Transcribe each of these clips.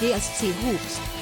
DSC Hoops.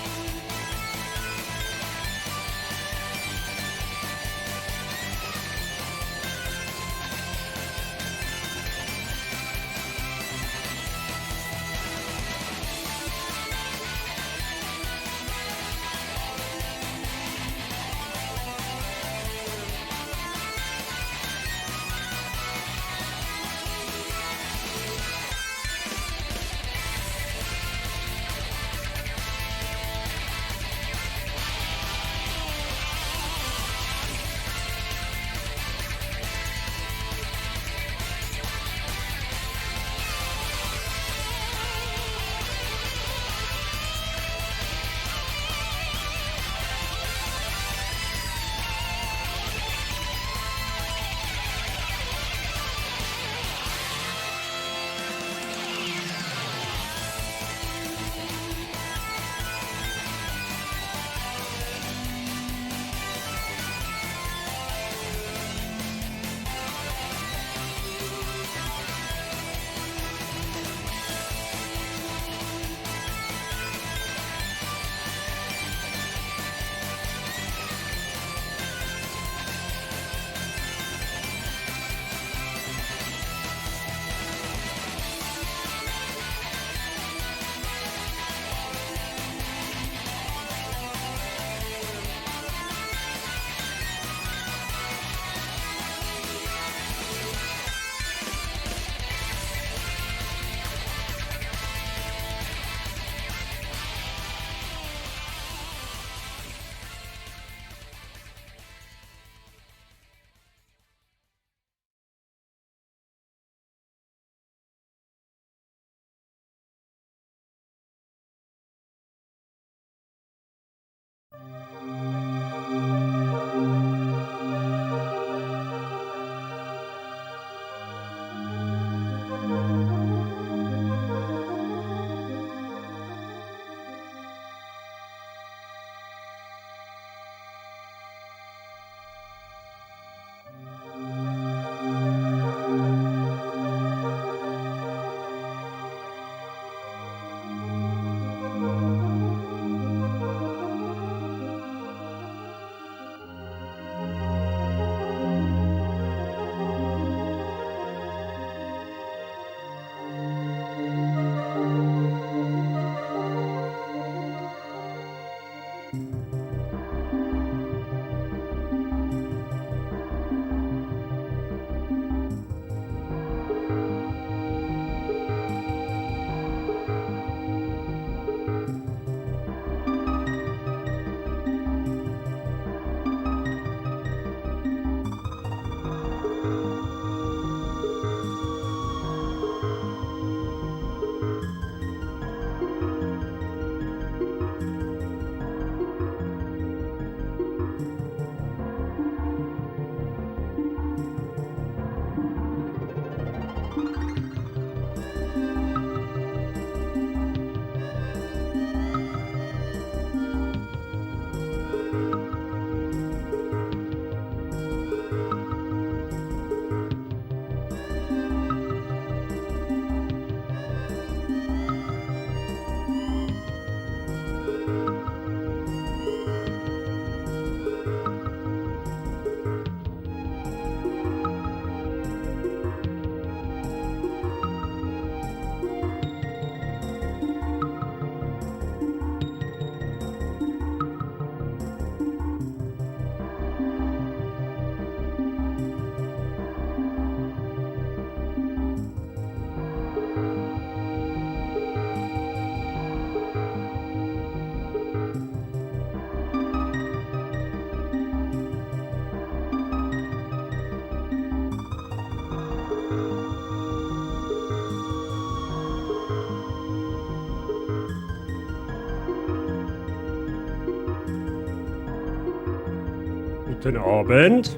Guten Abend.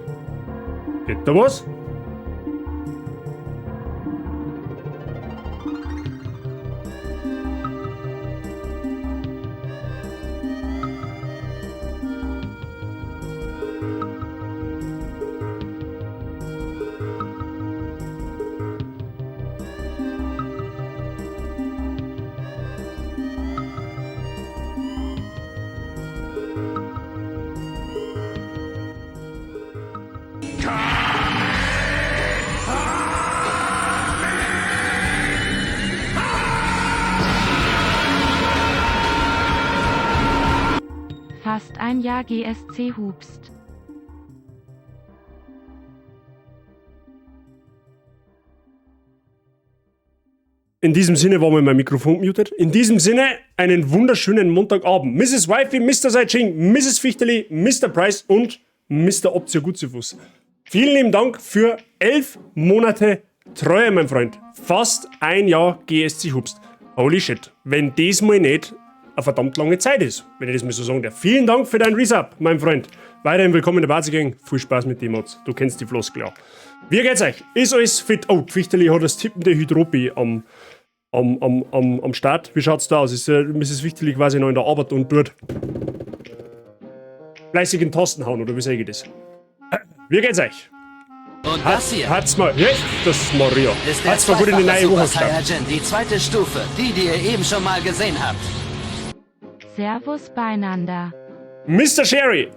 Geht da was? Fast ein Jahr GSC Hubst. In diesem Sinne war mir mein Mikrofon muted. In diesem Sinne einen wunderschönen Montagabend. Mrs. Wifey, Mr. Saiching, Mrs. Fichteli, Mr. Price und Mr. Optio-Gutzifus. Vielen lieben Dank für 11 Monate Treue, mein Freund. Fast ein Jahr GSC Hubst. Holy shit. Wenn das mal nicht eine verdammt lange Zeit ist, wenn ich das mal so sagen darf. Vielen Dank für deinen Resub, mein Freund. Weiterhin willkommen in der Bazi-Gang. Viel Spaß mit den Mods. Du kennst die Floskel auch. Wie geht's euch? Ist alles fit? Oh, Fichteli hat das tippende Hydropi am Start. Wie schaut's da aus? Ist Mrs. Fichteli quasi noch in der Arbeit und tut fleißig in Tasten hauen, oder wie sage ich das? Wie geht's euch? Und das hier Hat's mal, jetzt, das ist Maria. ist der Hat's mal gut in die zweifache neue Woche Super gestartet. Saiyajin, die zweite Stufe, die ihr eben schon mal gesehen habt. Servus beieinander. Mr. Sherry,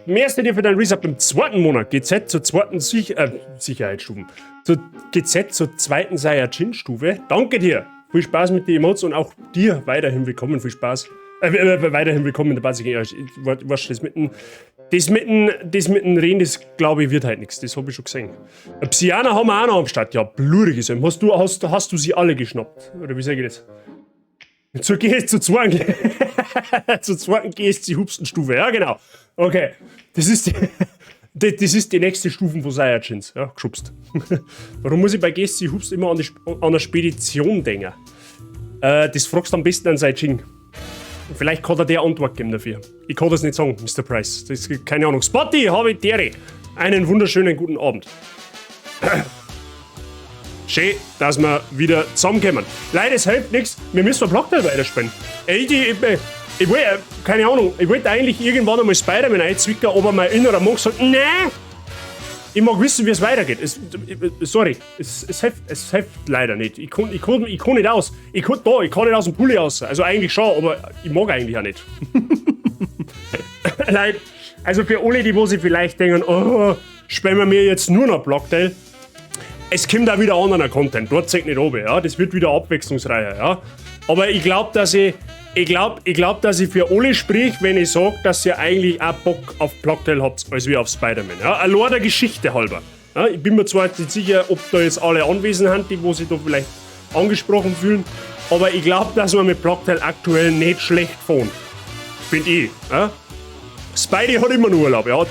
mehrste dir für deinen Resub im zweiten Monat. GZ zur zweiten Sicherheitsstufen. GZ zur zweiten Saiyajin-Stufe. Danke dir. Viel Spaß mit den Emotes und auch dir weiterhin willkommen. Viel Spaß. Weiterhin willkommen in der Basis. Das mit dem Reden, das glaube ich wird halt nichts. Das habe ich schon gesehen. Psyana haben wir auch noch am Start. Ja, blutiges Helm. Hast du sie alle geschnappt? Oder wie sage ich das? Zur zweiten GSC Hubstenstufe. Ja, genau. Okay. Das ist die nächste Stufe von Saiyajins. Ja, geschubst. Warum muss ich bei GSC Hubst immer an eine Spedition denken? Das fragst du am besten an Saiyajin. Vielleicht kann er dir Antwort geben dafür. Ich kann das nicht sagen, Mr. Price. Das ist keine Ahnung. Spotty, habe ich Dere. Einen wunderschönen guten Abend. Schön, dass wir wieder zusammenkommen. Leider, es hilft nichts. Wir müssen ein Blockteil weiterspielen. Ich will, keine Ahnung, ich wollte eigentlich irgendwann einmal Spider-Man einzwicken, aber mein innerer Monk sagt, nein! Ich mag wissen, wie es weitergeht. Es hilft leider nicht. Ich kann nicht aus. Ich kann nicht aus dem Pulli raus. Also eigentlich schon, aber ich mag eigentlich auch nicht. Leid. Also für alle, die sich vielleicht denken, oh, spielen wir mir jetzt nur noch Blockteil. Es kommt da wieder anderer Content. Dort zeigt nicht oben, ja. Das wird wieder abwechslungsreicher, ja. Aber ich glaube, dass ich für alle sprich, wenn ich sage, dass ihr eigentlich auch Bock auf Blocktail habt, als wie auf Spider-Man. Ja? Allein der Geschichte halber. Ja? Ich bin mir zwar nicht sicher, ob da jetzt alle anwesend sind, die wo sich da vielleicht angesprochen fühlen, aber ich glaube, dass wir mit Blocktail aktuell nicht schlecht fahren. Finde ich. Ja? Spidey hat immer nur Urlaub. Ja?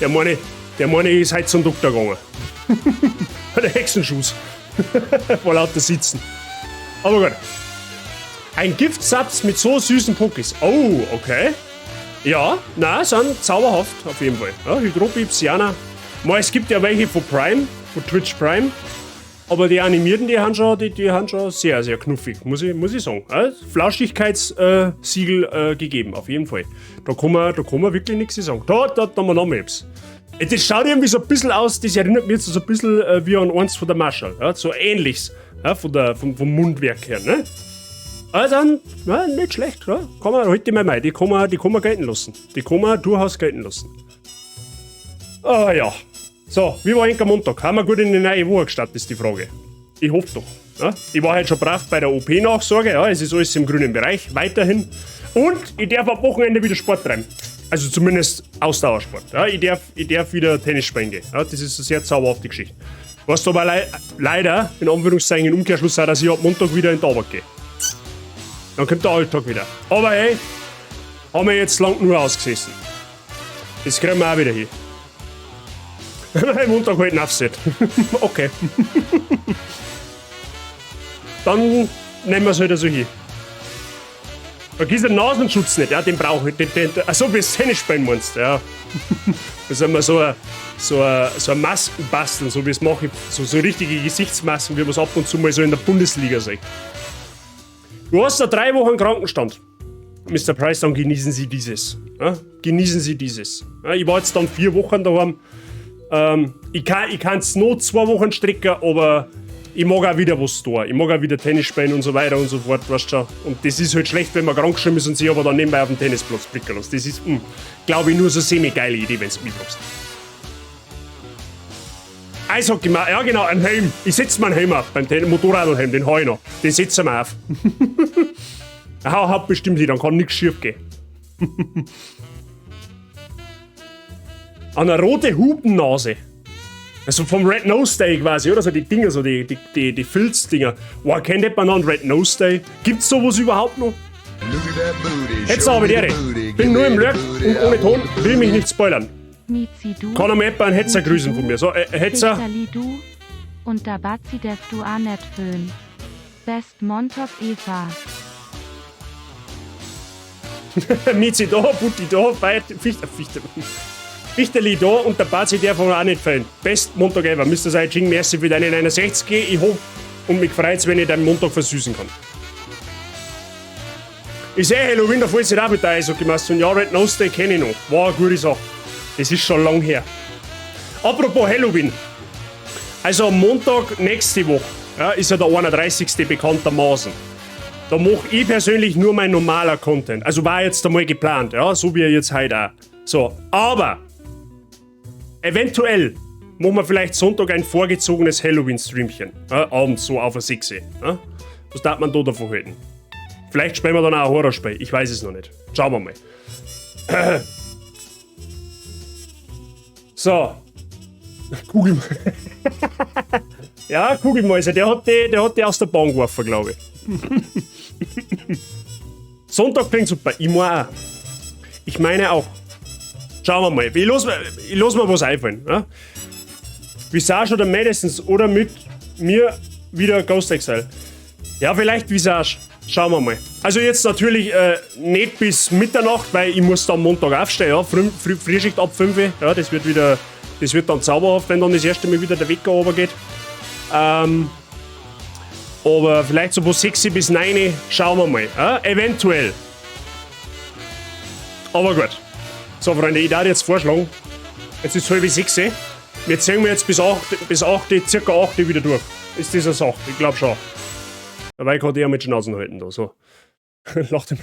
Der meine ist heute zum Doktor gegangen. Der Hexenschuss. Vor lauter Sitzen. Aber gut. Ein Giftsatz mit so süßen Pokis. Oh, okay. Ja, na, sind zauberhaft auf jeden Fall. Ja, Hydropi, Psyana. Es gibt ja welche von Prime, von Twitch Prime. Aber die animierten, die haben schon sehr, sehr knuffig, muss ich sagen. Ja, Flauschigkeitssiegel gegeben, auf jeden Fall. Da kann man wirklich nichts sagen. Da haben wir noch mehr. Das schaut irgendwie so ein bisschen aus, das erinnert mich jetzt so ein bisschen wie an eins von der Marshall. Ja, so ähnliches, ja, vom Mundwerk her. Ne? Also dann, ja, nicht schlecht. Ja. Kann man heute mal die kann man gelten lassen. Die kann man durchaus gelten lassen. Ah ja. So, wie war eigentlich am Montag? Haben wir gut in die neue Woche gestartet, ist die Frage. Ich hoffe doch. Ja. Ich war halt schon brav bei der OP-Nachsorge. Ja, es ist alles im grünen Bereich, weiterhin. Und ich darf am Wochenende wieder Sport treiben. Also zumindest Ausdauersport. Ja, ich darf wieder Tennis spielen gehen. Ja, das ist eine sehr zauberhafte Geschichte. Was aber leider, in Anführungszeichen, im Umkehrschluss sei, dass ich ab Montag wieder in die Arbeit gehe. Dann kommt der Alltag wieder. Aber hey, haben wir jetzt lang nur ausgesessen. Das kriegen wir auch wieder hin. Im Montag halt Nafset. Okay. Dann nehmen wir es halt so hin. Vergiss den Nasenschutz nicht, ja, den brauche ich. Achso, wie das Tennisspielen meinst, ja. Da soll man so eine Masken basteln, so wie es mache ich, so richtige Gesichtsmasken, wie man es ab und zu mal so in der Bundesliga sieht. Du hast da 3 Wochen Krankenstand. Mr. Price, dann genießen Sie dieses. Ja? Genießen Sie dieses. Ja, ich war jetzt dann 4 Wochen daheim. Ich kann es noch 2 Wochen strecken, aber ich mag auch wieder was tun. Ich mag auch wieder Tennis spielen und so weiter und so fort, weißt du. Und das ist halt schlecht, wenn man krank geschrieben ist und sich aber dann nebenbei auf den Tennisplatz blicken lässt. Das ist, glaube ich, nur so semi-geile Idee, wenn du mitmachst. Eishockey, ja genau, ein Helm. Ich setze mir einen Helm auf, beim Motorradhelm, den habe ich noch. Den setzen wir auf. Hat bestimmt nicht, dann kann nichts schief gehen. Eine rote Hupennase. Also vom Red Nose Day quasi, oder? So die Dinger, so die Filzdinger. Wow, kennt man noch einen Red Nose Day? Gibt's sowas überhaupt noch? Jetzt aber die bin nur im Lurk und ohne Ton, will mich nicht spoilern. Mizi du. Kann er mir etwa einen Hetzer grüßen von mir? So, Hetzer. Richterli du. Und da Bazi def du a net füllen. Best Montauk Eva. Mizi da, Butti da, Fichteli da und der Bazi darf aber auch nicht fehlen. Best Montag ever. Mr. Seijing, merci für deine 69G. Ich hoffe und mich freut's, wenn ich deinen Montag versüßen kann. Ich sehe Halloween, da fällt sich auch mit der Eishockey gemacht. Und ja, Red Nose Day kenne ich noch. War eine gute Sache. Das ist schon lang her. Apropos Halloween. Also am Montag nächste Woche ist ja der 31. bekanntermaßen. Da mache ich persönlich nur mein normaler Content. Also war jetzt einmal geplant, ja, so wie jetzt heute auch. So, aber eventuell machen wir vielleicht Sonntag ein vorgezogenes Halloween-Streamchen. Ja, abends so auf der 6. Ja? Was darf man da davon halten? Vielleicht spielen wir dann auch ein Horrorspiel. Ich weiß es noch nicht. Schauen wir mal. So. Kugel. Ja, Kugelmäuse. Der hat die aus der Bahn geworfen, glaube ich. Sonntag klingt super. Ich meine auch. Ich meine auch. Schauen wir mal. Ich los mir was einfallen. Ja? Visage oder Medicines oder mit mir wieder Ghost Exile. Ja, vielleicht Visage. Schauen wir mal. Also jetzt natürlich nicht bis Mitternacht, weil ich muss dann Montag aufstehen. Ja? Frühschicht ab 5 Uhr. Ja, das wird dann zauberhaft, wenn dann das erste Mal wieder der Wecker runtergeht. Aber vielleicht so von 6 bis 9 schauen wir mal. Ja? Eventuell. Aber gut. So, Freunde, ich darf jetzt vorschlagen. Jetzt ist es 5:30. Wir ziehen wir jetzt bis 8, circa 8 wieder durch. Ist das eine Sache? Ich glaube schon. Dabei kann ich ja mit Schnauzen halten da. So. Lacht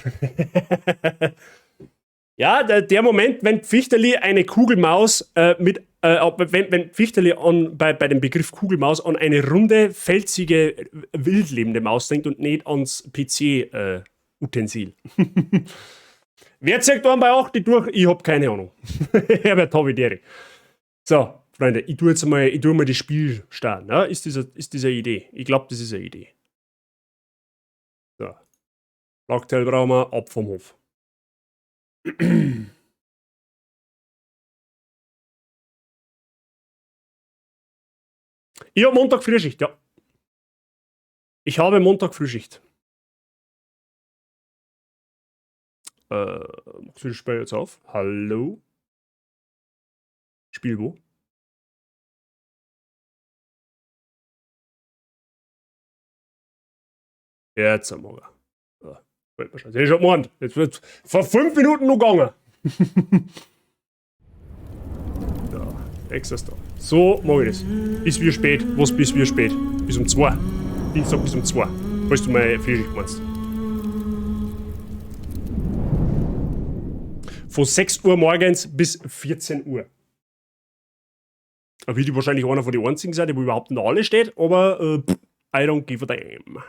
Ja, der Moment, wenn Pfichterli eine Kugelmaus wenn Pfichterli bei dem Begriff Kugelmaus an eine runde, felzige, wildlebende Maus denkt und nicht ans PC-Utensil. Wer zeigt dann bei 8 durch? Ich hab keine Ahnung. Herbert Tavideri. So, Freunde, ich tue mal das Spiel starten. Ja? Ist das eine Idee? Ich glaube, das ist eine Idee. So. Locktail brauchen wir, ab vom Hof. Ich habe Montag Frühschicht, ja. Ich habe Montag Frühschicht. Machst du das Spiel jetzt auf? Hallo? Spiel wo? Jetzt am Morgen. Das ist schon gemeint. Jetzt wird vor 5 Minuten noch gegangen. Da, extra da. So mache ich das. Bis wie spät? Was bis wie spät? Bis um 2. Dienstag bis um 2. Falls du meine Frühschicht meinst. Von 6 Uhr morgens bis 14 Uhr. Da will ich wahrscheinlich einer von den einzigen sein, der überhaupt noch alle steht, aber I don't give a damn.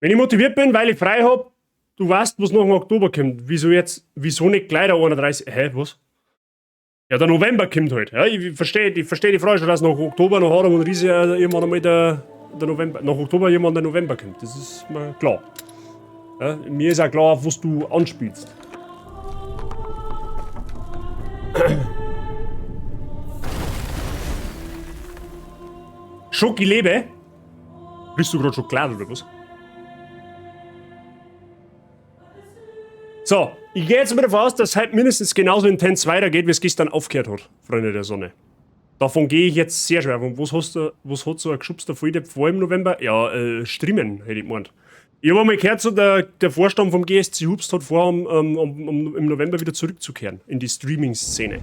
Wenn ich motiviert bin, weil ich frei habe, du weißt, was nach dem Oktober kommt. Wieso nicht gleich der 31? Hä, was? Ja, der November kommt halt. Ja, ich verstehe die Frage schon, dass nach Oktober, nach Adam und Riese irgendwann einmal der November, nach Oktober irgendwann der November kommt. Das ist mir klar. Ja, mir ist auch klar, auf was du anspielst. Schoki lebe. Bist du gerade schon klar, oder was? So, ich gehe jetzt mal davon aus, dass es halt mindestens genauso intens weitergeht, wie es gestern aufgehört hat, Freunde der Sonne. Davon gehe ich jetzt sehr schwer. Und was hat so ein geschubster Folge vor im November? Ja, Streamen, hätte ich gemeint. Ich habe einmal gehört, so der Vorstand vom GSC Hubst hat vor, im November wieder zurückzukehren in die Streaming-Szene.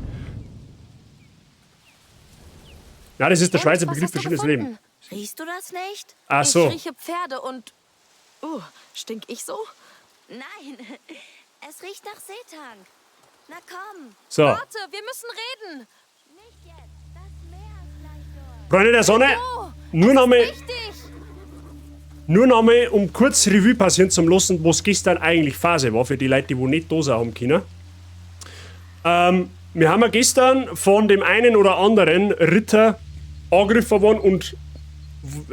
Ja, das ist der Schweizer Was Begriff hast du für schönes gefunden? Leben. Riechst du das nicht? Ach so. Ich rieche Pferde und... stink ich so? Nein, es riecht nach Seetank. Na komm, So, Warte, wir müssen reden. nicht jetzt. Das Meer ist gleich dort. Freunde der Sonne, Oh, nur noch mal, richtig. um kurz Revue passieren zu lassen, was gestern eigentlich Phase war, für die Leute, die nicht da sind haben können. Wir haben ja gestern von dem einen oder anderen Ritter angegriffen worden und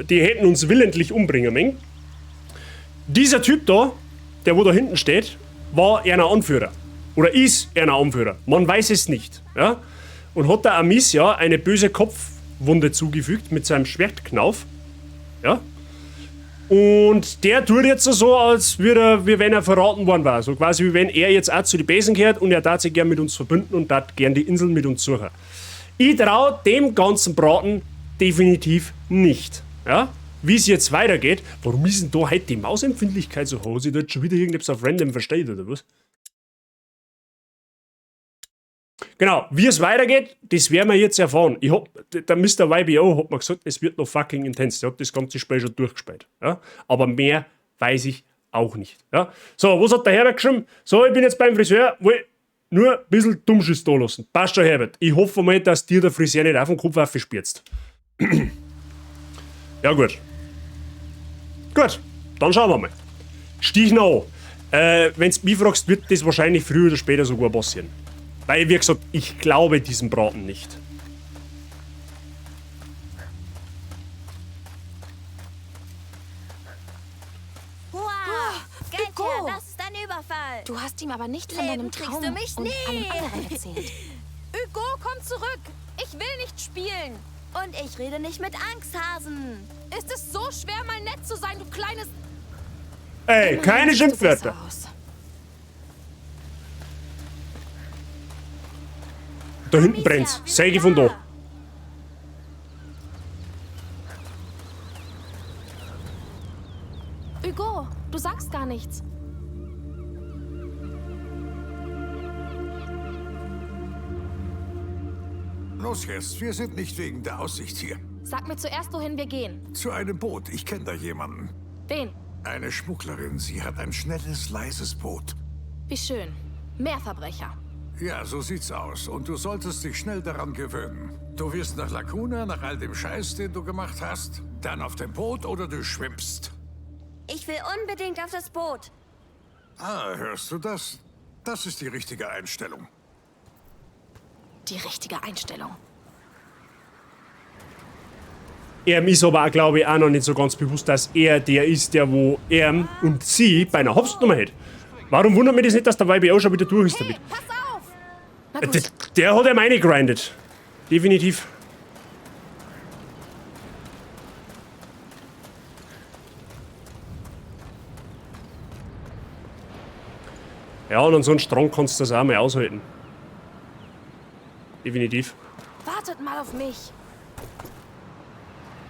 die hätten uns willentlich umbringen mögen. Dieser Typ da, der wo da hinten steht, war einer Anführer. Oder ist einer Anführer. Man weiß es nicht. Ja? Und hat der Amicia eine böse Kopfwunde zugefügt mit seinem Schwertknauf. Ja? Und der tut jetzt so, als würde wie wenn er verraten worden war. So quasi wie wenn er jetzt auch zu den Besen gehört und er darf sich gern mit uns verbünden und darf gern die Insel mit uns suchen. Ich traue dem ganzen Braten definitiv nicht. Ja? Wie es jetzt weitergeht, warum ist denn da heute die Mausempfindlichkeit so hoch? Sie dort schon wieder irgendetwas auf random versteht, oder was? Genau, wie es weitergeht, das werden wir jetzt erfahren. Der Mr. YBO hat mir gesagt, es wird noch fucking intens. Der hat das ganze Spiel schon durchgespielt. Ja? Aber mehr weiß ich auch nicht. Ja? So, was hat der Herbert geschrieben? So, ich bin jetzt beim Friseur, will nur ein bisschen Dummschiss da lassen. Passt schon, Herbert. Ich hoffe mal, dass dir der Friseur nicht auf den Kopf aufspitzt. Ja, gut. Gut, dann schauen wir mal. Stich noch an. Wenn du mich fragst, wird das wahrscheinlich früher oder später sogar passieren. Weil, wie gesagt, ich glaube diesem Braten nicht. Wow, Geld Hugo. her, das ist ein Überfall. Du hast ihm aber nicht von Leben deinem kriegst Traum du mich und nie. allem anderen erzählt. Hugo, komm zurück! Ich will nicht spielen! Und ich rede nicht mit Angsthasen. Ist es so schwer, mal nett zu sein, du kleines... Ey, keine Siehst du Schimpfwörter. besser aus. Da hinten brennt's. Säge von da. Hugo, du sagst gar nichts. Los jetzt, wir sind nicht wegen der Aussicht hier. Sag mir zuerst, wohin wir gehen. Zu einem Boot, ich kenne da jemanden. Wen? Eine Schmugglerin, sie hat ein schnelles, leises Boot. Wie schön. Mehr Verbrecher. Ja, so sieht's aus. Und du solltest dich schnell daran gewöhnen. Du wirst nach Lacuna, nach all dem Scheiß, den du gemacht hast, dann auf dem Boot oder du schwimmst. Ich will unbedingt auf das Boot. Ah, hörst du das? Das ist die richtige Einstellung. Die richtige Einstellung. Er ist aber auch, glaube ich, auch noch nicht so ganz bewusst, dass er der ist, der wo er und sie bei einer Hauptnummer hat. Warum wundert mich das nicht, dass der YBO schon wieder durch ist damit? Pass auf! Na gut. Der hat ihm reingegrindet. Definitiv. Ja, und an so einem Strang kannst du das auch mal aushalten. Definitiv. Wartet mal auf mich.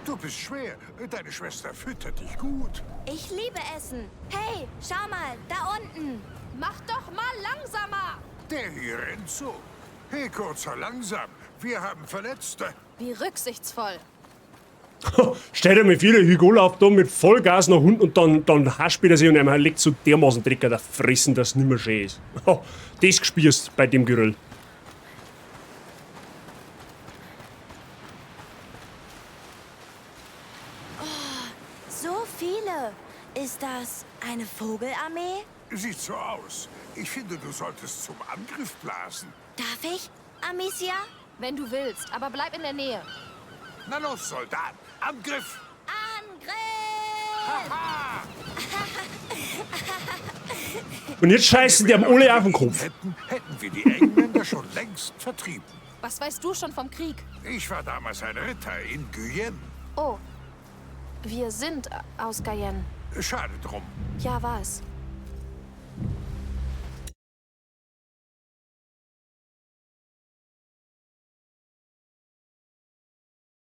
Du bist schwer. Deine Schwester füttert dich gut. Ich liebe Essen. Hey, schau mal, da unten. Mach doch mal langsamer! Der hier rennt so. Hey, kurzer, langsam. Wir haben Verletzte. Wie rücksichtsvoll. Stell dir mal vor, der Hugo läuft da mit Vollgas nach unten und dann haspelt er sich und er legt so dermaßen Dreck an der Fressen, dass es nicht mehr schön ist. Das gespürst bei dem Geröll. So viele. Ist das eine Vogelarmee? Sieht so aus. Ich finde, du solltest zum Angriff blasen. Darf ich, Amicia? Wenn du willst, aber bleib in der Nähe. Na los, Soldat. Angriff! Angriff! Und jetzt scheißen die am alle auf den Kopf. Hätten wir die Engländer schon längst vertrieben. Was weißt du schon vom Krieg? Ich war damals ein Ritter in Guyenne. Oh, Wir sind aus Guyenne. Schade drum. Ja, war es.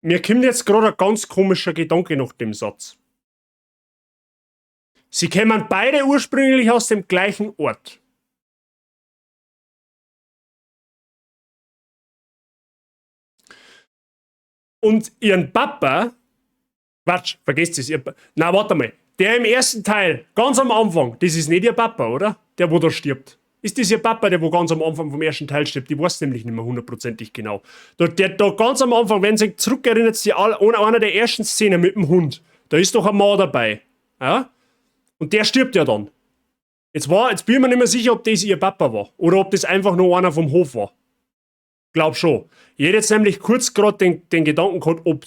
Mir kommt jetzt gerade ein ganz komischer Gedanke nach dem Satz. Sie kämen beide ursprünglich aus dem gleichen Ort. Und ihren Papa, Quatsch, vergesst es, na warte mal, der im ersten Teil, ganz am Anfang, das ist nicht ihr Papa, oder? Der, wo da stirbt. Ist das ihr Papa, der wo ganz am Anfang vom ersten Teil stirbt? Ich weiß nämlich nicht mehr hundertprozentig genau. Der da ganz am Anfang, wenn sich zurückerinnert, einer der ersten Szenen mit dem Hund. Da ist doch ein Mann dabei. Ja? Und der stirbt ja dann. Jetzt bin ich mir nicht mehr sicher, ob das ihr Papa war. Oder ob das einfach nur einer vom Hof war. Glaub schon. Ich hätte jetzt nämlich kurz gerade den Gedanken gehabt, ob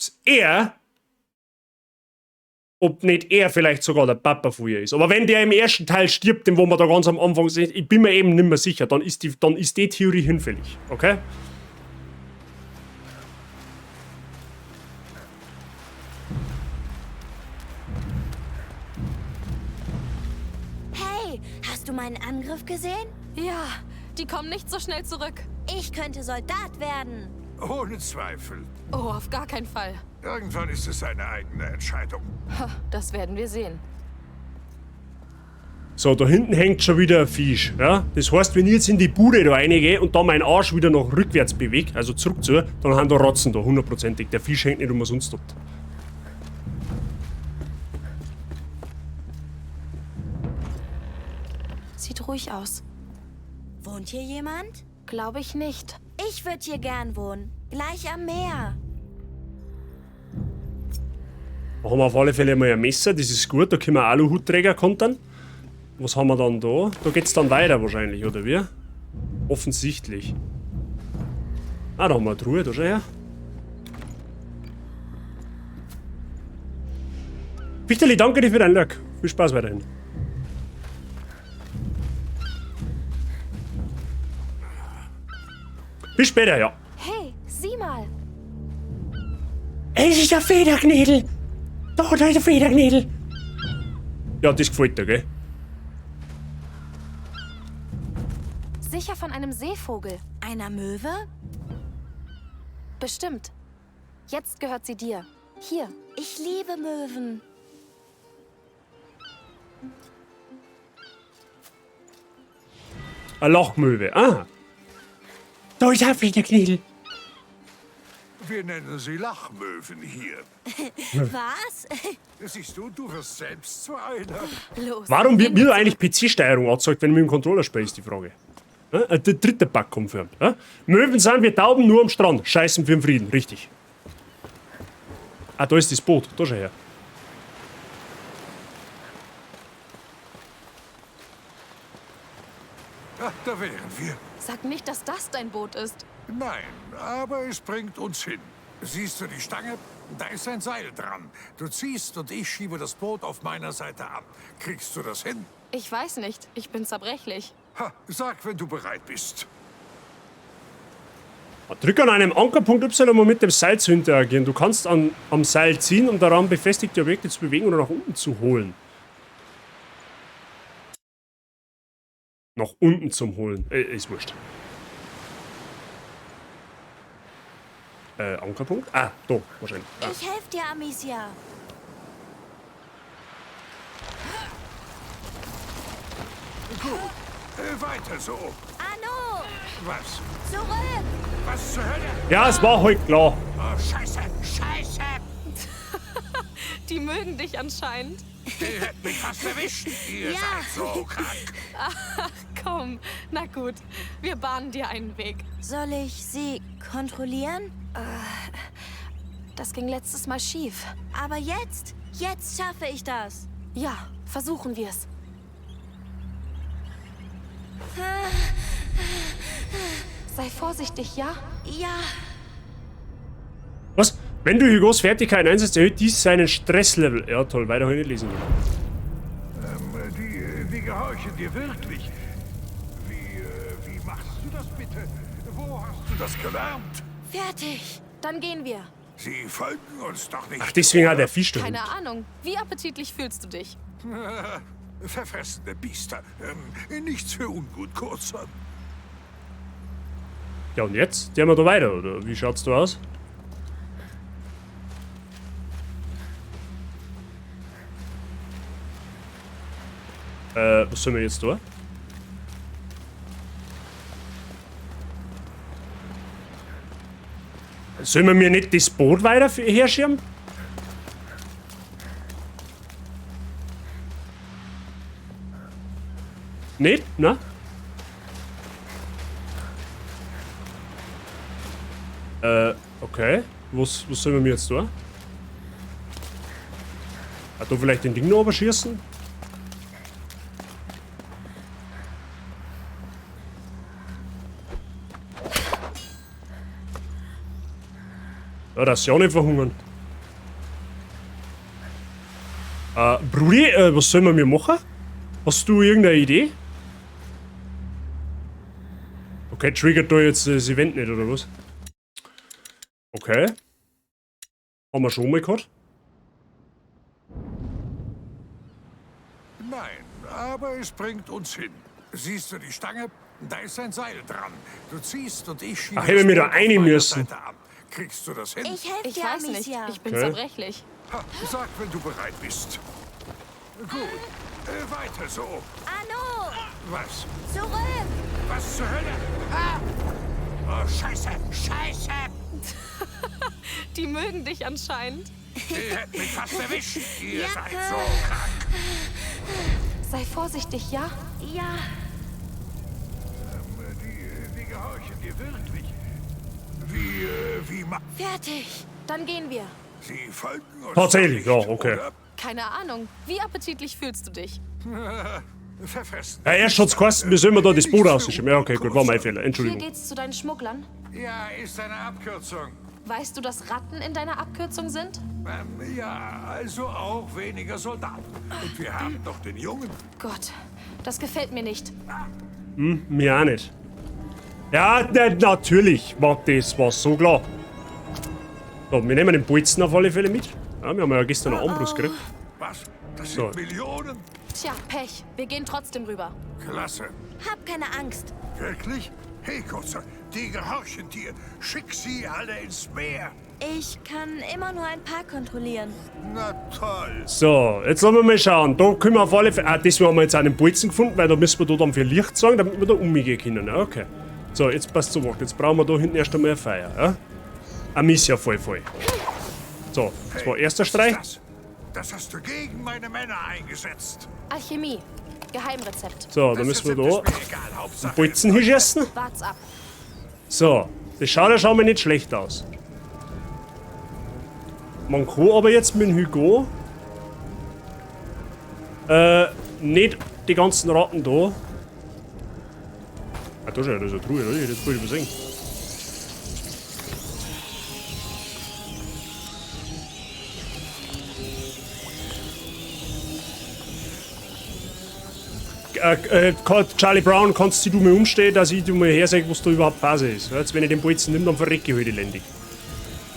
nicht er vielleicht sogar der Papa von ihr ist. Aber wenn der im ersten Teil stirbt, den wo man da ganz am Anfang sieht, ich bin mir eben nicht mehr sicher, dann ist die Theorie hinfällig. Okay? Hey, hast du meinen Angriff gesehen? Ja, die kommen nicht so schnell zurück. Ich könnte Soldat werden. Ohne Zweifel. Oh, auf gar keinen Fall. Irgendwann ist es eine eigene Entscheidung. Ha, das werden wir sehen. So, da hinten hängt schon wieder ein Fisch. Ja? Das heißt, wenn ich jetzt in die Bude da reingehe und da meinen Arsch wieder noch rückwärts bewege, also zurück zu, dann haben da Rotzen da, hundertprozentig. Der Fisch hängt nicht umsonst dort. Sieht ruhig aus. Wohnt hier jemand? Glaube ich nicht. Ich würde hier gern wohnen. Gleich am Meer. Machen wir auf alle Fälle mal ein Messer, das ist gut, da können wir Aluhutträger kontern. Was haben wir dann da? Da geht's dann weiter wahrscheinlich, oder wie? Offensichtlich. Ah, da haben wir eine Truhe, da schau her. Pichterli, danke dir für dein Lurk. Viel Spaß weiterhin. Bis später, ja. Hey, sieh mal. Es ist der Federknädel! Da ist der Federknädel! Ja, das gefällt dir, gell? Sicher von einem Seevogel. Einer Möwe? Bestimmt. Jetzt gehört sie dir. Hier. Ich liebe Möwen. Eine Lachmöwe, ah! Da ist der Federknädel! Wir nennen sie Lachmöwen hier. Was? Siehst du, du wirst selbst zu einer. Los. Warum wird mir eigentlich PC-Steuerung angezeigt, wenn ich mit dem Controller spiele, ist die Frage. Ja, der dritte Bug confirmed. Ja? Möwen sind wir Tauben nur am Strand. Scheißen für den Frieden, richtig. Ah, da ist das Boot. Da schau her. Ach, da wären wir. Sag nicht, dass das dein Boot ist. Nein, aber es bringt uns hin. Siehst du die Stange? Da ist ein Seil dran. Du ziehst und ich schiebe das Boot auf meiner Seite ab. Kriegst du das hin? Ich weiß nicht. Ich bin zerbrechlich. Ha, sag, wenn du bereit bist. Drück an einem Ankerpunkt Y, um mit dem Seil zu interagieren. Du kannst am Seil ziehen, um daran befestigte Objekte zu bewegen oder nach unten zu holen. Nach unten zum Holen. Ist wurscht. Ankerpunkt? Ah, da, wahrscheinlich. Ah. Ich helfe dir, Amicia. Gut, weiter so. Anno, Was? zurück. Was zur Hölle? Ja, es war heute klar. Oh, Scheiße, Scheiße. Die mögen dich anscheinend. Die hätten mich fast erwischt. Ihr Ja. seid so krank. Komm, na gut. Wir bahnen dir einen Weg. Soll ich sie kontrollieren? Das ging letztes Mal schief. Aber jetzt schaffe ich das. Ja, versuchen wir es. Sei vorsichtig, ja? Ja, Was? Wenn du Hugos Fertigkeiten einsetzt, erhöht dies seinen Stresslevel. Ja, toll, weiter habe ich nicht lesen können. Die gehorchen dir wirklich. Wie machst du das bitte? Wo hast du das gelernt? fertig. Dann gehen wir. Sie folgen uns doch nicht. Ach, deswegen hat der Fisch da Keine hinten. Ahnung. Wie appetitlich fühlst du dich? Verfressene Biester. Nichts für ungut, Kurzer. Ja, und jetzt? Gehen wir da weiter, oder? Wie schaut's da aus? Was sollen wir jetzt tun? Sollen wir mir nicht das Boot weiter herschirmen? Nicht? Ne? Okay. Was sollen wir mir jetzt tun? Hat du vielleicht den Ding noch überschießen? Ja, das ist ja auch nicht verhungern. Brudi, was sollen wir mir machen? Hast du irgendeine Idee? Okay, triggert da jetzt das Event nicht, oder was? Okay. Haben wir schon mal gehabt? Nein, aber es bringt uns hin. Siehst du die Stange? Da ist ein Seil dran. Du ziehst und ich schiebe Ach, hätten wir das da Boot auf eine meiner müssen. Seite an. Kriegst du das hin? Ich helfe Ich dir, weiß nicht. Amicia. Ich bin Okay. zerbrechlich. Ha, sag, wenn du bereit bist. Gut. Weiter so. Anno, Was? zurück! Was zur Hölle? Ah! Oh, Scheiße! Scheiße! Die mögen dich anscheinend. Ihr hättet mich fast erwischt. Ihr Ja. seid so krank. Sei vorsichtig, ja? Ja, Die gehorchen dir wirklich. Wie Fertig. Dann gehen wir. Sie folgen uns Tatsächlich, doch nicht, ja, okay. oder? Keine Ahnung. Wie appetitlich fühlst du dich? Verfressen. Ja, erst hat's geheißen, wir sollen wir da das Boot ausschieben. Ja, okay, gut, war mein Fehler. Hier Entschuldigung. geht's zu deinen Schmugglern. Ja, ist eine Abkürzung. Weißt du, dass Ratten in deiner Abkürzung sind? Ja, also auch weniger Soldaten. Und wir haben doch den Jungen. Gott, das gefällt mir nicht. Mir auch nicht. Ja, natürlich war das war so klar. So, wir nehmen den Bolzen auf alle Fälle mit. Ja, wir haben ja gestern einen Armbrust gekriegt. Was? Das So. sind Millionen? Tja, Pech. Wir gehen trotzdem rüber. Klasse. hab keine Angst. Wirklich? Hey, Kurzer, die gehorchen dir. Schick sie alle ins Meer. Ich kann immer nur ein paar kontrollieren. Na toll. So, jetzt lassen wir mal schauen. Da können wir auf alle Fälle. Ah, deswegen haben wir jetzt auch den Bolzen gefunden, weil da müssen wir da dann für Licht sorgen, damit wir da umgehen können. Ja, okay. So, jetzt passt so wach. Jetzt brauchen wir da hinten erst einmal ein Feuer. Ja? Amicia voll. So, das war erster Streich. Das hast du gegen meine Männer eingesetzt. Alchemie. Geheimrezept. So, dann Das müssen wir Rezept da ist mir egal, Hauptsache Bolzen hinschießen. Wart's ab. So, das schaut ja schon mal nicht schlecht aus. Man kann aber jetzt mit dem Hugo nicht die ganzen Ratten da. Ah, da ist eine Truhe, oder? Ich hätte das voll übersehen. Charlie Brown, kannst du mal umstehen, dass ich mal hersehe, was da überhaupt Phase ist. Jetzt, wenn ich den Bolzen nehme, dann verrecke ich halt elendig.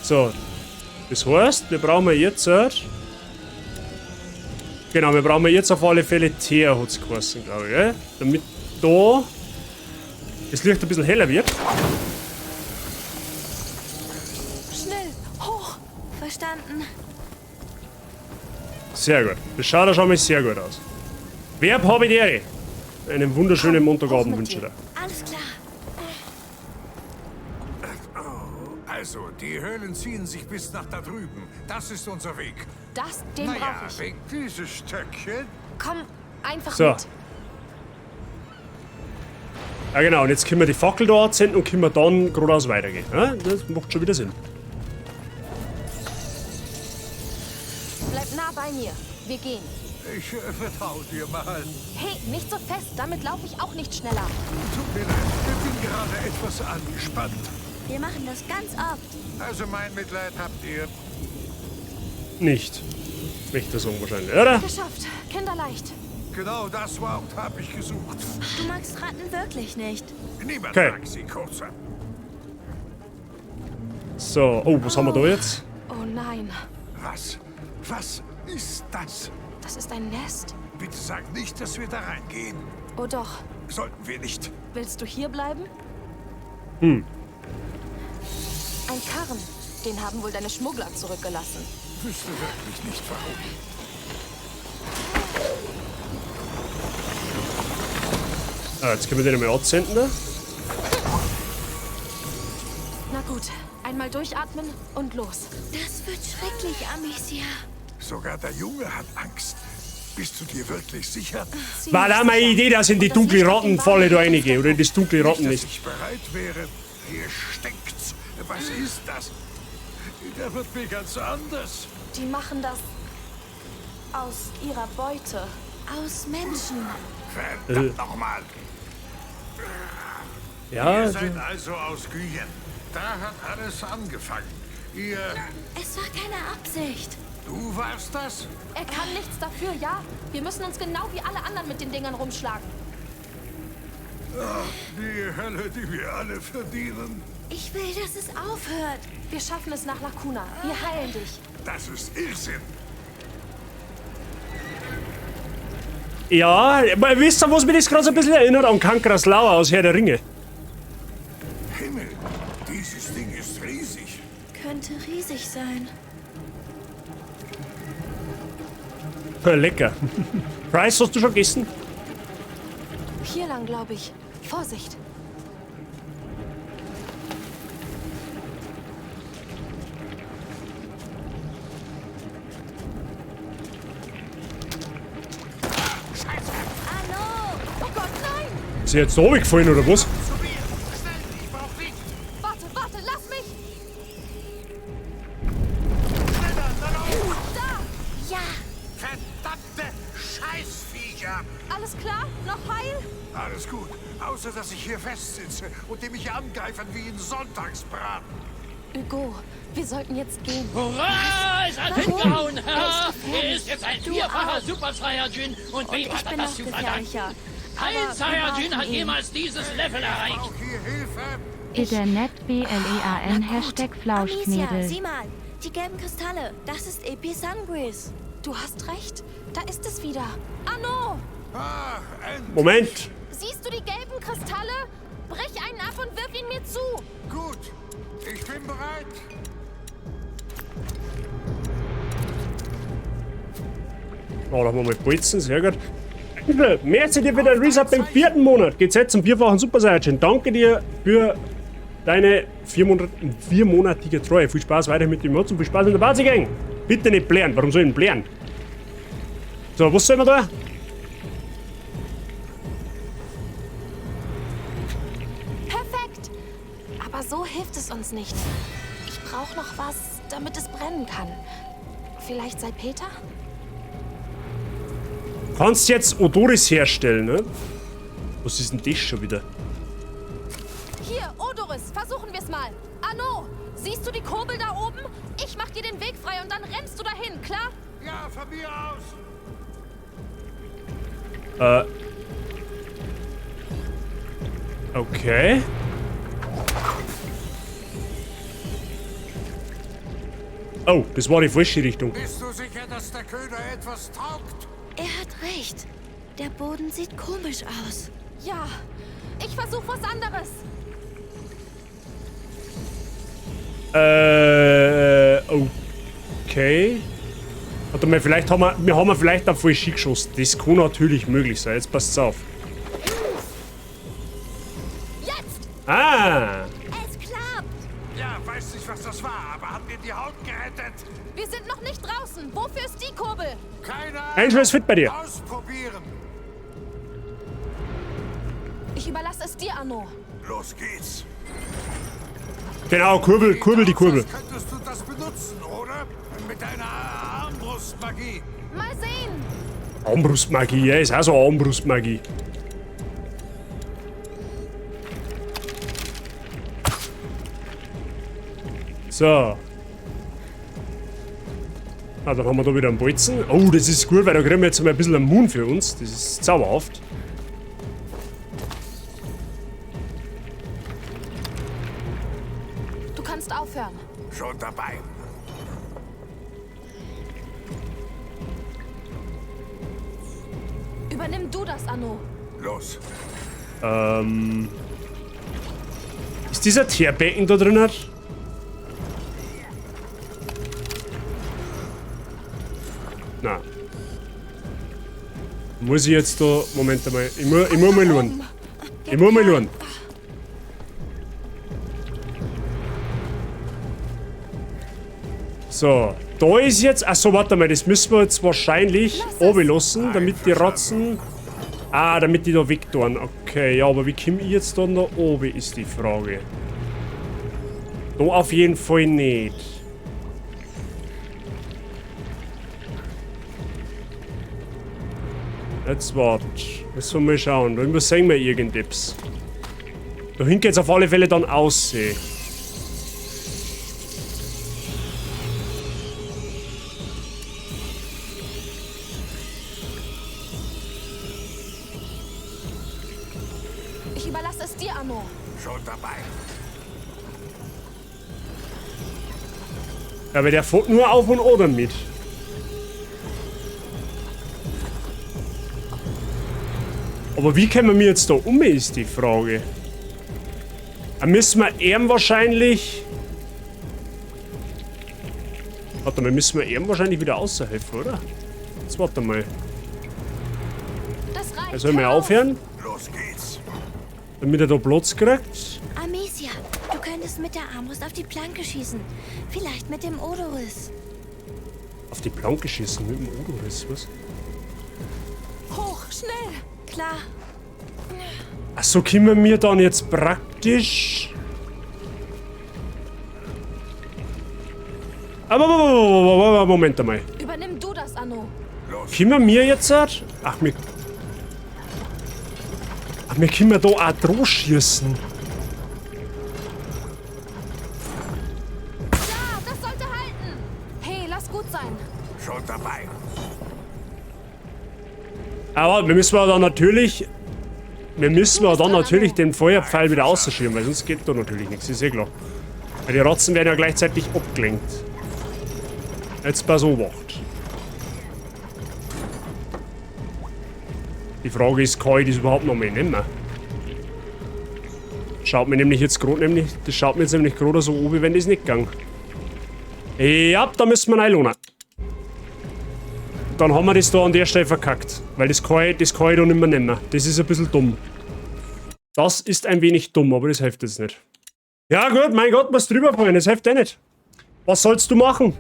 So. Das heißt, wir brauchen jetzt. Genau, wir brauchen jetzt auf alle Fälle Teer, hat es geheißen, glaube ich. Gell? Damit da das Licht ein bisschen heller wird. Schnell, hoch. Verstanden. Sehr gut. Das schaut ja schon mal sehr gut aus. Wer habe ich Ehre? Einen wunderschönen Montagabend wünsche ich dir. Alles klar. Also, die Höhlen ziehen sich bis nach da drüben. Das ist unser Weg. Den Naja, brauche ich. wegen dieses Stöckchen. Komm, einfach So. mit. Ja genau, und jetzt können wir die Fackel da anzünden und können wir dann geradeaus weitergehen. Ja, das macht schon wieder Sinn. Bleib nah bei mir. Wir gehen. Ich vertraue dir mal. Hey, nicht so fest. Damit laufe ich auch nicht schneller. Tut mir leid, ich bin gerade etwas angespannt. Wir machen das ganz oft. Also mein Mitleid habt ihr. Nicht. Nicht das unwahrscheinlich, oder? Geschafft. Kinderleicht. Genau das Wort habe ich gesucht. Du magst Ratten wirklich nicht. Niemand Okay. mag sie, Kurzer. So, oh, was haben wir da jetzt? Oh nein, Was? Was ist das? das ist ein Nest. Bitte sag nicht, dass wir da reingehen. Oh doch. Sollten wir nicht. Willst du hier bleiben? Ein Karren. Den haben wohl deine Schmuggler zurückgelassen. Wüsste wirklich nicht warum. Jetzt können wir den mal anzünden. Da. Na gut, einmal durchatmen und los. Das wird schrecklich, Amicia. Sogar der Junge hat Angst. Bist du dir wirklich sicher, War da meine Idee, dass in die dunkle Rattenfalle da reingehe oder in das dunkle dass Rattennest. ich bereit wäre? Hier stinkt's. Was ist das? Der wird mir ganz anders. Die machen das aus ihrer Beute. Aus Menschen. Verdammt nochmal. Ja, Ihr seid also aus Guyenne. Da hat alles angefangen. Ihr... Es war keine Absicht. Du warst das? Er kann nichts dafür, ja? Wir müssen uns genau wie alle anderen mit den Dingern rumschlagen. Die Hölle, die wir alle verdienen. Ich will, dass es aufhört. Wir schaffen es nach Lacuna. Wir heilen dich. Das ist Irrsinn. ja, aber wisst ihr, was mich das gerade so ein bisschen erinnert? An Kankras Lauer aus Herr der Ringe. Himmel, dieses Ding ist riesig. Könnte riesig sein. Lecker. Price, hast du schon gegessen? Hier lang, glaube ich. Vorsicht. Oh Gott, nein! Ist sie jetzt da gefallen oder was? Warte, lass mich! Ja, Verdammte Scheißviecher! Alles klar? Noch heil? Alles gut, außer dass ich hier festsitze und die mich angreifen wie in Sonntagsbraten. Hugo, wir sollten jetzt gehen. Hurra, es hat hingehauen! Er ist jetzt ein vierfacher Super Saiyajin und Vegeta ich bin das noch Super gefährlicher. Ein Saiyajin hat ihn. jemals dieses Level erreicht. Auch hier Hilfe! Internet BLEAN Hashtag Amicia, Flauschknebel. sieh mal. Die gelben Kristalle. Das ist Epi Sangres. Du hast recht. Da ist es wieder. Anno! Ach, Moment. Siehst du die gelben Kristalle? Brech einen ab und wirf ihn mir zu. gut. Ich bin bereit. Oh, da haben wir mal Bolzen, sehr gut. Merci dir für dein Resub im 4. Monat. Geht's jetzt zum 4-fachen Super Saiyajin. Danke dir für deine 4-monatige Treue. Viel Spaß weiter mit dem Mods und viel Spaß in der Party-Gang. Bitte nicht blären. Warum soll ich denn blären? So, was sollen wir da? Perfekt. Aber so hilft es uns nicht. Ich brauche noch was, damit es brennen kann. Vielleicht Salpeter? Kannst jetzt Odoris herstellen, ne? Was ist denn das schon wieder? Hier, Odoris, versuchen wir es mal. Anno, siehst du die Kurbel da oben? Ich mach dir den Weg frei und dann rennst du dahin, klar? Ja, von mir aus. Okay. Oh, das war die falsche Richtung. Bist du sicher, dass der Köder etwas taugt? Er hat recht. Der Boden sieht komisch aus. Ja, ich versuch was anderes. Okay. Warte mal, vielleicht haben wir vielleicht auf falsch geschossen. Das kann natürlich möglich sein. Jetzt passt's auf. Jetzt! Ah! Es klappt. Ja, weiß nicht, was das war, aber hat mir die Haut gerettet. Wir sind noch nicht draußen. Wofür ist die Kurbel? Keine Angel ist fit bei dir. Ausprobieren. Ich überlasse es dir, Anno. Los geht's. Genau, Kurbel die Kurbel. Als könntest du das benutzen, oder? Mit deiner Armbrustmagie. Mal sehen. Armbrustmagie, ja, ist auch so Armbrustmagie. So. Ah, dann haben wir da wieder einen Bolzen. Oh, das ist gut, weil da kriegen wir jetzt mal ein bisschen einen Moon für uns. Das ist zauberhaft. Du kannst aufhören. Schon dabei. Übernimm du das, Anno. Los. Ist dieser Teerbecken da drin? Na. Muss ich jetzt da... Moment einmal. Ich muss mal schauen. Ich muss mal schauen. So. Da ist jetzt... Achso, warte mal. Das müssen wir jetzt wahrscheinlich oben lassen, damit die Ratzen... Ah, damit die da weg tun. Okay, ja, aber wie komme ich jetzt dann da oben, ist die Frage. Da auf jeden Fall nicht. Jetzt wartet. Müssen wir mal schauen. Da übersehen wir irgendetwas. Da hinten geht's auf alle Fälle dann aussehen. Ich überlasse es dir, Anno. Schon dabei. Aber der fährt nur auf und oder mit. Aber wie können wir jetzt da um, ist die Frage. Dann müssen wir ihm wahrscheinlich... Warte mal, müssen wir ihm wahrscheinlich wieder außerhelfen, oder? Jetzt warte mal. Das reicht. Er soll mal aufhören, Los geht's. damit er da Platz kriegt. Amicia, du könntest mit der Armbrust auf die Planke schießen. Vielleicht mit dem Odoris. Auf die Planke schießen mit dem Odoris, was? Hoch, schnell. Klar. Achso, können wir dann jetzt praktisch... Aber Moment einmal. Übernimm du das, Anno. Können wir jetzt... Ach, wir können da auch drauf schießen. Ja, das sollte halten. Hey, lass gut sein. Schon dabei. Aber wir müssen dann natürlich... den Feuerpfeil wieder ausschieben, weil sonst geht da natürlich nichts, ist eh klar. Weil die Ratzen werden ja gleichzeitig abgelenkt. Jetzt pass wacht. Die Frage ist, kann ich das überhaupt noch mehr nehmen? Schaut mir nämlich jetzt gerade das schaut mir jetzt nämlich gerade so oben, wenn das nicht ging. Ja, da müssen wir reinlohnen. Dann haben wir das da an der Stelle verkackt. Weil das kann ich da nicht mehr nehmen. Das ist ein bisschen dumm. Das ist ein wenig dumm, aber das hilft jetzt nicht. Ja gut, mein Gott, was drüber fallen, das hilft eh nicht. Was sollst du machen?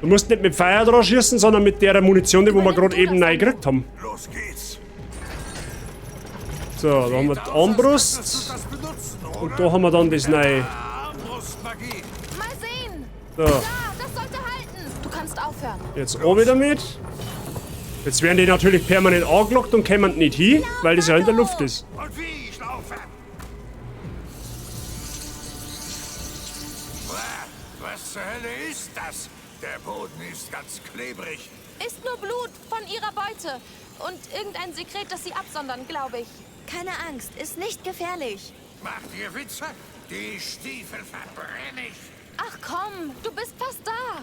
Du musst nicht mit Feuer dran schießen, sondern mit der Munition, die wir gerade eben neu gekriegt haben. Los geht's. So, da haben wir die Armbrust. Das benutzen, oder? Und da haben wir dann das neue. Armbrustmagie. Mal sehen. So, Ja, das sollte halten. Du kannst aufhören. jetzt oben damit. Jetzt werden die natürlich permanent angelockt und kommen nicht hin, weil das ja in der Luft ist. Und wie ich laufe. Was zur Hölle ist das? Der Boden ist ganz klebrig. Ist nur Blut von ihrer Beute. Und irgendein Sekret, das sie absondern, glaube ich. Keine Angst, ist nicht gefährlich. Macht ihr Witze? Die Stiefel verbrenne ich. Ach komm, du bist fast da.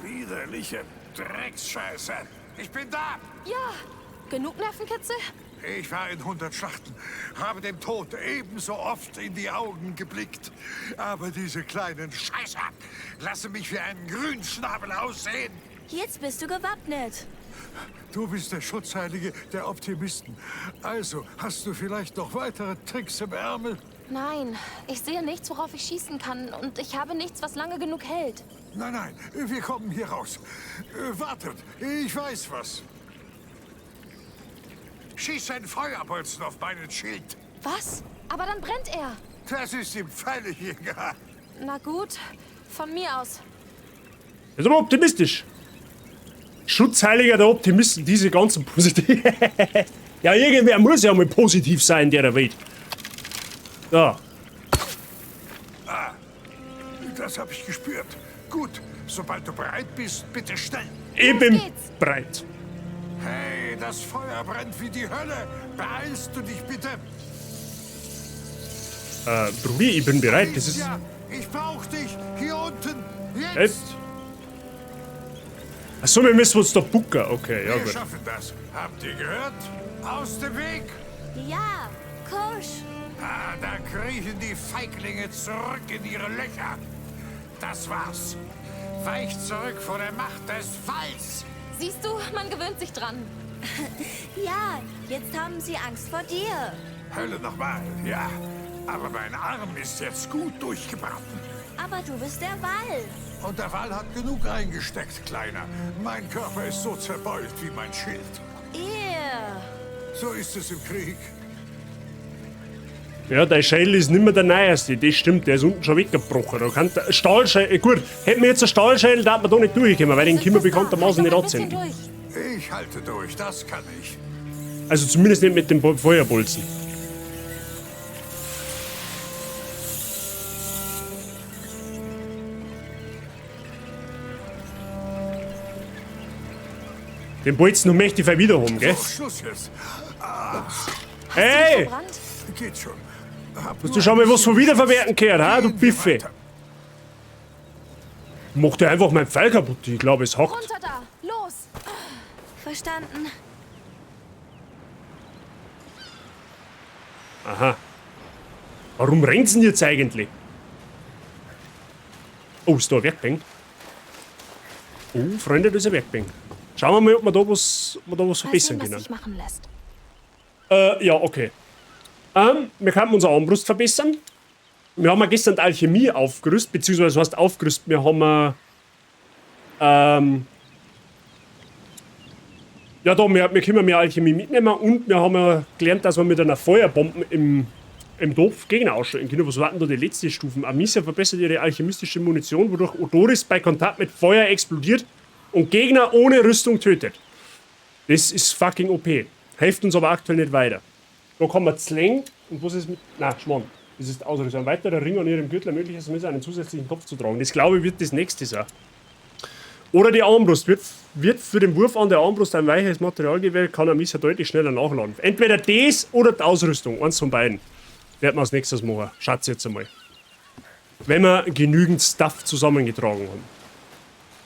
Widerliche Drecksscheiße. Ich bin da. Ja, genug Nervenkitzel? Ich war in 100 Schlachten, habe dem Tod ebenso oft in die Augen geblickt. Aber diese kleinen Scheißer lassen mich wie einen Grünschnabel aussehen. Jetzt bist du gewappnet. Du bist der Schutzheilige der Optimisten. Also, hast du vielleicht noch weitere Tricks im Ärmel? Nein, ich sehe nichts, worauf ich schießen kann. Und ich habe nichts, was lange genug hält. Nein, nein, wir kommen hier raus. Wartet, ich weiß was. Schieß ein Feuerbolzen auf meinen Schild. Was? Aber dann brennt er. Das ist im Pfeilejäger. Na gut, von mir aus. Das ist aber optimistisch. Schutzheiliger der Optimisten, diese ganzen positiv. Ja, irgendwer muss ja mal positiv sein in der Welt. Ja. Das habe ich gespürt. Gut, sobald du bereit bist, bitte schnell. Ich bin geht's. bereit. Hey, das Feuer brennt wie die Hölle. Beeilst du dich bitte? Brudi, ich bin bereit. Das ist. Ja, ich brauche dich hier unten. Jetzt. Jetzt. Achso, wir müssen uns da bucken. Okay, ja Wir gut. schaffen das. Habt ihr gehört? Aus dem Weg! Ja, Kusch. Ah, da kriechen die Feiglinge zurück in ihre Löcher. Das war's. Weicht zurück vor der Macht des Falls. Siehst du, man gewöhnt sich dran. Ja, jetzt haben sie Angst vor dir. Hölle nochmal, ja. Aber mein Arm ist jetzt gut durchgebraten. Aber du bist der Wall. Und der Wal hat genug reingesteckt, Kleiner. Mein Körper ist so zerbeult wie mein Schild. So ist es im Krieg. Ja, der Schädel ist nicht mehr der neueste. Das stimmt, der ist unten schon weggebrochen. Da kann der Stahlschädel. Gut, hätten wir jetzt einen Stahlschädel, da hat man da nicht durchgekommen, weil den können wir bekanntermaßen nicht anzünden. Ich halte durch, das kann ich. Also zumindest nicht mit dem Feuerbolzen. Den Bolzen noch mächtig wieder haben, gell? So, Schluss jetzt. Hey! Geht schon. Hast du schon mal was von Wiederverwerten gehört, ha, du Piffe? Mach dir einfach mein Pfeil kaputt, ich glaube, es hackt. Runter da! Los! Verstanden. Aha. Warum rennt denn jetzt eigentlich? Oh, ist da ein Werkbank? Oh, Freunde, das ist ein Werkbank. Schauen wir mal, ob wir da was verbessern was können. sich machen lässt. Ja, okay. Wir können unsere Armbrust verbessern. Wir haben ja gestern die Alchemie aufgerüstet, beziehungsweise was heißt aufgerüstet? Wir haben ja, da, wir können mehr Alchemie mitnehmen und wir haben ja gelernt, dass wir mit einer Feuerbombe im Dorf Gegner ausschalten können. Was warten da die letzten Stufen? Amicia verbessert ihre alchemistische Munition, wodurch Odoris bei Kontakt mit Feuer explodiert und Gegner ohne Rüstung tötet. Das ist fucking OP. Hilft uns aber aktuell nicht weiter. Da kann man Slang und was ist mit. Na, Schmarrn. Das ist Ausrüstung. Ein weiterer Ring an ihrem Gürtel ermöglicht es, einen zusätzlichen Kopf zu tragen. Das glaube ich wird das nächste sein. Oder die Armbrust. Wird für den Wurf an der Armbrust ein weiches Material gewählt, kann Amicia deutlich schneller nachladen. Entweder das oder die Ausrüstung. Eins von beiden. Werden wir als nächstes machen. Schaut's jetzt einmal. Wenn wir genügend Stuff zusammengetragen haben.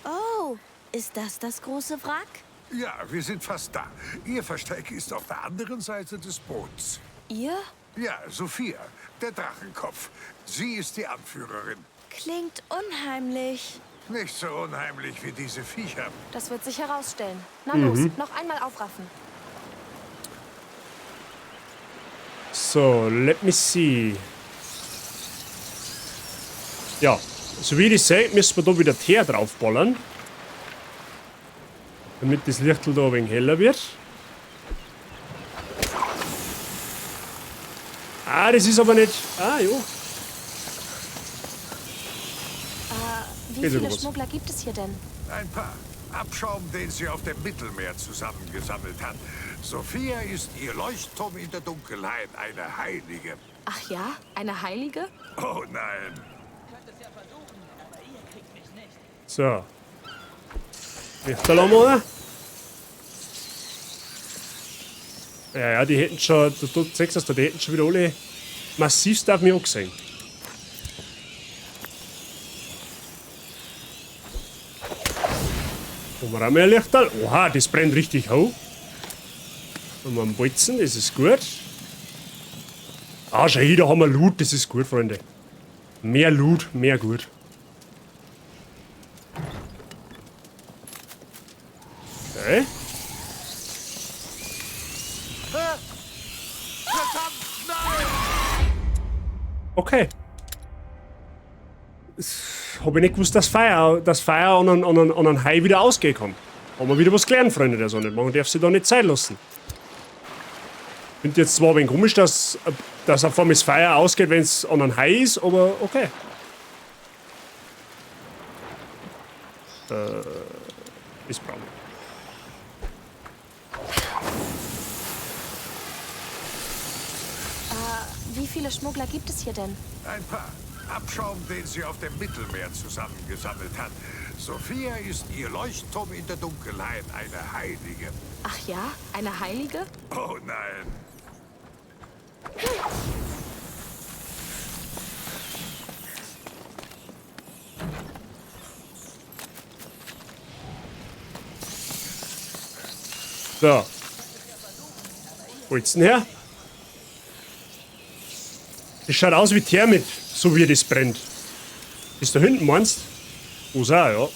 Oh, ist das große Wrack? Ja, wir sind fast da. Ihr Versteck ist auf der anderen Seite des Boots. Ihr? Ja, Sophia, der Drachenkopf. Sie ist die Anführerin. Klingt unheimlich. Nicht so unheimlich wie diese Viecher. Das wird sich herausstellen. Na los, noch einmal aufraffen. So, let me see. Ja, so wie ich sehe, müssen wir da wieder Teer draufballern. Damit das Lichtel da ein wenig heller wird. Ah, das ist aber nicht. Ah, jo. Wie Geht viele los. Schmuggler gibt es hier denn? Ein paar. Abschaum, den sie auf dem Mittelmeer zusammengesammelt hat. Sophia ist ihr Leuchtturm in der Dunkelheit, eine Heilige. Ach ja, eine Heilige? Oh nein. So. Lichterl einmal. Ja, die hätten schon. Du sagst das, die hätten schon wieder alle massivst auf mich angesehen. Haben wir auch mehr Lichterl? Oha, das brennt richtig hoch. Haben wir einen Bolzen, das ist gut. Ah, schau hier, da haben wir Loot, das ist gut, Freunde. Mehr Loot, mehr gut. Okay. Okay. Habe ich nicht gewusst, dass Feuer an einem Hai wieder ausgehen kann. Haben wir wieder was gelernt, Freunde der Sonne. Man darf sich da nicht Zeit lassen. Ich finde jetzt zwar ein wenig komisch, dass auf einmal das Feuer ausgeht, wenn es an einem Hai ist, aber okay. Ist braun. Wie viele Schmuggler gibt es hier denn? Ein paar. Abschaum, den sie auf dem Mittelmeer zusammengesammelt hat. Sophia ist ihr Leuchtturm in der Dunkelheit, eine Heilige. Ach ja, eine Heilige? Oh nein. So. Holz denn her? Das schaut aus wie Thermit, so wie das brennt. Ist da hinten, meinst du? Muss auch, ja.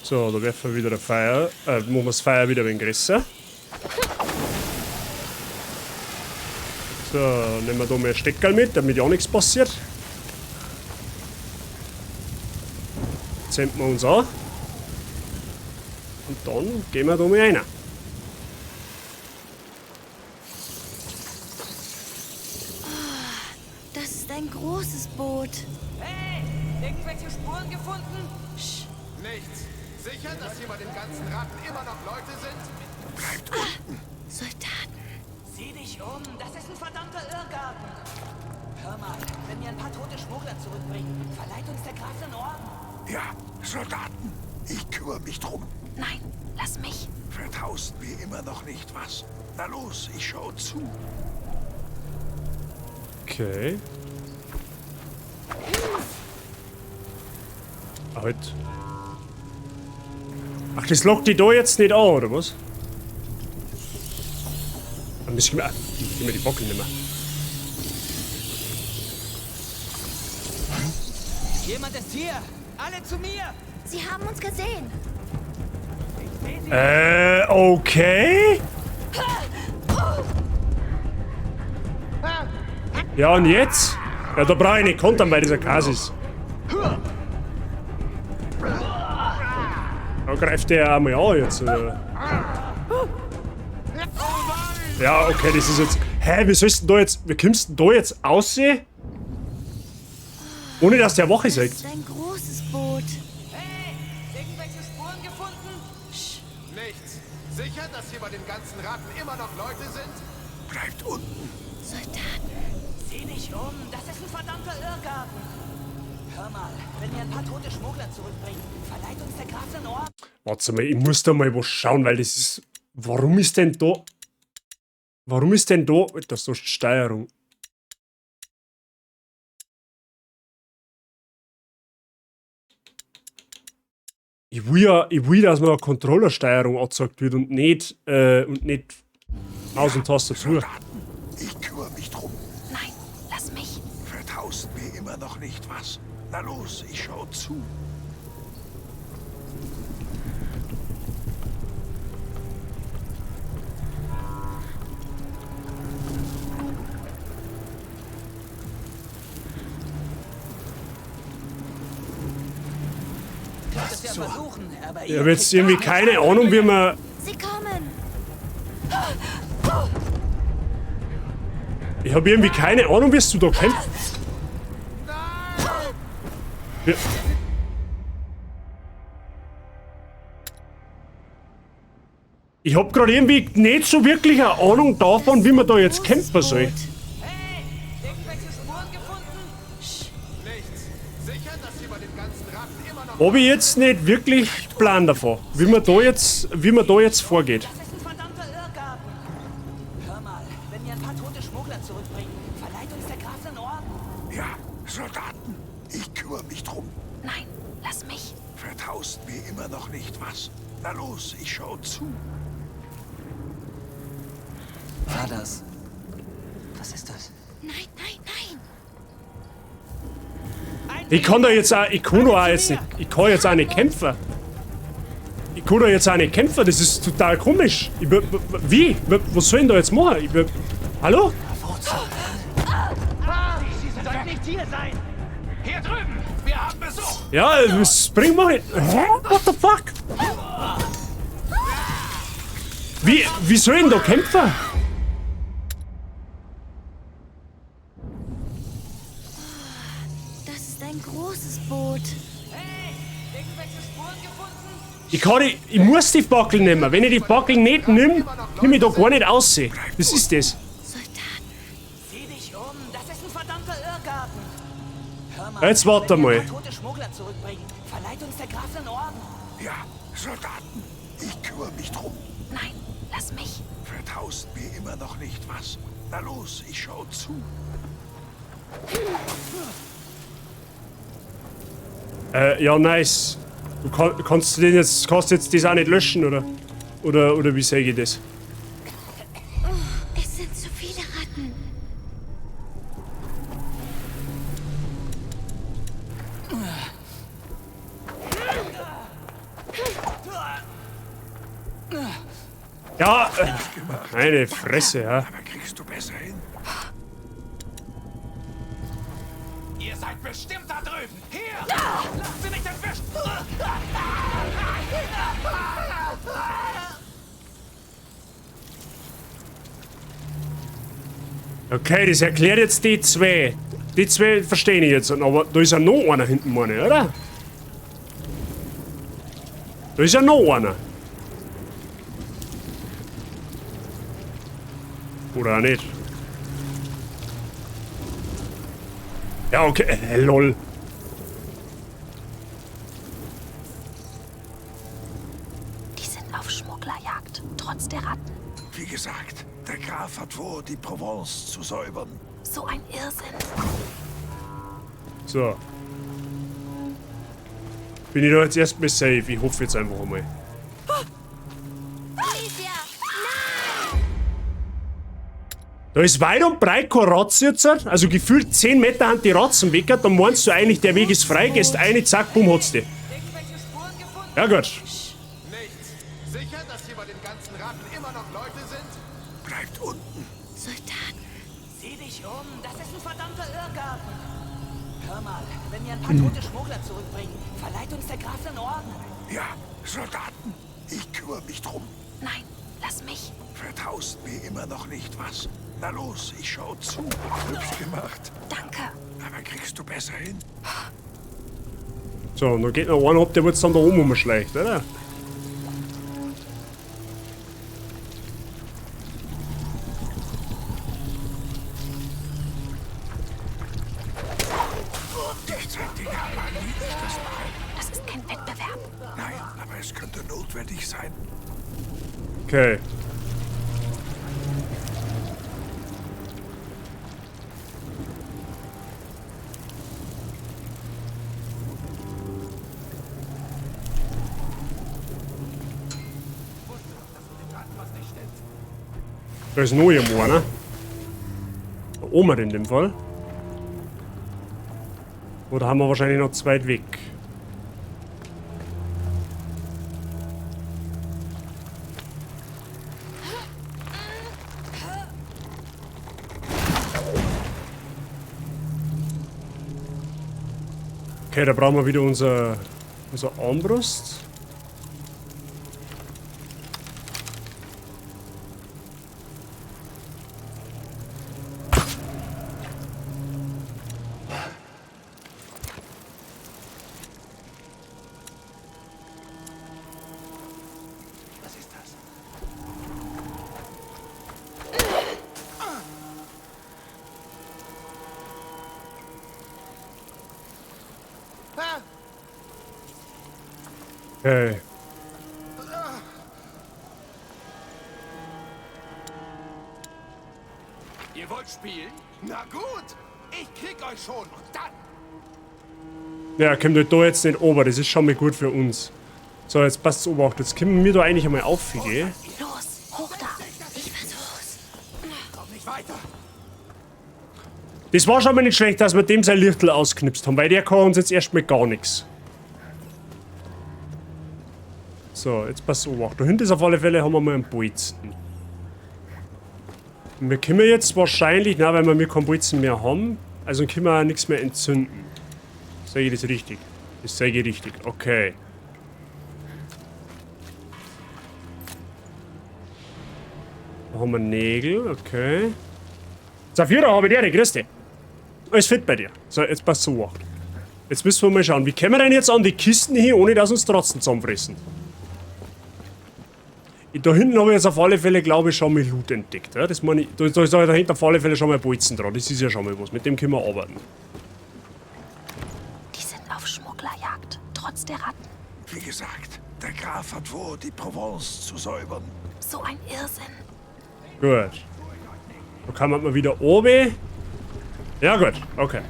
So, da werfen wir wieder ein Feuer. Machen wir das Feuer wieder ein wenig größer. So, nehmen wir da mehr Steckerl mit, damit ja nichts passiert. Zünden wir uns an. Und dann gehen wir da mal rein. Das ist ein großes Boot. Hey, irgendwelche Spuren gefunden? Nichts. Sicher, dass hier bei den ganzen Ratten immer noch Leute sind? Bleibt unten. Soldaten. Sieh dich um, das ist ein verdammter Irrgarten. Hör mal, wenn wir ein paar tote Schmuggler zurückbringen, verleiht uns der Graf einen Orden. Ja, Soldaten. Ich kümmere mich drum. Nein, lass mich. Vertraust mir immer noch nicht was. Na los, ich schau zu. Okay. Halt. Ach, das lockt die da jetzt nicht an, oder was? Dann müssen wir die Bockel nicht mehr. Jemand ist hier! Alle zu mir! Sie haben uns gesehen. Okay. Ja, und jetzt? Ja, da brauche ich nicht kontern, weil dieser Kas ist. Da greift der einmal an jetzt. Ja, okay, das ist jetzt... Hä, wie sollst du da jetzt... Wie kommst du da jetzt aussehen? Ohne dass der Wache Das sagt. ist ein großes Boot. Hey, irgendwelche Spuren gefunden? Nichts. Sicher, dass hier bei den ganzen Ratten immer noch Leute sind? Bleibt unten. Soldaten. Sieh dich um, das ist ein verdammter Irrgarten. Hör mal, wenn wir ein paar tote Schmuggler zurückbringen, verleiht uns der Graf einen Orden. Warte mal, ich muss da mal was schauen, weil das ist... Warum ist denn da... Warum ist denn da... Das ist doch Steuerung. Ich will, dass mir eine Controllersteuerung angezeigt wird und nicht Maus und Tastatur. Soldaten, ich kümmere mich drum. Nein, lass mich. Vertraust mir immer noch nicht was. Na los, ich schau zu. Könntest ja versuchen, aber Ich habe jetzt irgendwie keine Ahnung, wie man... Sie kommen. Ich habe irgendwie keine Ahnung, wie du da kämpfst. Ja. Ich habe gerade irgendwie nicht so wirklich eine Ahnung davon, wie man da jetzt kämpfen soll. Hey, irgendwelche Spuren gefunden? Nichts. Sicher, dass hier bei den ganzen Ratten immer noch... Habe ich jetzt nicht wirklich Plan davon, wie man da jetzt vorgeht. Das ist ein verdammter Irrgarten. Hör mal, wenn wir ein paar tote Schmuggler zurückbringen, verleiht uns der Graf einen Orden. Ja, Soldaten, ich kümmere mich drum. Nein, lass mich. Vertraust mir immer noch nicht was. Na los, ich schau zu. War das? Was ist das? Nein, nein, nein. Ich kann da jetzt auch, ich kann jetzt auch nicht kämpfen. Ich kann da jetzt auch nicht kämpfen, das ist total komisch. Wie? Was soll ich denn da jetzt machen? Hallo? Sie sollten nicht hier sein. Hier drüben. Wir haben Besuch. Ja, das bringt mich nicht. Hä? What the fuck? Wie soll ich denn da kämpfen? Das ist ein großes Boot. Hey, irgendwelche Spuren gefunden? Ich muss die Fackel nehmen. Wenn ich die Fackel nicht nehme, nehme ich da gar nicht aussehen. Was ist das? Soldaten. Sieh dich um, das ist ein verdammter Irrgarten. Hör mal, Jetzt warte wenn wir mal. ein paar tote Schmuggler zurückbringen, verleiht uns der Graf einen Orden. Ja, Soldaten, ich kümmere mich drum. Nein, lass mich. Vertraust mir immer noch nicht was. Na los, ich schau zu. Ja, nice. Du kannst den jetzt, kannst jetzt das auch nicht löschen, oder? Oder wie sage ich das? Es sind zu viele Ratten. Ja, meine Fresse, ja. Aber kriegst du besser hin? Ihr seid bestimmt da drüben. Hier! Lasst sie nicht entwischen! Okay, das erklärt jetzt die zwei. Die zwei verstehe ich jetzt, aber da ist ja noch einer hinten, meine, oder? Da ist ja noch einer. Oder auch nicht. Ja, okay, lol. Die sind auf Schmugglerjagd, trotz der Ratten. Wie gesagt, der Graf hat vor, die Provence zu säubern. So ein Irrsinn. So. Bin ich da jetzt erstmal safe? Ich hoffe jetzt einfach einmal. Alicia, Da ist weit und breit kein Ratz jetzt. Also gefühlt 10 Meter haben die Ratzen weg. Dann meinst du eigentlich, der Weg ist frei. Gehst eine, zack, bumm, hat's die. Ja gut. Nichts. Sicher, dass hier bei den ganzen Ratten immer noch Leute sind? Bleibt unten. Soldaten. Sieh dich um, das ist ein verdammter Irrgarten. Hör mal, wenn wir ein paar tote Schmuggler zurückbringen, verleiht uns der Graf einen Orden. Ja, Soldaten. Ich kümmere mich drum. Nein, lass mich. Vertraust mir immer noch nicht was. Na los, ich schau zu. Hübsch gemacht. Danke. Aber kriegst du besser hin? So, und dann geht noch einer ab, der wird dann da oben rumschleicht, oder? Ich zeig dir ja mal, wie ich das mache. Das ist kein Wettbewerb. Nein, aber es könnte notwendig sein. Okay. Da ist noch irgendwo einer. Da oben in dem Fall. Oder haben wir wahrscheinlich noch zu weit weg? Okay, da brauchen wir wieder unser Armbrust. Was ist das? Okay. Ihr wollt spielen? Na gut. Ich krieg euch schon und dann... Ja, kommt halt da jetzt nicht ober, das ist schon mal gut für uns. So, jetzt passt's Obacht. Jetzt können wir da eigentlich einmal aufgehen. Los, hoch da. Ich versuch's. Komm nicht weiter. Das war schon mal nicht schlecht, dass wir dem sein Lichtel ausknipst haben, weil der kann uns jetzt erstmal gar nichts. So, jetzt passt Obacht. Da hinten ist auf alle Fälle, haben wir mal einen Bolzen. Und wir können jetzt wahrscheinlich, na, weil wir keinen Bolzen mehr haben, also können wir auch nichts mehr entzünden. Sage ich das richtig? Das sage ich richtig, okay. Da haben wir Nägel, okay. Saphira, habe ich dir, grüß dich. Alles fit bei dir. So, jetzt passt so. Jetzt müssen wir mal schauen, wie kommen wir denn jetzt an die Kisten hier, ohne dass uns Trotzen zusammenfressen? Da hinten habe ich jetzt auf alle Fälle, glaube ich, schon mal Loot entdeckt. Ja? Das meine ich, da ist dahinter auf alle Fälle schon mal Bolzen dran. Das ist ja schon mal was. Mit dem können wir arbeiten. Die sind auf Schmugglerjagd, trotz der Ratten. Wie gesagt, der Graf hat vor, die Provence zu säubern. So ein Irrsinn. Gut. Da kann man mal wieder oben. Ja, gut. Okay.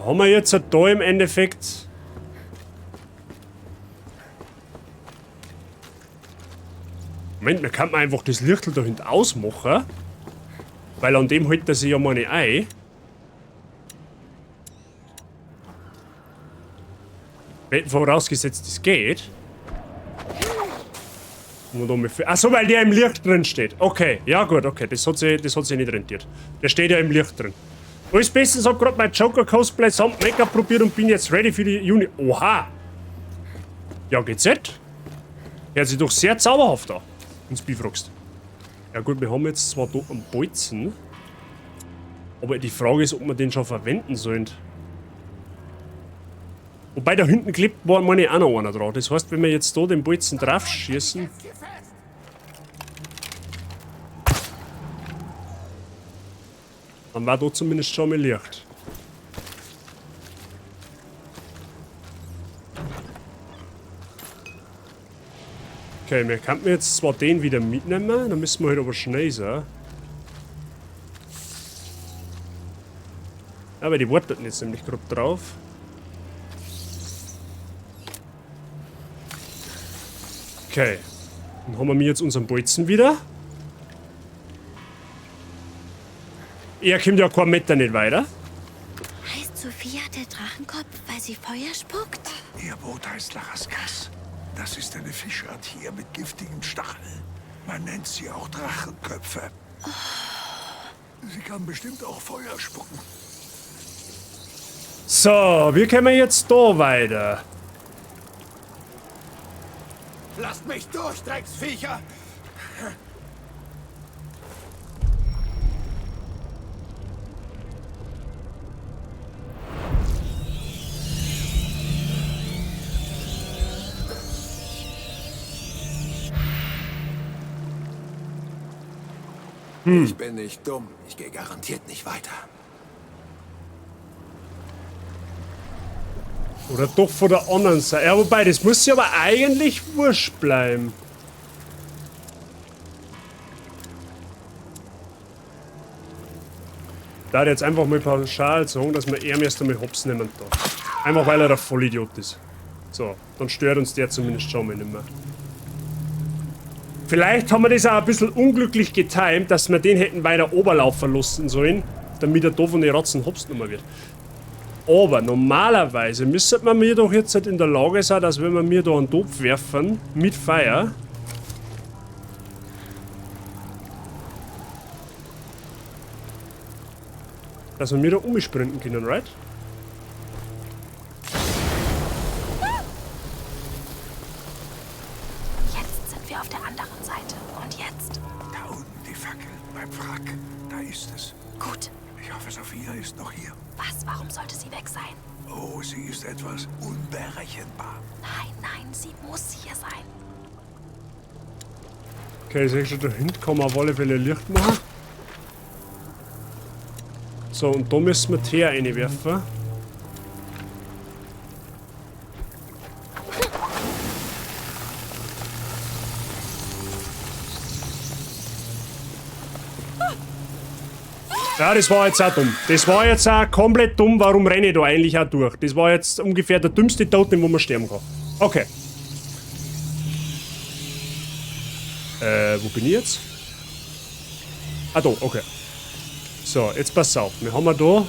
haben wir jetzt da im Endeffekt... Moment, man kann einfach das Lichtel da hinten ausmachen. Weil an dem hält er sich ja mal nicht ein. Vorausgesetzt, das geht. Achso, weil der im Licht drin steht. Okay, ja gut, okay. Das hat sich nicht rentiert. Der steht ja im Licht drin. Alles bestens, hab gerade mein Joker-Cosplay samt Make-up probiert und bin jetzt ready für die Juni. Oha! Ja, geht's nicht? Hört sich doch sehr zauberhaft an, wenn du mich fragst. Ja gut, wir haben jetzt zwar da einen Bolzen. Aber die Frage ist, ob wir den schon verwenden sollen. Wobei da hinten klebt war meine auch noch einer dran. Das heißt, wenn wir jetzt da den Bolzen drauf schießen. Dann war da zumindest schon mal Licht. Okay, wir könnten jetzt zwar den wieder mitnehmen, dann müssen wir halt aber schnell sein. Aber die warten jetzt nämlich gerade drauf. Okay, dann haben wir jetzt unseren Bolzen wieder. Er kommt ja keinen Meter nicht weiter. Heißt Sophia der Drachenkopf, weil sie Feuer spuckt? Ihr Boot heißt Laraskas. Das ist eine Fischart hier mit giftigen Stacheln. Man nennt sie auch Drachenköpfe. Sie kann bestimmt auch Feuer spucken. So, wie kommen wir jetzt da weiter? Lasst mich durch, Drecksviecher! Ich bin nicht dumm. Ich gehe garantiert nicht weiter. Oder doch von der anderen Seite. Ja, wobei, das muss ja aber eigentlich wurscht bleiben. Da hat jetzt einfach mal pauschal sagen, dass wir ihm erst einmal hops nehmen da. Einfach weil er ein Vollidiot ist. So, dann stört uns der zumindest schon mal nicht mehr. Vielleicht haben wir das auch ein bisschen unglücklich getimt, dass wir den hätten weiter Oberlaufen lassen sollen, damit er da von den Ratzen hops genommen wird. Aber normalerweise müsste man mir doch jetzt halt in der Lage sein, dass wenn wir mir da einen Topf werfen, mit Feuer, dass wir mir da umsprinten können, right? Jetzt sind wir auf der anderen Seite. Und jetzt? Da unten die Fackel beim Wrack. Da ist es. Gut. Ich hoffe, Sophia ist noch hier. Was? Warum sollte sie weg sein? Oh, sie ist etwas unberechenbar. Nein, nein, sie muss hier sein. Okay, sehe schon, da hinten kann man auf alle Fälle Licht machen. So, und da müssen wir Teer reinwerfen. Ja, das war jetzt auch dumm. Das war jetzt auch komplett dumm. Warum renne ich da eigentlich auch durch? Das war jetzt ungefähr der dümmste Tod, den wo man sterben kann. Okay. Wo bin ich jetzt? Ah, da, okay. So, jetzt pass auf. Wir haben da.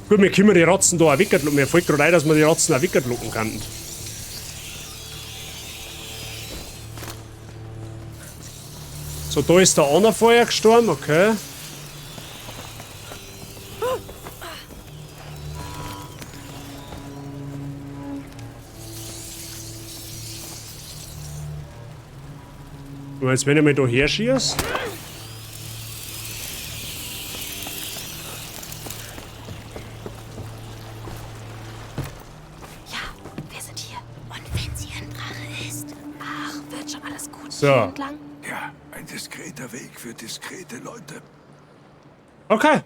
Gut, wir können die Ratzen da auch weglocken. Mir fällt gerade ein, dass wir die Ratzen auch weglocken könnten. So, da ist der andere Feuer gestorben, okay. Und jetzt, wenn ich mal da her schieße. Ja, wir sind hier. Und wenn sie ein Drache ist? Ach, wird schon alles gut. So. Hier entlang? Ja, ein diskreter Weg für diskrete Leute. Okay.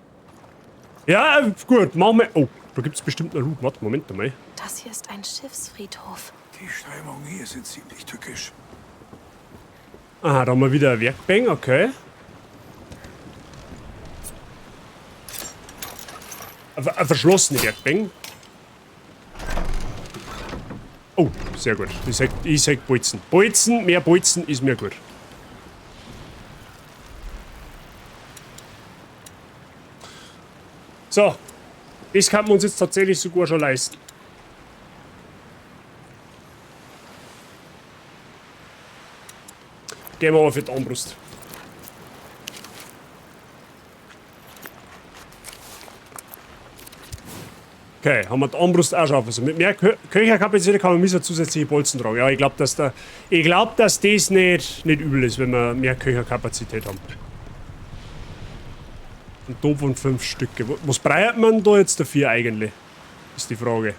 Ja, gut, machen wir. Oh, da gibt es bestimmt noch Loot. Warte, Moment mal. Das hier ist ein Schiffsfriedhof. Die Strömungen hier sind ziemlich tückisch. Aha, da haben wir wieder ein Werkbank, okay. Eine verschlossene Werkbank. Oh, sehr gut. Ich sag Bolzen. Bolzen, mehr Bolzen ist mir gut. So. Das kann man uns jetzt tatsächlich sogar schon leisten. Gehen wir aber für die Armbrust. Okay, haben wir die Armbrust auch schon. Also mit mehr Köcherkapazität kann man müssen zusätzliche Bolzen tragen. Ja, ich glaube, dass das nicht übel ist, wenn wir mehr Köcherkapazität haben. Ein Topf und 5 Stücke. Was braucht man da jetzt dafür eigentlich? Ist die Frage.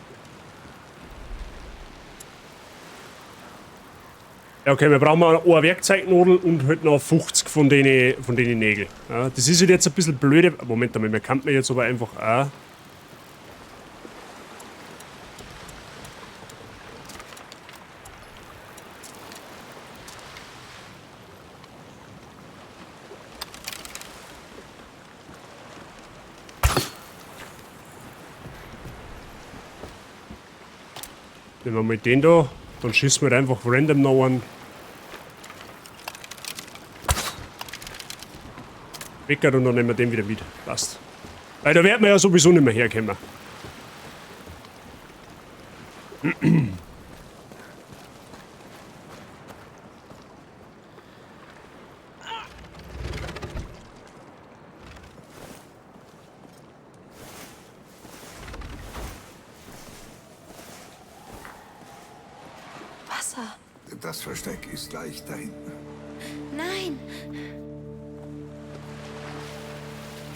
Ja, okay, wir brauchen eine Werkzeugnadel und halt noch 50 von den Nägeln. Ja, das ist halt jetzt ein bisschen blöde. Moment einmal, wir kann jetzt aber einfach auch. Nehmen wir mal den da, dann schießen wir einfach random noch einen. Weckert und dann nehmen wir den wieder mit. Passt. Weil da werden wir ja sowieso nicht mehr herkommen. Das Versteck ist gleich da hinten. Nein.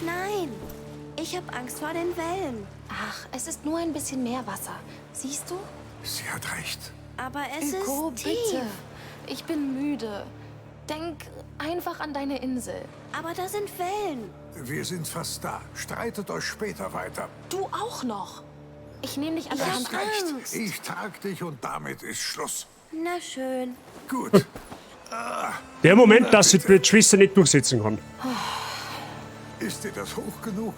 Nein. Ich habe Angst vor den Wellen. Ach, es ist nur ein bisschen mehr Wasser. Siehst du? Sie hat recht. Aber es Hugo, ist tief. bitte. Ich bin müde. Denk einfach an deine Insel. Aber da sind Wellen. Wir sind fast da. Streitet euch später weiter. Du auch noch. Ich nehme dich an der Hand. Das reicht. Ich trag dich und damit ist Schluss. Na schön. Gut. Der Moment, dass sie die Schwester nicht durchsetzen kann. Ist dir das hoch genug?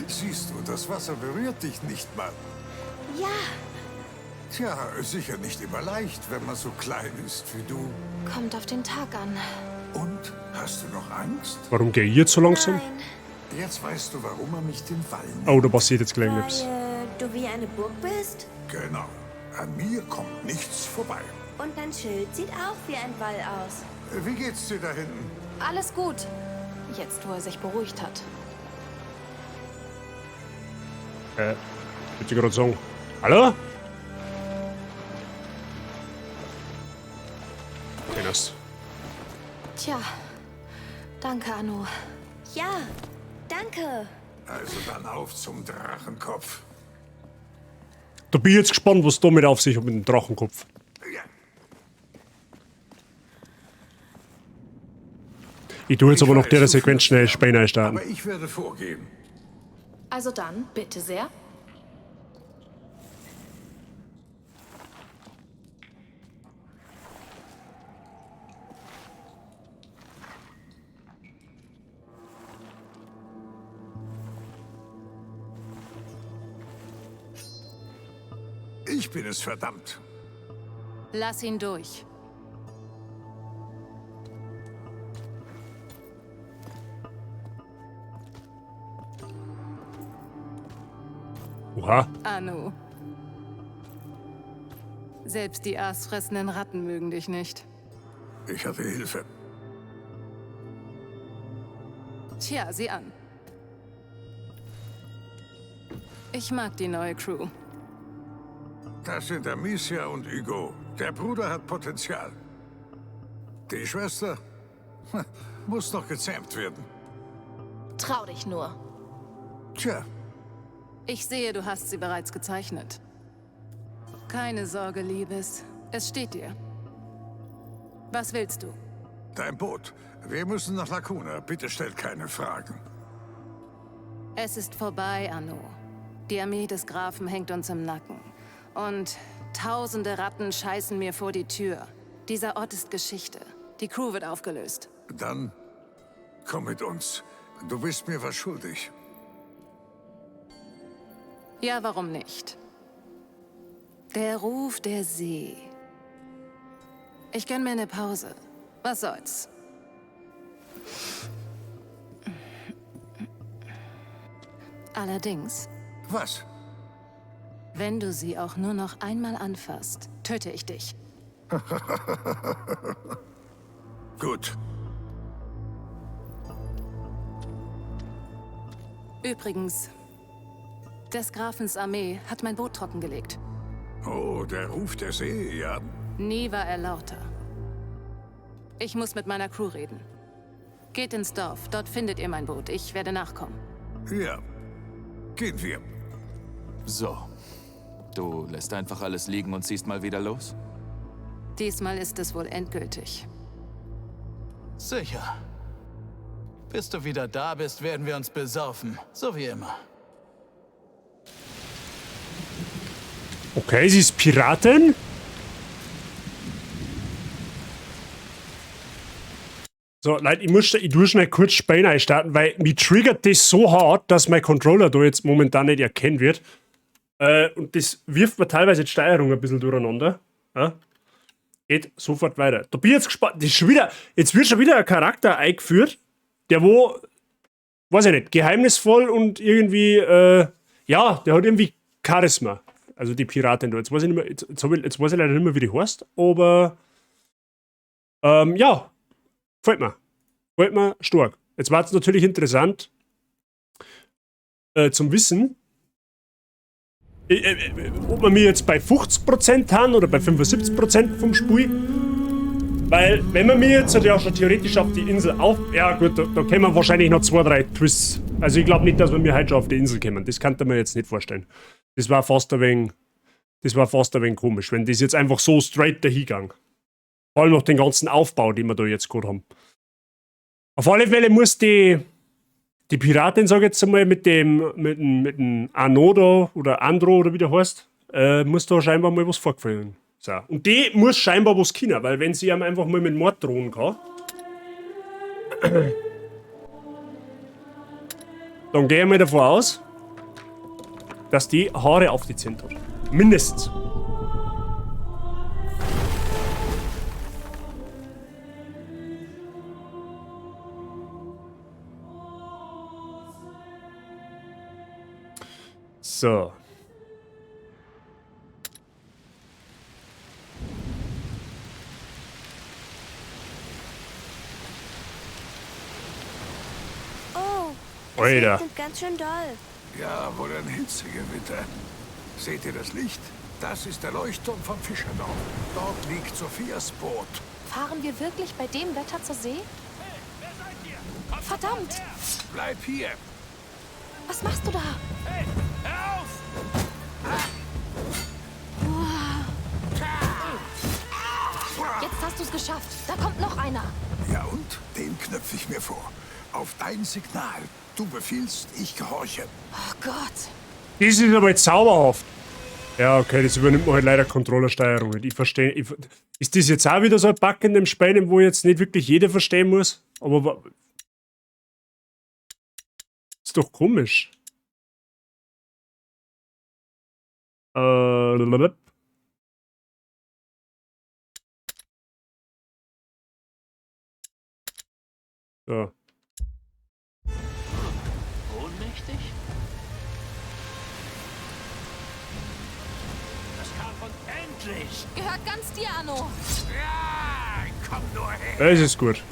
Siehst du, das Wasser berührt dich nicht mal. Ja. Tja, sicher nicht immer leicht, wenn man so klein ist wie du. Kommt auf den Tag an. Und? Hast du noch Angst? Warum gehe ich jetzt so langsam? Nein. Jetzt weißt du, warum er mich den Wall nennt. Oh, da passiert jetzt gleich nichts. Weil du wie eine Burg bist? Genau. An mir kommt nichts vorbei. Und dein Schild sieht auch wie ein Wall aus. Wie geht's dir da hinten? Alles gut. Jetzt, wo er sich beruhigt hat. Würde ich gerade sagen. Hallo? Kenners. Tja, danke, Anu. Ja, danke. Also dann auf zum Drachenkopf. Da bin ich jetzt gespannt, was damit auf sich hat mit dem Drachenkopf. Ja. Ich tue jetzt aber noch der Sequenz schnell Späne starten. Aber ich werde vorgehen. Also dann, bitte sehr. Ich bin es verdammt. Lass ihn durch. Oha. Anu. Selbst die aasfressenden Ratten mögen dich nicht. Ich hatte Hilfe. Tja, sieh an. Ich mag die neue Crew. Das sind Amicia und Hugo. Der Bruder hat Potenzial. Die Schwester muss noch gezähmt werden. Trau dich nur. Tja, Ich sehe, du hast sie bereits gezeichnet. Keine Sorge, Liebes. Es steht dir. Was willst du? dein Boot. Wir müssen nach Lacuna. Bitte stellt keine Fragen. Es ist vorbei, Anu. Die Armee des Grafen hängt uns im Nacken. Und tausende Ratten scheißen mir vor die Tür. Dieser Ort ist Geschichte. Die Crew wird aufgelöst. Dann komm mit uns. Du bist mir was schuldig. Ja, warum nicht? Der Ruf der See. Ich gönn mir eine Pause. Was soll's? Allerdings, Was? wenn du sie auch nur noch einmal anfasst, töte ich dich. Gut. Übrigens, des Grafens Armee hat mein Boot trockengelegt. Oh, der Ruf der See, ja. Nie war er lauter. Ich muss mit meiner Crew reden. Geht ins Dorf, dort findet ihr mein Boot. Ich werde nachkommen. Ja. Gehen wir. So. Du lässt einfach alles liegen und ziehst mal wieder los? Diesmal ist es wohl endgültig. Sicher. Bis du wieder da bist, werden wir uns besaufen. So wie immer. Okay, sie ist Piratin? So, Leute, ich tue schnell kurz Spielen einstarten, weil mich triggert das so hart, dass mein Controller da jetzt momentan nicht erkennen wird. Und das wirft mir teilweise die Steuerung ein bisschen durcheinander. Ja? Geht sofort weiter. Da bin ich jetzt gespannt. Das ist schon wieder, jetzt wird schon wieder ein Charakter eingeführt, der weiß ich nicht, geheimnisvoll und irgendwie, ja, der hat irgendwie Charisma. Also die Piratin da. Jetzt weiß ich, nicht mehr, jetzt weiß ich leider nicht mehr, wie die heißt, aber ja, gefällt mir. Gefällt mir stark. Jetzt war es natürlich interessant zum Wissen, ob wir mir jetzt bei 50% haben oder bei 75% vom Spiel. Weil, wenn wir mir jetzt ja schon theoretisch auf die Insel ja gut, da können wir wahrscheinlich noch 2, 3 Twists. Also ich glaube nicht, dass wir mir heute schon auf die Insel kommen. Das kann man jetzt nicht vorstellen. Das war fast ein wenig komisch, wenn das jetzt einfach so straight dahingegangen. Vor allem noch den ganzen Aufbau, den wir da jetzt gerade haben. Auf alle Fälle muss die Piratin, sag ich jetzt einmal, mit dem Anodo oder Andro oder wie der heißt, muss da scheinbar mal was vorgefallen. So. Und die muss scheinbar was können, weil wenn sie ihm einfach mal mit Mord drohen kann, dann gehe ich mal davon aus, dass die Haare auf die Zähne hat. Mindestens. So. Oh, Alter. das regnet ganz schön doll. Ja, wohl ein Hitzegewitter. Seht ihr das Licht? Das ist der Leuchtturm vom Fischerdorf. Dort liegt Sophias Boot. Fahren wir wirklich bei dem Wetter zur See? Verdammt! Bleib hier. Was machst du da? Hey, hör auf! Jetzt hast du es geschafft. Da kommt noch einer. Ja und? Den knöpfe ich mir vor. Auf dein Signal. Du befiehlst, ich gehorche. Oh Gott. Das ist aber jetzt zauberhaft. Ja, okay, das übernimmt man halt leider Controllersteuerung. Ich verstehe. Ist das jetzt auch wieder so ein Bug in dem Spiel, wo jetzt nicht wirklich jeder verstehen muss? Aber. Ist doch komisch. So. Ohnmächtig? Das kam von endlich! Gehört ganz dir, Anno. Ja, komm nur her. Das ist gut.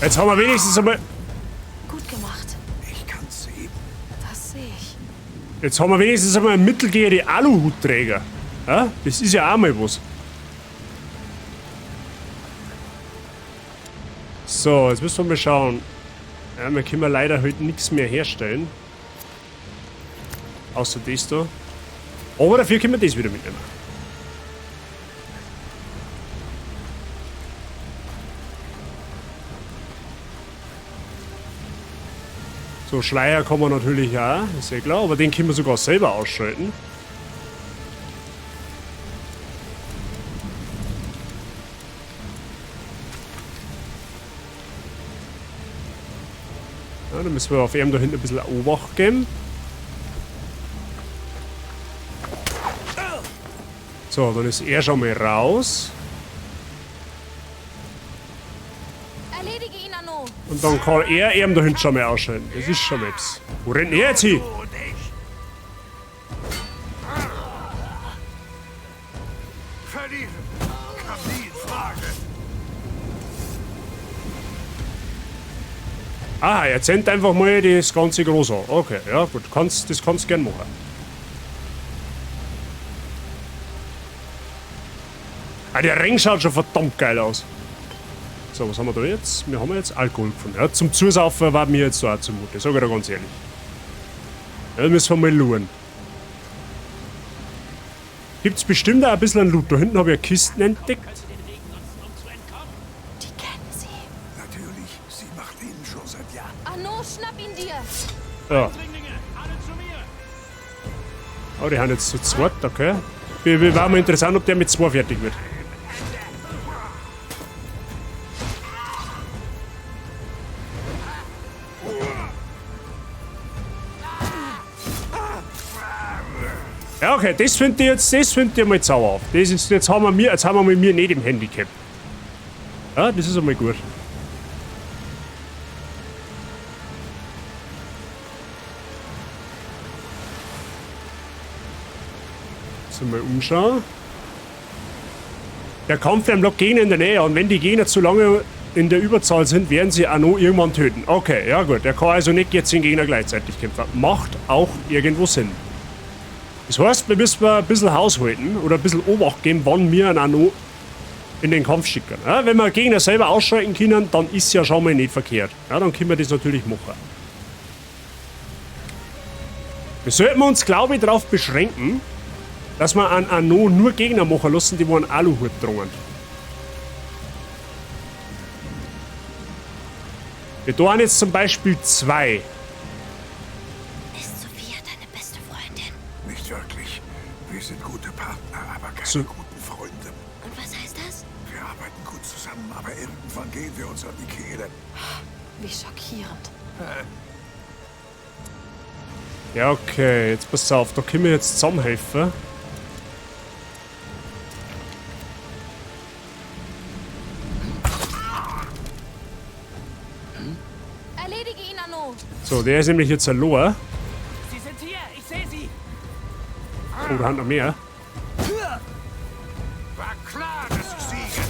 Jetzt haben wir wenigstens einmal. Gut gemacht. Ich kann's sehen. Das sehe ich. Jetzt haben wir wenigstens einmal einen mittelgehende Aluhutträger. Ja? Das ist ja auch mal was. So, jetzt müssen wir mal schauen. Ja, wir können leider heute nichts mehr herstellen. Außer das da. Aber dafür können wir das wieder mitnehmen. So, Schleier kann man natürlich auch, ist ja klar, aber den können wir sogar selber ausschalten. Ja, dann müssen wir auf ihm da hinten ein bisschen Obacht geben. So, dann ist er schon mal raus. Erledige ihn, Anno. Und dann kann er eben da hinten schon mal ausschalten. Das ist schon was. Wo rennt er jetzt hin? Verlieren kam nie in Frage. Ah, er zählt einfach mal das ganze Groß an. Okay, ja gut, das kannst du gern machen. Ah, der Ring schaut schon verdammt geil aus. So, was haben wir da jetzt? Wir haben jetzt Alkohol gefunden. Ja, zum Zusaufen war mir jetzt so auch zumute, sag ich dir ganz ehrlich. Ja, da müssen wir mal schauen. Gibt's bestimmt auch ein bisschen an Loot. Da hinten habe ich eine Kiste entdeckt. Die kennen sie. Natürlich, sie macht ihn schon seit Jahren. Anno, schnapp ihn dir. Ja. Oh, die haben jetzt zu zweit, okay. War mal interessant, ob der mit 2 fertig wird. Ja, okay, das finde ich mal sauer. Jetzt haben wir mit mir nicht im Handicap. Ja, das ist einmal gut. So, mal umschauen. Der Kampf am Lok Gegner in der Nähe und wenn die Gegner zu lange in der Überzahl sind, werden sie Anno irgendwann töten. Okay, ja gut, der kann also nicht jetzt den Gegner gleichzeitig kämpfen. Macht auch irgendwo Sinn. Das heißt, wir müssen ein bisschen haushalten oder ein bisschen Obacht geben, wann wir einen Anno in den Kampf schicken. Ja, wenn wir Gegner selber ausschalten können, dann ist es ja schon mal nicht verkehrt. Ja, dann können wir das natürlich machen. Wir sollten uns, glaube ich, darauf beschränken, dass wir an Anno nur Gegner machen lassen, die einen Aluhut tragen. Wir tun jetzt zum Beispiel 2. Ist Sophia deine beste Freundin? Nicht wirklich. Wir sind gute Partner, aber keine So. guten Freunde. Und was heißt das? Wir arbeiten gut zusammen, aber irgendwann gehen wir uns an die Kehle. Wie schockierend. Ja, okay, jetzt pass auf, da können wir jetzt zusammenhelfen. Erledige ihn, Anno. So, der ist nämlich jetzt verloren. Sie sind hier, ich sehe sie. Oh, da haben noch mehr. War klar, dass ich siege.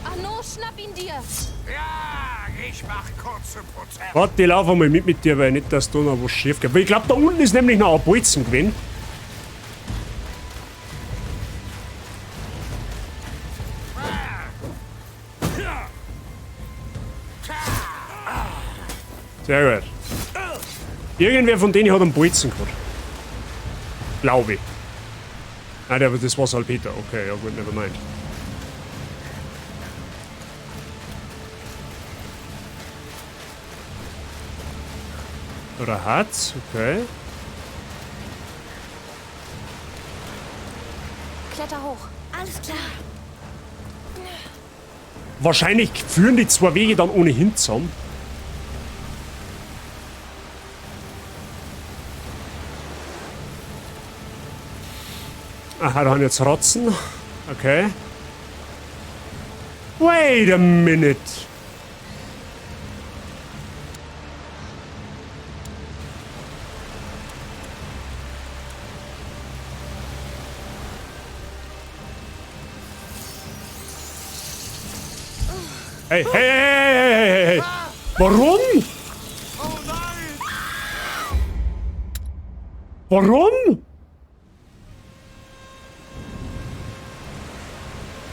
Anno, schnapp ihn dir. Ja, ich mach kurze Prozesse. Warte, ich laufe mal mit dir, weil nicht, dass da noch was schief geht. Weil ich glaube, da unten ist nämlich noch ein Bolzen gewesen. Sehr gut. Irgendwer von denen hat einen Bolzen gehabt. Glaube ich. Nein, aber das war Salpeter. Okay, ja gut, never mind. Oder hat's? Okay. Kletter hoch. Alles klar. Wahrscheinlich führen die 2 Wege dann ohnehin zusammen. Aha, da haben jetzt Rotzen. Okay. Wait a minute. Hey, hey, hey, hey, hey, hey. Warum? Warum?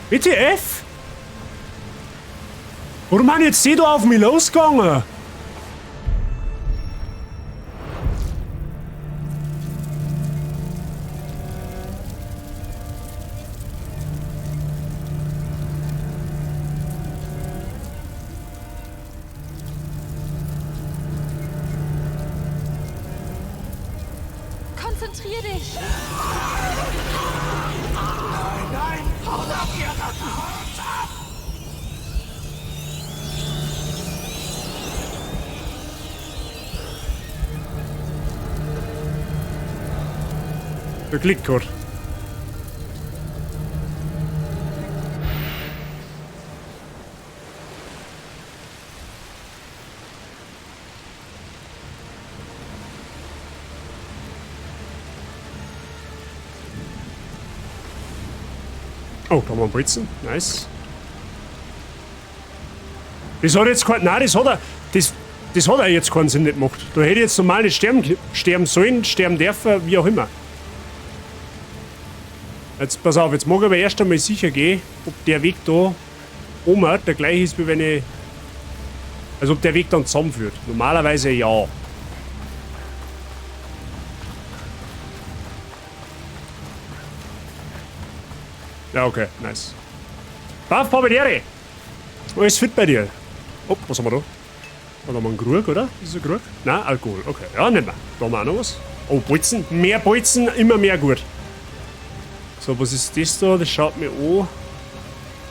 WTF? Warum haben jetzt die da auf mich losgegangen? Konzentrier dich. Nein, haut ab, ihr Ratten! Haut ab! Der klickt gerade. Oh, da haben wir einen Blitzen. Nice. Das hat jetzt kein... Nein, das hat er... Das hat er jetzt keinen Sinn nicht gemacht. Da hätte ich jetzt normal nicht sterben sollen, sterben dürfen, wie auch immer. Jetzt, pass auf, jetzt mag ich aber erst einmal sicher gehen, ob der Weg da oben der gleiche ist, wie wenn ich... Also ob der Weg dann zusammenführt. Normalerweise ja. Ja, okay, nice. Paff, Pomidere! Alles fit bei dir? Oh, was haben wir da? Da haben wir einen Krug, oder? Ist das ein Krug? Nein, Alkohol, okay. Ja, nicht mehr. Da haben wir auch noch was. Oh, Bolzen. Mehr Bolzen, immer mehr gut. So, was ist das da? Das schaut mir an.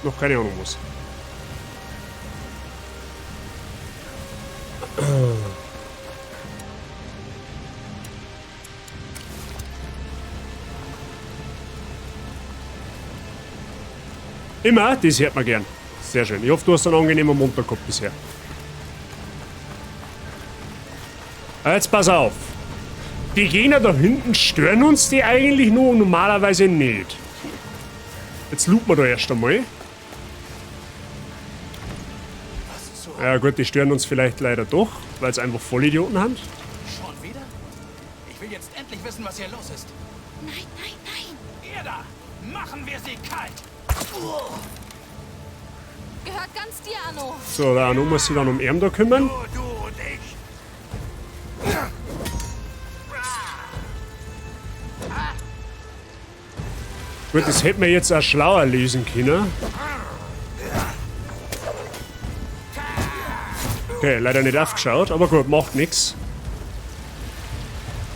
Noch keine Ahnung was. Immer, das hört man gern. Sehr schön. Ich hoffe, du hast einen angenehmen Montag gehabt bisher. Jetzt pass auf. Die Gegner da hinten stören uns die eigentlich nur normalerweise nicht. Jetzt looten wir da erst einmal. Ja gut, die stören uns vielleicht leider doch, weil es einfach Vollidioten haben. Schon wieder? Ich will jetzt endlich wissen, was hier los ist. Nein, nein, nein. Ihr da! Machen wir sie kalt! Gehört ganz dir, Anno. So, der Anno muss sich dann um ihn da kümmern. Du und ich. Gut, das hätten wir jetzt auch schlauer lesen können. Okay, leider nicht aufgeschaut, aber gut, macht nichts.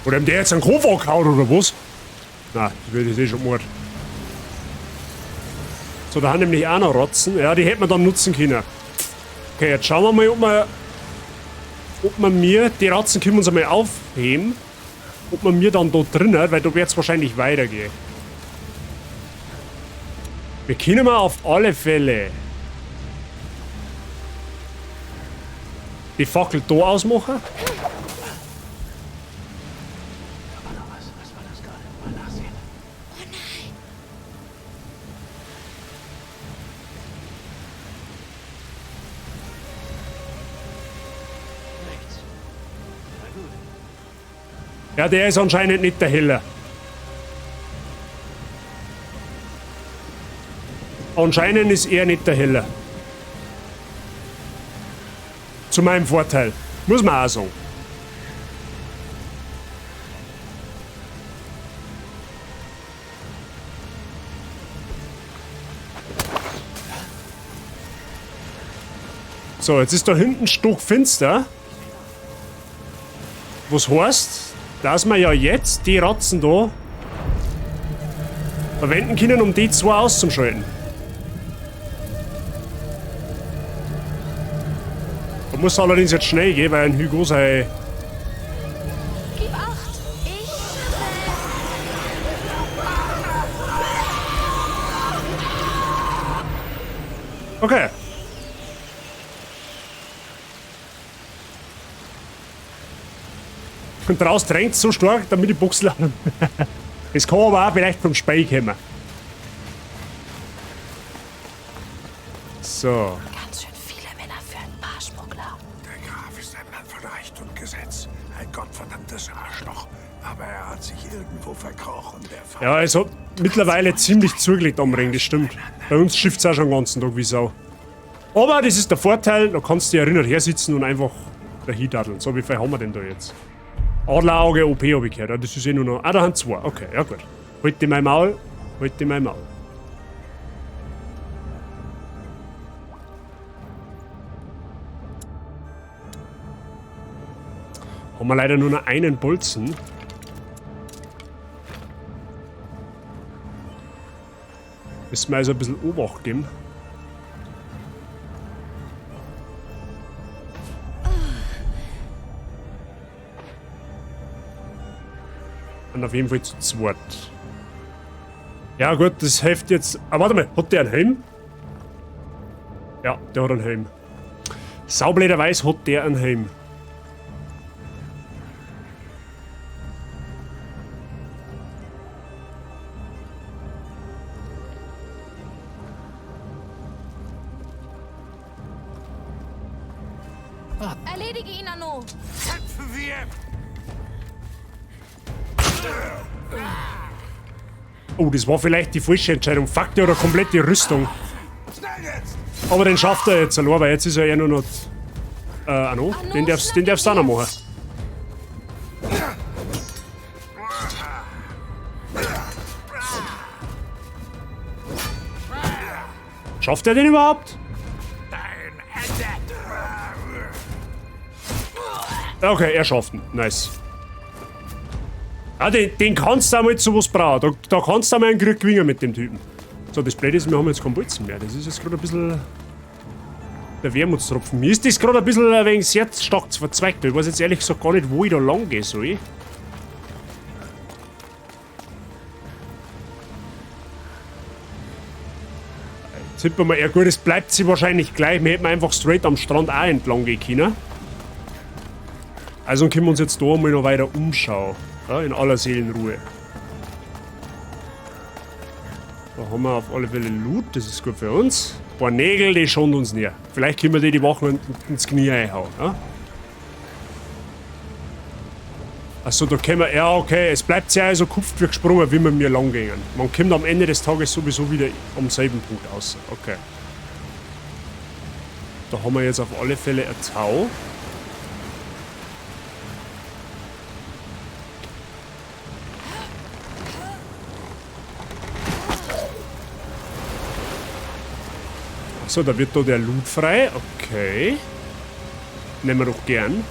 Oder haben der jetzt einen Kopf angehauen oder was? Nein, das wird jetzt eh schon Mord. So, da haben nämlich auch noch Rotzen. Ja, die hätten wir dann nutzen können. Okay, jetzt schauen wir mal, ob wir mir, die Ratzen können wir uns einmal aufheben, ob wir mir dann da drinnen, weil da wird es wahrscheinlich weitergehen. Wir können mal auf alle Fälle die Fackel da ausmachen. Ja, der ist anscheinend nicht der Helle. Anscheinend ist er nicht der Helle. Zu meinem Vorteil. Muss man auch sagen. So, jetzt ist da hinten stockfinster. Was heißt, dass wir ja jetzt die Ratzen da verwenden können, um die zwei auszuschalten. Da muss allerdings jetzt schnell gehen, weil ein Hugo sei. Gib Acht. Ich Okay. Und draußen drängt es so stark, damit die Box landen. Es kann aber auch vielleicht vom Speil kommen. So. Ganz schön viele Männer für ein paar Schmuggler. Der Graf ist ein Mann von Recht und Gesetz. Ein gottverdammtes Arschloch. Aber er hat sich irgendwo verkrochen. Der Ja, es hat mittlerweile ziemlich zugelegt am Ring, das stimmt. Bei uns schifft es auch schon den ganzen Tag wie Sau. Aber das ist der Vorteil, da kannst du ja erinnert her sitzen und einfach dahin daddeln. So, wie viel haben wir denn da jetzt? Adlerauge OP habe ich gehört. Das ist eh nur noch. Ah, da haben zwei. Okay, ja gut. Halt dir mein Maul. Halt dir mein Maul. Haben wir leider nur noch einen Bolzen. Müssen wir also ein bisschen Obacht geben. Und auf jeden Fall zu zweit. Ja gut, das hilft jetzt... Ah, warte mal, hat der einen Helm? Ja, der hat einen Helm. Saublederweise hat der einen Helm. Erledige ihn, Anno. Kämpfen wir! Oh, das war vielleicht die falsche Entscheidung. Fuck, der hat eine komplette Rüstung. Schnell jetzt! Aber den schafft er jetzt allein, weil jetzt ist er ja nur noch... Anno. Den darfst du auch noch machen. Schafft er den überhaupt? Okay, er schafft ihn. Nice. Ah, den kannst du auch mit sowas brauchen. Da kannst du auch mal einen Krieg gewinnen mit dem Typen. So, das Blöde ist, wir haben jetzt keinen Bolzen mehr. Das ist jetzt gerade ein bisschen... der Wermutstropfen. Mir ist das gerade ein bisschen ein wenig sehr stark verzweigt. Ich weiß jetzt ehrlich gesagt gar nicht, wo ich da lang gehen soll. Jetzt hätten wir mal... Ja gut, es bleibt sie wahrscheinlich gleich. Wir hätten einfach straight am Strand auch entlang gehen können. Also können wir uns jetzt da mal noch weiter umschauen. Ja, in aller Seelenruhe. Da haben wir auf alle Fälle Loot, das ist gut für uns. Ein paar Nägel, die schonen uns nicht. Vielleicht können wir die Wachen ins Knie einhauen. Ja? Achso, da können wir... Ja, okay, es bleibt ja also kupft wie gesprungen, wie wir mir lang gehen. Man kommt am Ende des Tages sowieso wieder am selben Punkt aus. Okay. Da haben wir jetzt auf alle Fälle ein Tau. So, da wird da der Loot frei. Okay. Nehmen wir doch gern.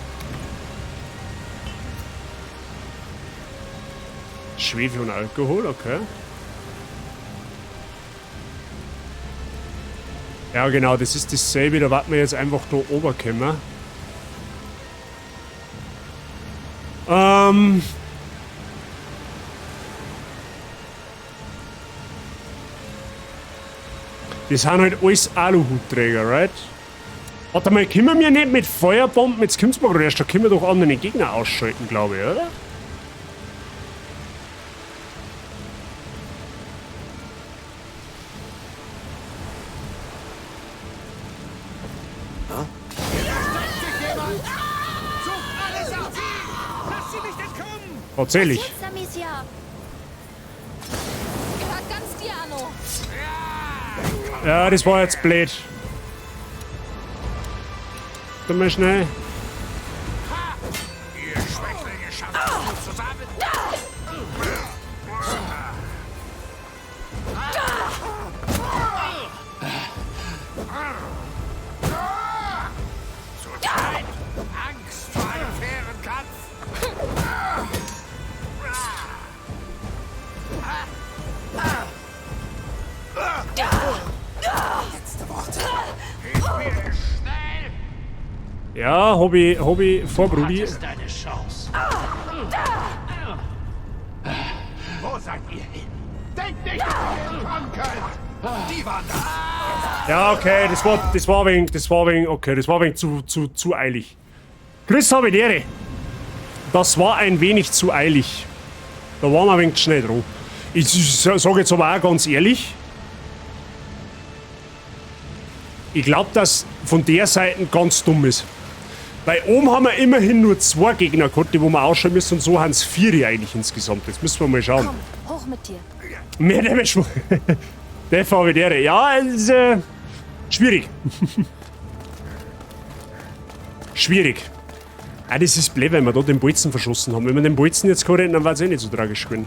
Schwefel und Alkohol, okay. Ja, genau, das ist dasselbe. Da warten wir jetzt einfach da oben kommen. Das sind halt alles Aluhutträger, right? Warte mal, können wir nicht mit Feuerbomben, jetzt kommt's mal gerade erst, da können wir doch andere Gegner ausschalten, glaube ich, oder? Tatsächlich. Gehört ganz dir, Anno. Ja, das war jetzt blöd. Dann mal schnell. Ihr Schwächlinge schafft gut zusammen. Zur Zeit. Angst vor einem fairen Kampf. Letzte Worte. Ich will schnell. Ja, Hobby, vor Brudi. Das ist deine Chance. Wo seid ihr hin? Denkt nicht, dass ihr entkommen könnt! Die waren da! Ja, okay, das war ein wenig zu eilig. Grüß Habitäre. Das war ein wenig zu eilig. Da waren wir ein wenig schnell dran. Ich sage jetzt aber auch ganz ehrlich, ich glaube, dass von der Seite ganz dumm ist. Weil oben haben wir immerhin nur 2 Gegner gehabt, die wo wir ausschauen müssen, und so haben es 4 eigentlich insgesamt. Jetzt müssen wir mal schauen. Komm, hoch mit dir. Mehr Damage. Der Habitäre. Ja, es ist schwierig. Schwierig. Ah, das ist blöd, weil wir da den Bolzen verschossen haben. Wenn wir den Bolzen jetzt gehabt hätten, dann war es eh nicht so tragisch gewesen.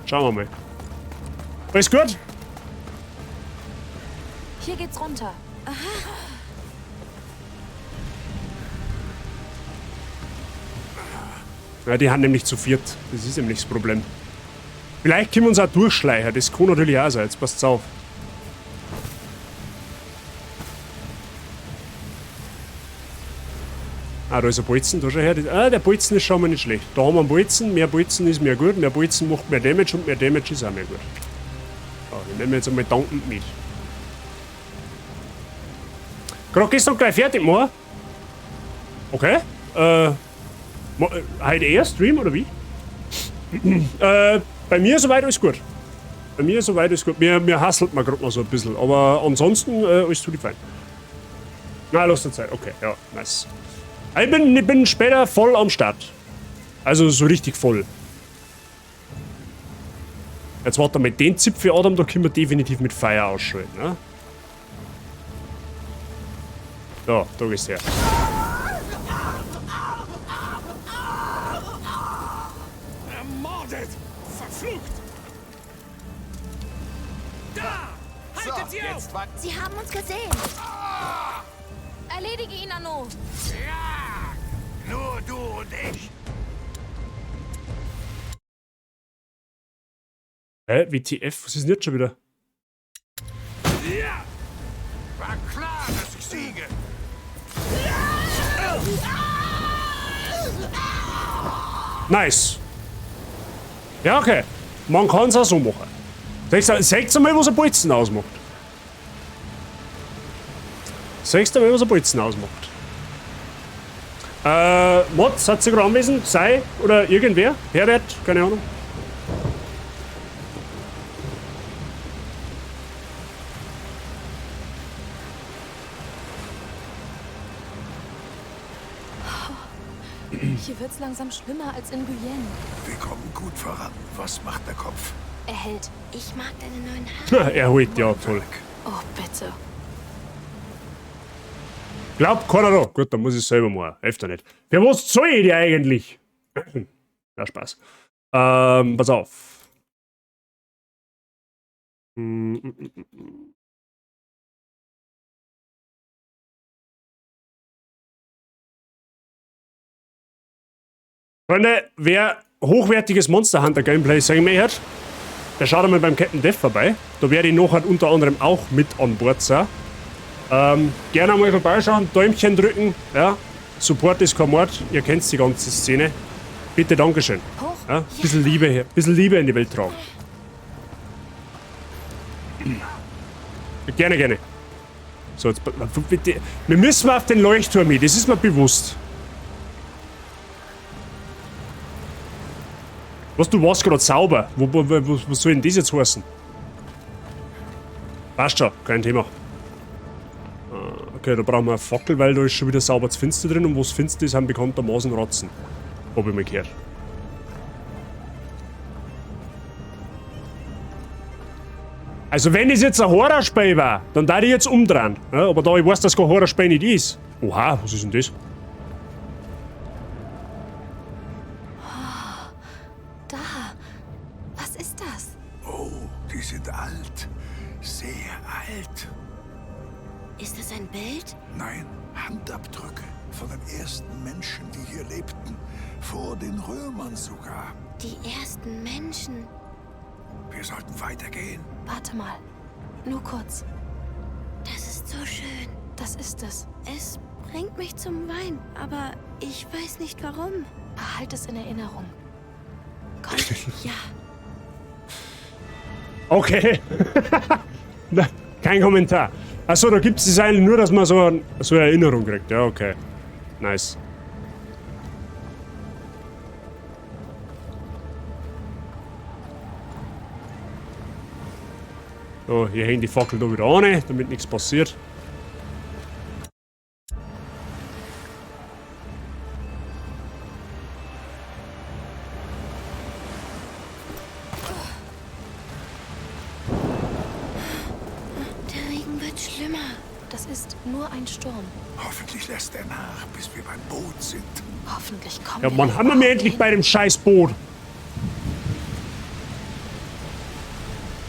Schauen wir mal. Alles gut? Hier geht's runter. Aha. Ja, die haben nämlich zu viert. Das ist nämlich das Problem. Vielleicht können wir uns auch durchschleichen. Das kann natürlich auch sein. Jetzt passt's auf. Ah, da ist ein Bolzen. Da schau her. Der Bolzen ist schon mal nicht schlecht. Da haben wir einen Bolzen. Mehr Bolzen ist mehr gut. Mehr Bolzen macht mehr Damage und mehr Damage ist auch mehr gut. So, den nehmen wir jetzt einmal dankend mit. Gerade gestern gleich fertig, Mann. Okay. Heute eher Stream oder wie? Bei mir soweit alles gut. Bei mir soweit alles gut. Mir hasselt man gerade noch so ein bisschen. Aber ansonsten alles tut fein. Na, los der Zeit. Okay, ja, nice. Ich bin später voll am Start. Also so richtig voll. Jetzt warte mal, den Zipfel, Adam, da können wir definitiv mit Feuer ausschalten, ne? Da, da geht's her. Ermordet! Verflucht! Da! Haltet sie auf! Sie haben uns gesehen. Erledige ihn, Anno. Ja! Nur du und ich! WTF? Was ist denn jetzt schon wieder? Ja! War klar, dass ich siege! Nice. Ja, okay. Man kann es auch so machen. Seht ihr mal, was ein Bolzen ausmacht? Seht ihr mal, was ein Bolzen ausmacht? Mods, hat sie gerade anwesend? Sei oder irgendwer? Herbert? Keine Ahnung. Hier wird's langsam schlimmer als in Guyenne. Wir kommen gut voran. Was macht der Kopf? Er hält. Ich mag deine neuen Haare. Er holt, ja, voll. Oh, bitte. Glaubt keiner da. Gut, dann muss ich es selber machen. Hilft ja nicht. Für was soll ich dir eigentlich? Ja, Spaß. Pass auf. Freunde, wer hochwertiges Monster Hunter Gameplay sehen möchte, der schaut einmal beim Captain Death vorbei. Da werde ich nachher unter anderem auch mit an Bord sein. Gerne einmal vorbeischauen, Däumchen drücken, ja. Support ist kein Mord, ihr kennt die ganze Szene. Bitte, Dankeschön. Ja, bisschen Liebe her, bisschen Liebe in die Welt tragen. Gerne, gerne. So, jetzt bitte. Wir müssen auf den Leuchtturm hin, das ist mir bewusst. Was, du warst gerade sauber. Was soll denn das jetzt heißen? Passt schon, kein Thema. Okay, da brauchen wir eine Fackel, weil da ist schon wieder sauber das Finster drin und wo es finster ist, haben bekanntermaßen Ratzen. Hab ich mal gehört. Also wenn das jetzt ein Horrorspiel war, dann darf ich jetzt umdrehen. Ja, aber da ich weiß, dass kein Horrorspiel nicht ist. Oha, was ist denn das? Die sind alt. Sehr alt. Ist das ein Bild? Nein, Handabdrücke von den ersten Menschen, die hier lebten. Vor den Römern sogar. Die ersten Menschen. Wir sollten weitergehen. Warte mal. Nur kurz. Das ist so schön. Das ist es. Es bringt mich zum Weinen, aber ich weiß nicht warum. Behalt es in Erinnerung. Komm, ja. Okay. Na, kein Kommentar. Achso, da gibt es eigentlich nur, dass man so eine Erinnerung kriegt. Ja, okay. Nice. So, hier hängen die Fackel da wieder an, damit nichts passiert. Das ist nur ein Sturm. Hoffentlich lässt er nach, bis wir beim Boot sind. Hoffentlich kommen Ja, Mann, haben wir endlich bei dem scheiß Boot.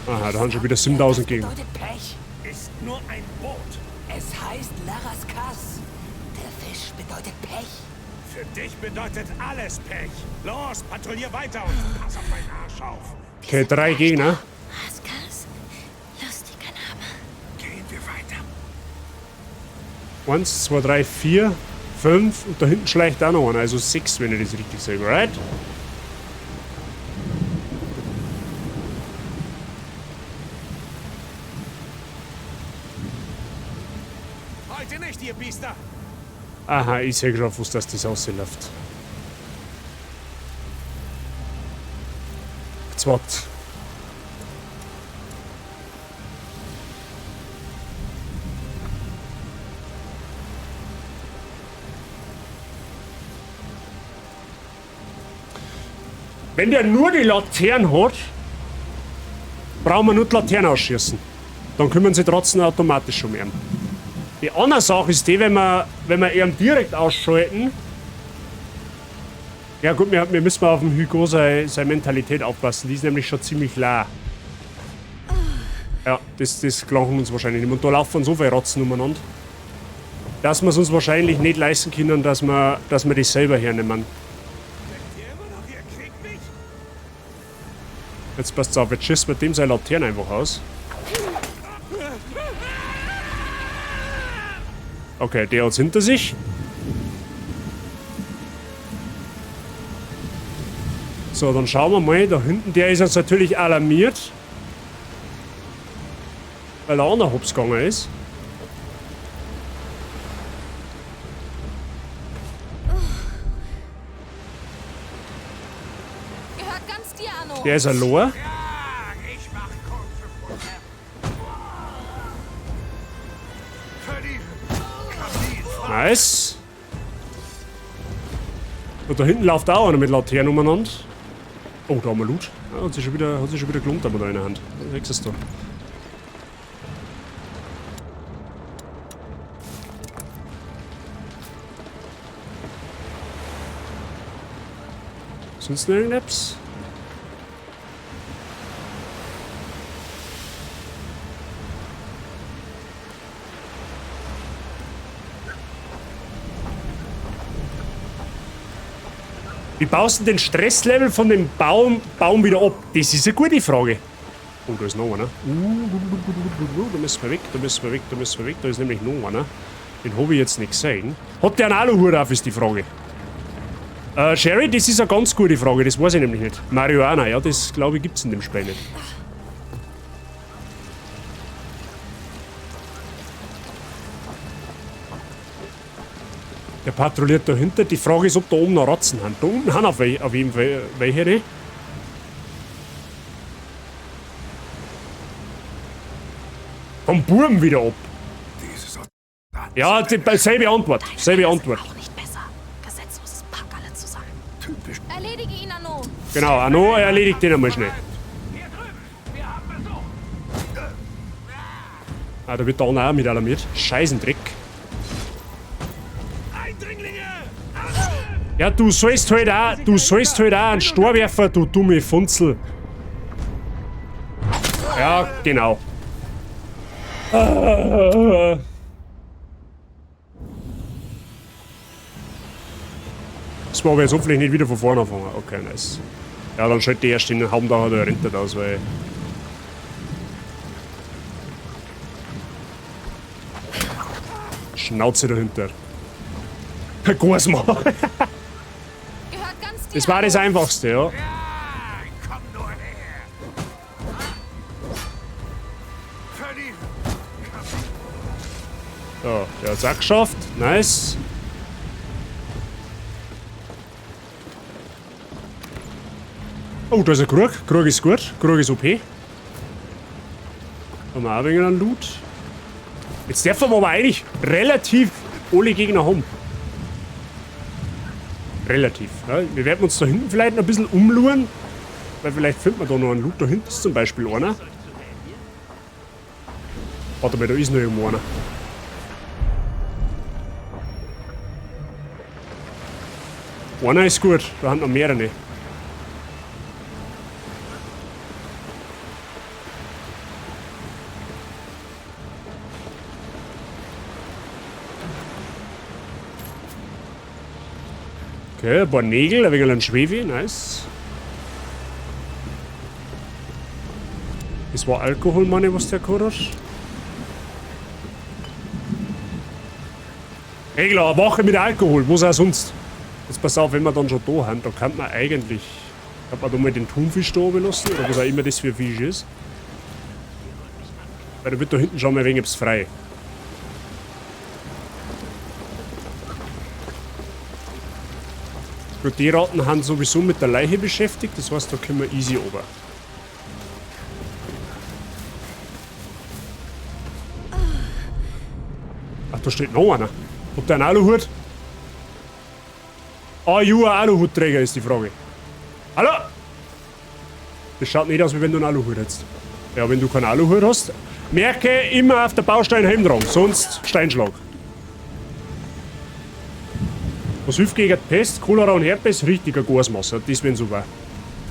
Aha, da haben schon wieder 7000 gegen. Bedeutet Pech. Ist nur ein Boot. Es heißt Laraskas. Der Fisch bedeutet Pech. Für dich bedeutet alles Pech. Los, patrouillier weiter und pass auf meinen Arsch auf. Okay, 3 Gegner. Askas lustiger Name. Gehen wir weiter. 1, 2, 3, 4, 5 und da hinten schleicht auch noch einer, also 6, wenn ich das richtig sehe, right? Heute nicht, ihr Biester! Aha, ich sehe schon, was das ausläuft. Zwart. Wenn der nur die Laternen hat, brauchen wir nur die Laternen ausschießen. Dann kümmern sie trotzdem automatisch um ihn. Die andere Sache ist die, wenn wir ihn direkt ausschalten. Ja gut, wir müssen auf dem Hugo seine Mentalität aufpassen. Die ist nämlich schon ziemlich la. Ja, das gelangen uns wahrscheinlich nicht. Und da laufen so viele Rotzen umeinander, dass wir es uns wahrscheinlich nicht leisten können, dass wir das selber hernehmen. Jetzt passt auf, jetzt schießt mit dem seine Laterne einfach aus. Okay, der hat's hinter sich. So, dann schauen wir mal, da hinten, der ist jetzt natürlich alarmiert. Weil er auch noch hops gegangen ist. Gehört ganz dir, Anno. Der ist ein Lohr. Nice. Und da hinten läuft auch einer mit Laternen umeinander. Oh, da haben wir Loot. Ja, hat sich schon wieder gelohnt, aber da in der Hand. Was ist das da? Sonst noch irgendetwas? Wie baust du den Stresslevel von dem Baum wieder ab? Das ist eine gute Frage. Oh, da ist noch einer. Da müssen wir weg, da müssen wir weg, da müssen wir weg. Da ist nämlich noch einer. Den habe ich jetzt nicht gesehen. Hat der einen Aluhut auf, ist die Frage. Sherry, das ist eine ganz gute Frage, das weiß ich nämlich nicht. Marihuana, ja, das glaube ich gibt es in dem Spiel nicht. Der patrouilliert dahinter. Die Frage ist, ob da oben noch Ratzen haben. Da unten haben auf jeden Fall welche, ne? Vom Burm wieder ab. Ja, selbe Antwort. Selbe Antwort. Gesetzloses Pack alle zusammen. Typisch. Erledige ihn, Anno. Genau, Anno erledigt den einmal schnell. Ah, da wird da auch mit alarmiert. Scheißendreck. Ja, du sollst halt auch einen Storwerfer, du dumme Funzel. Ja, genau. Das war aber jetzt hoffentlich nicht wieder von vorne anfangen. Okay, nice. Ja, dann schaut die erst den Hauptdach der rentet aus, weil... Schnauze dahinter. Groß mal. Das war das Einfachste, ja. So, der hat's auch geschafft. Nice. Oh, da ist ein Krug. Krug ist gut. Krug ist OP. Haben wir auch ein wenig an Loot. Jetzt dürfen wir aber eigentlich relativ alle Gegner haben. Relativ. Ja. Wir werden uns da hinten vielleicht noch ein bisschen umluren. Weil vielleicht findet man da noch einen Loot. Da hinten ist zum Beispiel einer. Warte mal, da ist noch irgendwo einer. Einer ist gut. Da haben noch mehrere. Okay, ein paar Nägel, ein wenig an Schwefel, nice. Das war Alkohol, meine, was der gehabt hat. Regler, eine Woche mit Alkohol, was auch sonst. Jetzt pass auf, wenn wir dann schon da haben, da kann man eigentlich... Kann man da mal den Thunfisch da oben lassen, oder was auch immer das für ein Fisch ist. Weil da wird da hinten schon mal ein wenig frei. Gut, die Ratten haben sowieso mit der Leiche beschäftigt, das heißt, da können wir easy ober. Ach, da steht noch einer. Habt ihr einen Aluhut? Ah, ein Aluhutträger ist die Frage. Hallo? Das schaut nicht aus, wie wenn du einen Aluhut hättest. Ja, wenn du keinen Aluhut hast, merke immer auf der Baustelle Helm tragen, sonst Steinschlag. Was hilft gegen Pest, Cholera und Herpes? Richtiger Gasmaß, das wäre super.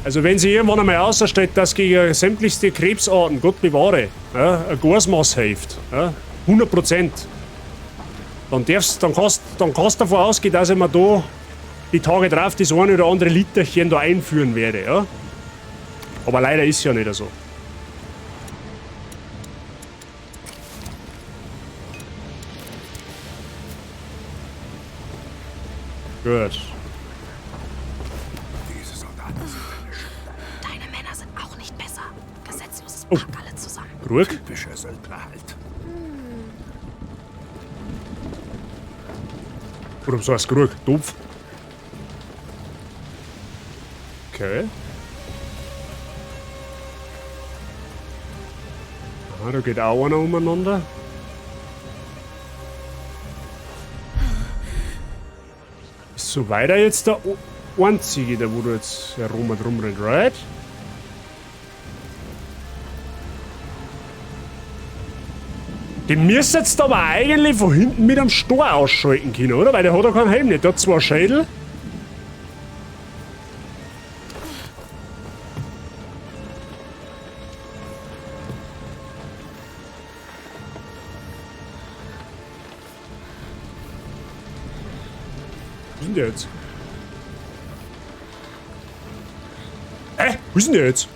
Also wenn sie irgendwann einmal außersteht, dass gegen sämtlichste Krebsarten, Gott bewahre, ja, ein Gasmaß hilft, ja, 100%, dann kannst du davon ausgehen, dass ich mir da die Tage drauf das eine oder andere Literchen da einführen werde. Ja? Aber leider ist es ja nicht so. Gut. Deine Männer sind auch nicht besser. Gesetzloses Oh. Pack alle zusammen. Ruhig. Typischer Söldner halt. Warum so heißt ruhig? Dopf. Okay. Ah, da geht auch einer umeinander. Ist so weiter jetzt der einzige, der wo du jetzt herum und rumrennt, right? Den müsst jetzt aber eigentlich von hinten mit einem Stor ausschalten können, oder? Weil der hat ja keinen Helm nicht. Der hat zwar Schädel. Wo ist denn der jetzt? Wo ist denn der jetzt?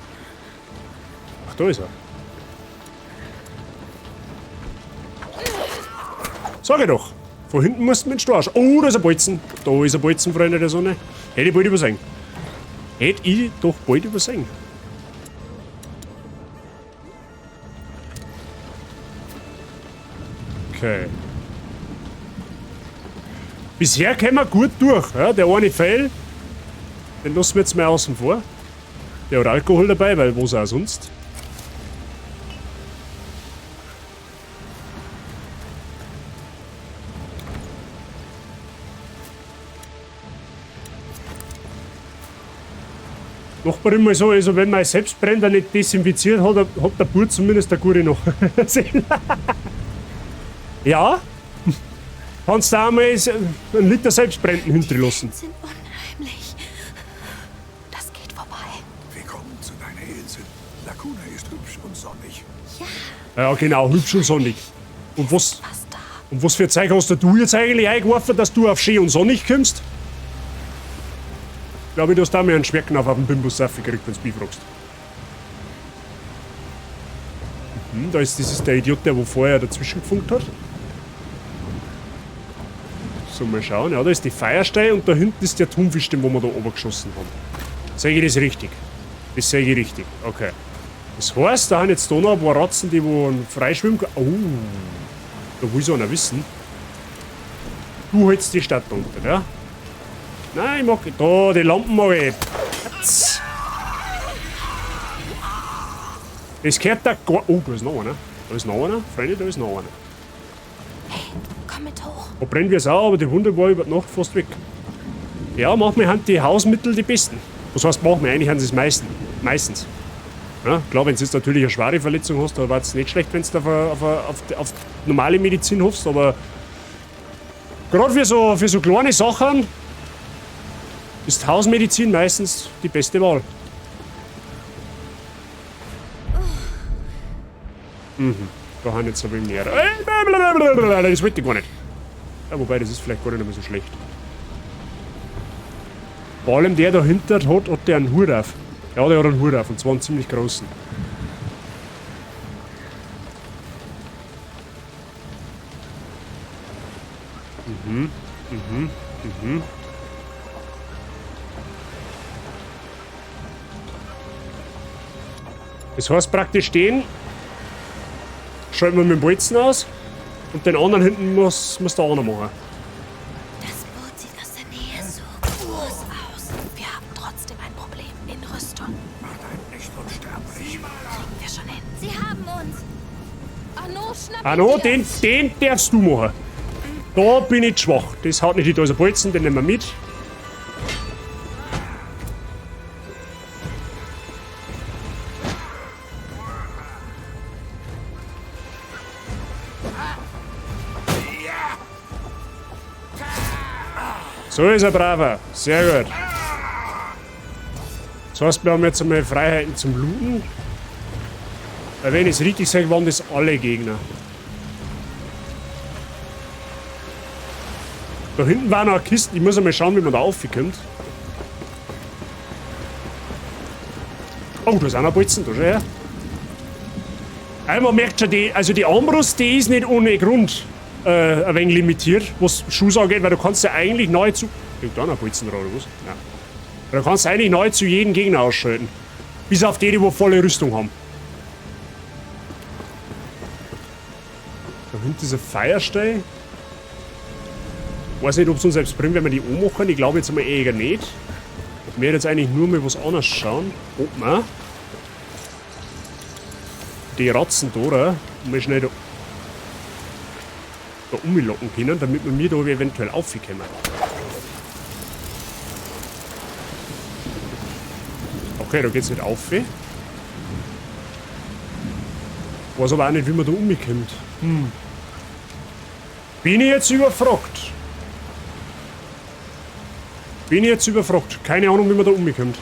Ach, da ist er. Sag ich doch. Von hinten musst du mit dem Stor ausschauen. Oh, da ist ein Bolzen. Da ist ein Bolzen, Freunde der Sonne. Hätte ich bald übersehen. Hätte ich doch bald übersehen. Okay. Bisher kommen wir gut durch. Ja, der eine Pfeil, den lassen wir jetzt mal außen vor. Der hat Alkohol dabei, weil was auch sonst. Nachbarin mal so, also wenn mein Selbstbrenner nicht desinfiziert hat, hat der Bub zumindest eine gute noch. Ja? Kannst du auch mal einen Liter Selbstbrennen hinterlassen. Sind unheimlich. Das geht vorbei. Willkommen zu deiner Insel. Laguna ist hübsch und sonnig. Ja, genau, hübsch und sonnig. Und was für Zeug hast du jetzt eigentlich eingeworfen, dass du auf schön und sonnig kommst? Ich glaube, du hast da mir einen Schwerken auf den Bimbus-Saffi gekriegt, wenn du mich fragst. Da ist der Idiot, der wo vorher dazwischen gefunkt hat. So, mal schauen. Ja, da ist die Feierstein und da hinten ist der Thunfisch, den wo wir da oben geschossen haben. Sehe ich das richtig? Das sehe ich richtig. Okay. Das heißt, da haben jetzt da noch ein paar Ratzen, die wo freischwimmen können. Oh, da will so einer wissen. Du hältst die Stadt unten, ja? Nein, ich mag nicht. Da, die Lampen mag ich. Das gehört da gar... Oh, da ist noch einer. Da ist noch einer. Freunde, da ist noch einer. Komm mit hoch. Da brennt wir es auch, aber die Hunde war über die Nacht fast weg. Ja, manchmal haben die Hausmittel die besten. Was heißt manchmal? Eigentlich haben sie es meistens. Ja, klar, wenn du jetzt natürlich eine schwere Verletzung hast, dann war es nicht schlecht, wenn du auf normale Medizin hoffst, aber gerade für so kleine Sachen ist Hausmedizin meistens die beste Wahl. Da haben jetzt aber mehr. Das wollte ich gar nicht. Ja, wobei, das ist vielleicht gar nicht mehr so schlecht. Vor allem der dahinter hat der einen Hut auf. Ja, der hat einen Hut auf, und zwar einen ziemlich großen. Das heißt praktisch den schalten wir mit dem Bolzen aus und den anderen hinten muss der auch noch machen. Das Boot sieht aus der Nähe so groß aus. Wir haben trotzdem ein Problem in Rüstung. Macht einen nicht unsterblich. Kriegen wir schon hin. Sie haben uns. Arno, schnapp Hallo, ihn dir. den darfst du machen. Da bin ich schwach. Das haut nicht in unser Bolzen, den nehmen wir mit. So ist er, braver. Sehr gut. Das heißt, wir haben jetzt einmal Freiheiten zum Looten. Weil wenn ich es richtig sage, waren das alle Gegner. Da hinten war noch eine Kiste. Ich muss einmal schauen, wie man da raufkommt. Oh, da ist auch noch ein Bolzen. Da schau her. Man merkt schon, die Armbrust, die ist nicht ohne Grund ein wenig limitiert, was Schuss angeht, weil du kannst ja eigentlich nahezu... Kriegt da noch ein Bolzen oder was? Ja. Du kannst eigentlich nahezu jeden Gegner ausschalten. Bis auf die volle Rüstung haben. Da hinten ist ein Feierstein. Ich weiß nicht, ob es uns selbst bringt, wenn wir die anmachen. Ich glaube jetzt einmal eher nicht. Ich werde jetzt eigentlich nur mal was anderes schauen. Ob wir die Ratzen da, oder? Mal schnell da umlocken können, damit wir mir da eventuell aufkommen. Okay, da geht's nicht auf. Weiß aber auch nicht, wie man da umkommt. Bin ich jetzt überfragt? Keine Ahnung, wie man da umkommt.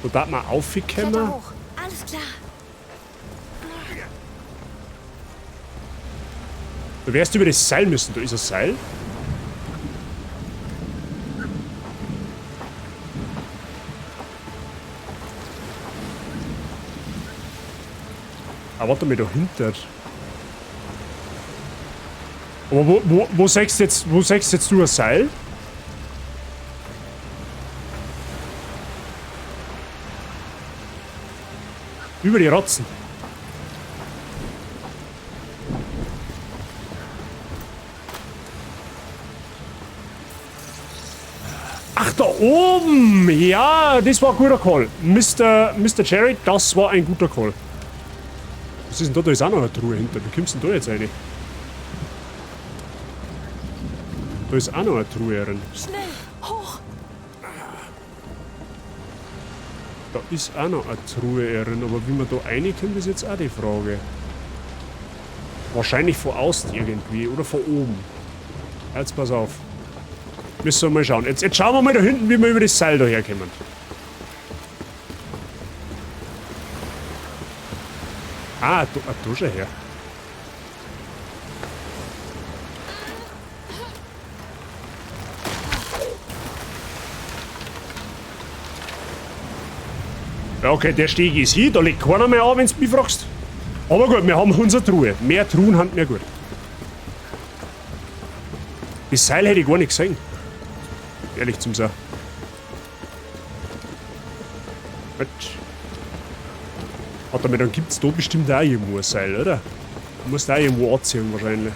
Da darf man aufkommen. Alles klar. Du wärst über das Seil müssen. Da ist ein Seil. Ah, warte mal, dahinter. Aber wo sagst jetzt du ein Seil? Über die Ratzen. Ach, da oben! Ja, das war ein guter Call. Mr. Jerry, das war ein guter Call. Was ist denn da? Da ist auch noch eine Truhe hinter. Wie kommst du denn da jetzt rein? Da ist auch noch eine Truhe drin. Schnell, hoch! Da ist auch noch eine Truhe drin, aber wie man da reinkommt, ist jetzt auch die Frage. Wahrscheinlich von außen irgendwie oder von oben. Jetzt pass auf. Müssen wir mal schauen. Jetzt schauen wir mal da hinten, wie wir über das Seil da herkommen. Ah, da schon her. Ja, okay, der Steg ist hier, da liegt keiner mehr an, wenn du mich fragst. Aber gut, wir haben unsere Truhe. Mehr Truhen haben wir gut. Das Seil hätte ich gar nicht gesehen. Ehrlich zum Sagen. Warte mal, dann gibt es da bestimmt auch irgendwo ein Seil, oder? Du musst auch irgendwo anziehen wahrscheinlich.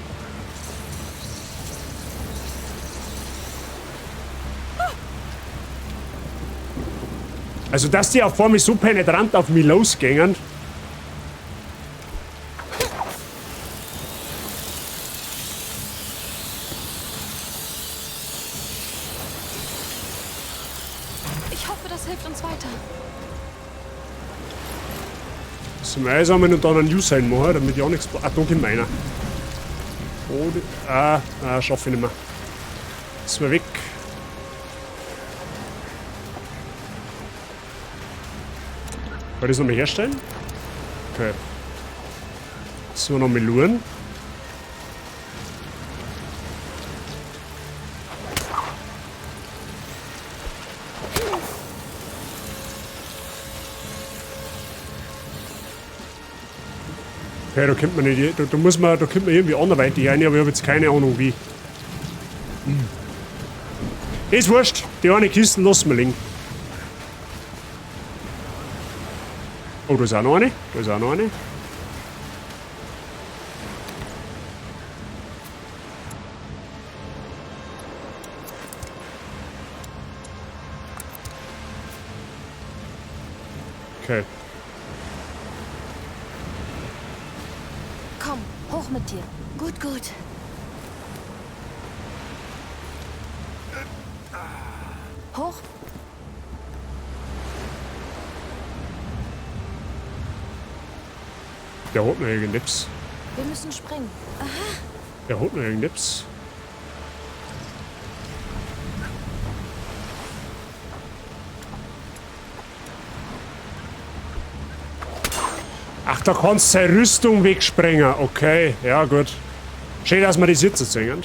Also, dass die auf einmal so penetrant auf mich losgängen. Ich hoffe, das hilft uns weiter. Müssen wir einsammeln und dann ein News sein machen, damit ich auch nichts... Ah, da kommt meiner. Oh, schaffe ich nicht mehr. Ist mal weg. Kann ich das nochmal herstellen? Okay. Müssen wir nochmal luren. Okay, da kommt man nicht, da kommt man irgendwie anderweitig rein, aber ich habe jetzt keine Ahnung wie. Ist wurscht. Die eine Kiste lassen wir liegen. Oh, da ist auch noch eine. Da ist auch noch eine. Okay. Komm, hoch mit dir. Gut, gut. Hoch. Der hat noch irgendetwas. Wir müssen springen. Der hat noch irgendetwas. Ach, da kannst du seine Rüstung wegsprengen. Okay, ja gut. Schön, dass wir die Sitze singen.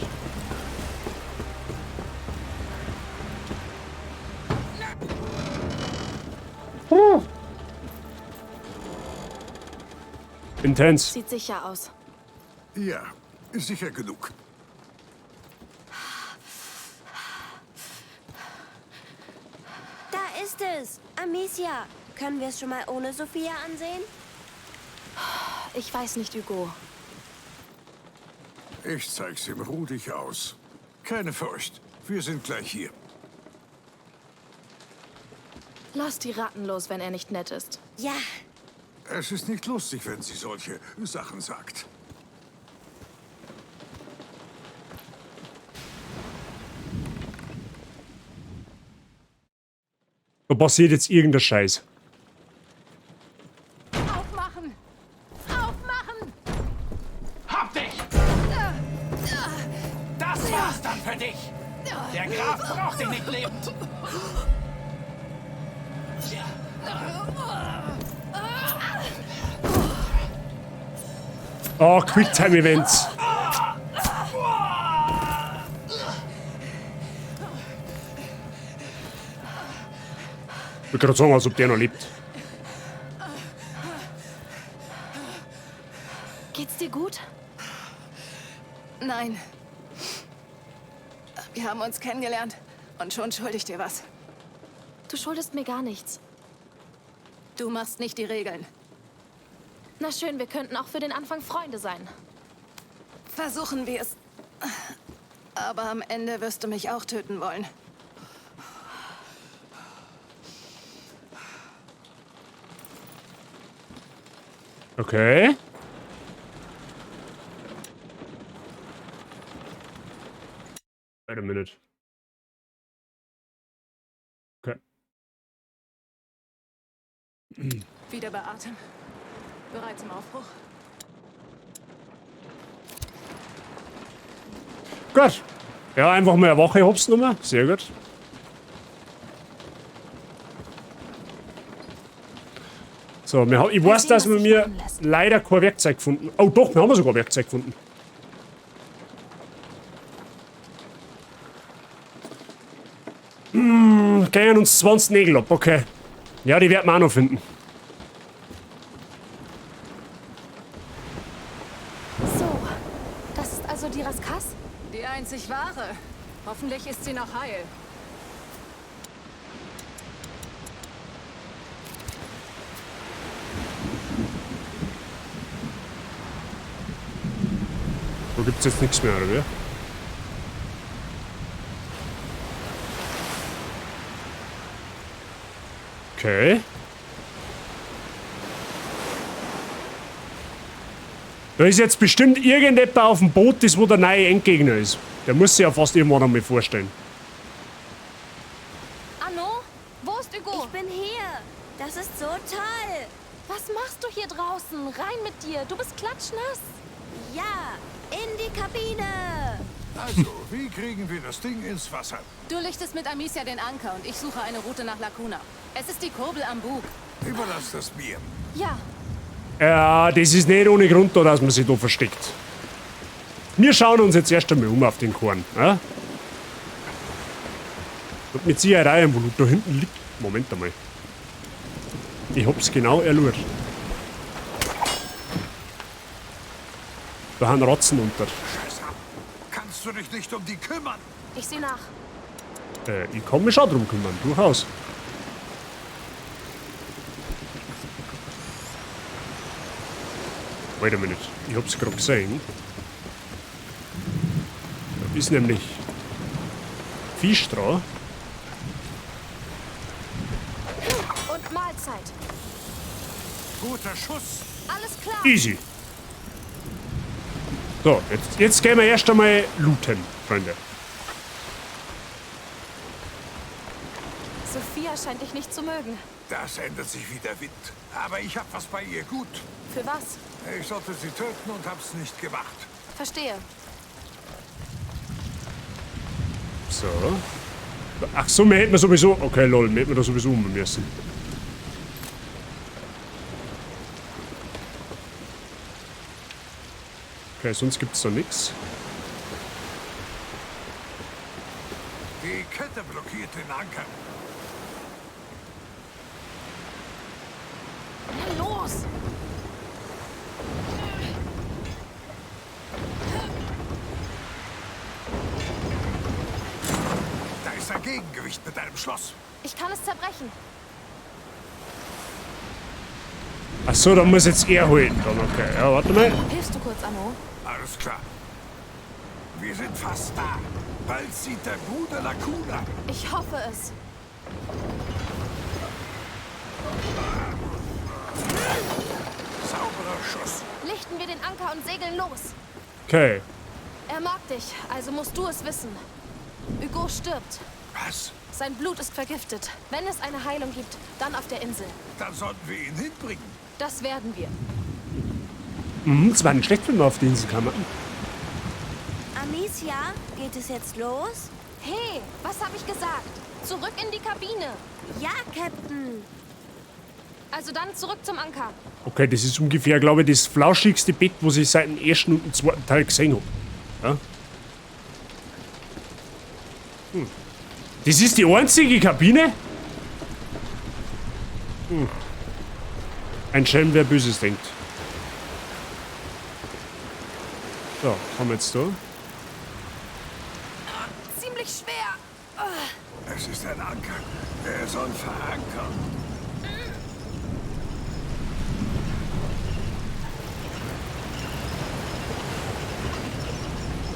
Intens. Sieht sicher aus. Ja, sicher genug. Da ist es. Amicia. Können wir es schon mal ohne Sophia ansehen? Ich weiß nicht, Hugo. Ich zeig's ihm ruhig aus. Keine Furcht. Wir sind gleich hier. Lass die Ratten los, wenn er nicht nett ist. Ja. Es ist nicht lustig, wenn sie solche Sachen sagt. Da passiert jetzt irgendein Scheiß. Aufmachen! Aufmachen! Hab dich! Das war's dann für dich! Der Graf braucht dich nicht lebend! Oh, Quicktime-Events. Ich würde gerade sagen, als ob der noch lebt. Geht's dir gut? Nein. Wir haben uns kennengelernt und schon schulde ich dir was. Du schuldest mir gar nichts. Du machst nicht die Regeln. Na schön, wir könnten auch für den Anfang Freunde sein. Versuchen wir es. Aber am Ende wirst du mich auch töten wollen. Okay. Wait a minute. Okay. Wieder bei Atem. Bereit zum Aufbruch? Gut. Ja, einfach mal eine Woche Hopsnummer. Sehr gut. So, ich weiß, dass wir mir leider kein Werkzeug gefunden. Oh doch, wir haben sogar Werkzeug gefunden. Gehen uns 20 Nägel ab, okay. Ja, die werden wir auch noch finden. So, das ist also die Raskas? Die einzig wahre. Hoffentlich ist sie noch heil. Da gibt's jetzt nichts mehr, oder wie? Okay. Da ist jetzt bestimmt irgendjemand auf dem Boot, das wo der neue Endgegner ist. Der muss sich ja fast irgendwann einmal vorstellen. Anno, wo ist Hugo? Ich bin hier. Das ist so toll. Was machst du hier draußen? Rein mit dir. Du bist klatschnass. Ja, in die Kabine. Also, wie kriegen wir das Ding ins Wasser? Du lichtest mit Amicia den Anker und ich suche eine Route nach Lacuna. Es ist die Kurbel am Bug. Überlass das mir. Ja. Ja, das ist nicht ohne Grund da, dass man sich da versteckt. Wir schauen uns jetzt erst einmal um auf den Korn. Ja? Und mit Sicherheit auch ein Volut da hinten liegt. Moment einmal. Ich hab's genau erlurt. Da haben Rotzen unter. Scheiße. Kannst du dich nicht um die kümmern? Ich sehe nach. Ich kann mich schon drum kümmern, durchaus. Wait a minute, ich hab's gerade gesehen. Da ist nämlich Fisch dran. Und Mahlzeit. Guter Schuss. Alles klar. Easy. So, jetzt gehen wir erst einmal looten, Freunde. Sophia scheint dich nicht zu mögen. Das ändert sich wie der Wind. Aber ich hab was bei ihr gut. Für was? Ich sollte sie töten und hab's nicht gemacht. Verstehe. So. Ach so, wir hätten wir sowieso... Okay, lol, wir hätten da sowieso müssen. Okay, sonst gibt's da nichts. Die Kette blockiert den Anker. Na los! Da ist ein Gegengewicht mit einem Schloss. Ich kann es zerbrechen. Ach so, dann muss jetzt er holen. Dann okay, ja, warte mal. Hilfst du kurz, Anno? Alles klar. Wir sind fast da. Bald sieht der Bruder Lacuna. Ich hoffe es. Sauberer Schuss. Lichten wir den Anker und segeln los. Okay. Er mag dich, also musst du es wissen. Hugo stirbt. Was? Sein Blut ist vergiftet. Wenn es eine Heilung gibt, dann auf der Insel. Dann sollten wir ihn hinbringen. Das werden wir. Es war nicht schlecht, wenn wir auf die Insel kamen. Amicia, geht es jetzt los? Hey, was habe ich gesagt? Zurück in die Kabine. Ja, Captain. Also dann zurück zum Anker. Okay, das ist ungefähr, glaube ich, das flauschigste Bett, was ich seit dem ersten und dem zweiten Teil gesehen habe. Ja? Das ist die einzige Kabine? Ein Schelm, wer Böses denkt. So, haben wir jetzt da. Ziemlich schwer. Es ist ein Anker. Er soll verankern.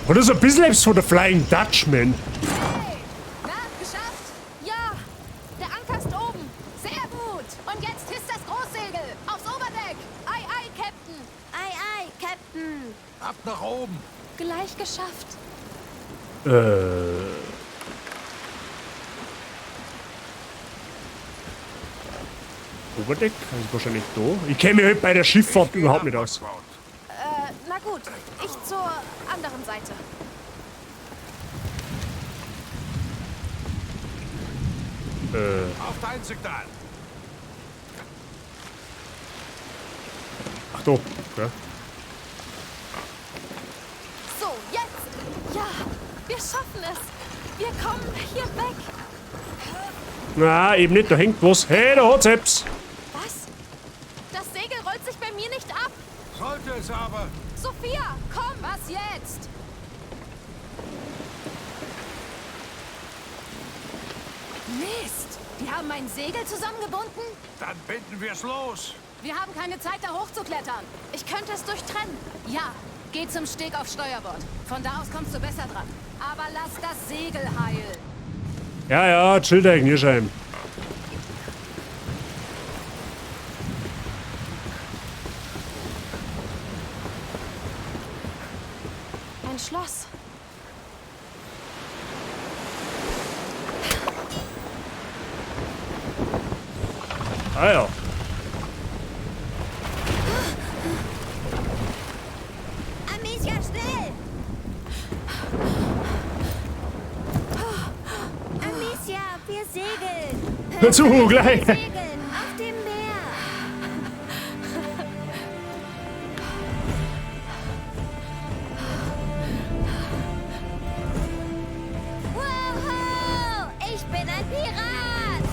Oder so ein bisschen etwas von der Flying Dutchman. Hey, na, geschafft? Ja, der Anker ist oben. Sehr gut. Und jetzt hisst das Großsegel. Aufs Oberdeck. Ei, ei, Captain. Ei, ei, Captain. Ab nach oben. Gleich geschafft. Oberdeck? Das ist wahrscheinlich da. Ich kenne mich halt bei der Schifffahrt überhaupt nicht aus. Na gut, ich zur anderen Seite. Auf dein Signal. Ach da, okay. So, jetzt. Ja, wir schaffen es. Wir kommen hier weg. Na, eben nicht, da hängt was. Hey, da hat's etwas. Was? Das Segel rollt sich bei mir nicht ab. Sollte es aber. Sophia, komm. Was jetzt? Mist! Die haben mein Segel zusammengebunden? Dann binden wir es los. Wir haben keine Zeit, da hochzuklettern. Ich könnte es durchtrennen. Ja, geh zum Steg auf Steuerbord. Von da aus kommst du besser dran. Aber lass das Segel heil. Ja, ja, chill da, Knirschein. Ein Schloss. Ah ja. Amicia, schnell! Amicia, wir segeln. Hör zu, gleich. Wir segeln auf dem Meer. Wow, ich bin ein Pirat.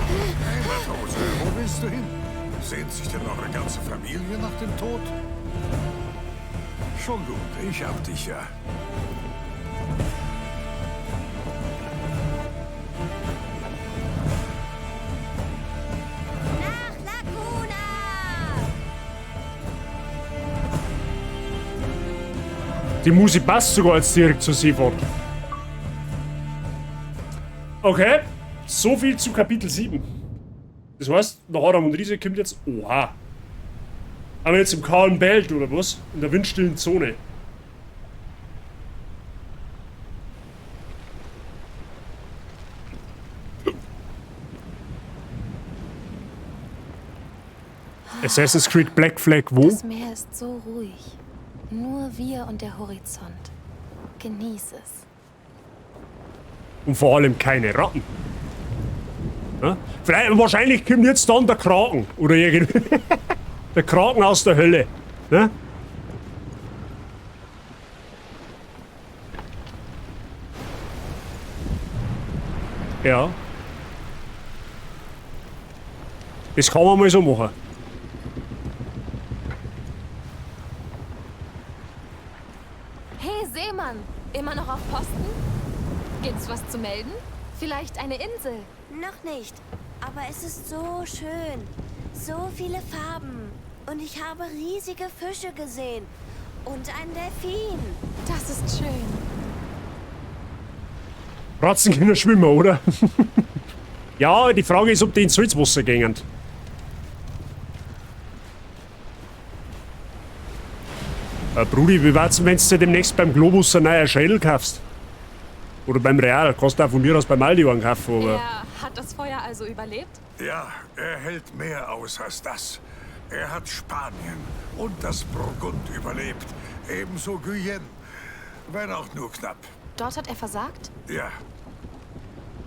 Hey, Matrose, wo willst du hin? Sehnt sich denn eure ganze Familie nach dem Tod? Schon gut, ich hab dich ja. Die Musik passt sogar jetzt direkt zur Seefahrt. Okay, so viel zu Kapitel 7. Das heißt, der Adam und Riese kommt jetzt... Oha. Aber jetzt im kahlen Belt, oder was? In der windstillen Zone. Assassin's Creed Black Flag, wo? Das Meer ist so ruhig. Nur wir und der Horizont. Genieß es. Und vor allem keine Ratten. Ja? Vielleicht, wahrscheinlich kommt jetzt dann der Kraken. Oder irgendwie. Der Kraken aus der Hölle. Ja? Ja. Das kann man mal so machen. Hey Seemann, immer noch auf Posten? Gibt's was zu melden? Vielleicht eine Insel? Noch nicht. Aber es ist so schön. So viele Farben. Und ich habe riesige Fische gesehen. Und ein Delfin. Das ist schön. Ratzen können schwimmen, oder? Ja, die Frage ist, ob die ins Salzwasser gehen. Brudi, wie wär's, wenn du demnächst beim Globus einen neuen Schädel kaufst? Oder beim Real? Kannst du auch von mir aus beim Aldi einen kaufen, aber... Er hat das Feuer also überlebt? Ja, er hält mehr aus als das. Er hat Spanien und das Burgund überlebt. Ebenso Guyenne. Wenn auch nur knapp. Dort hat er versagt? Ja.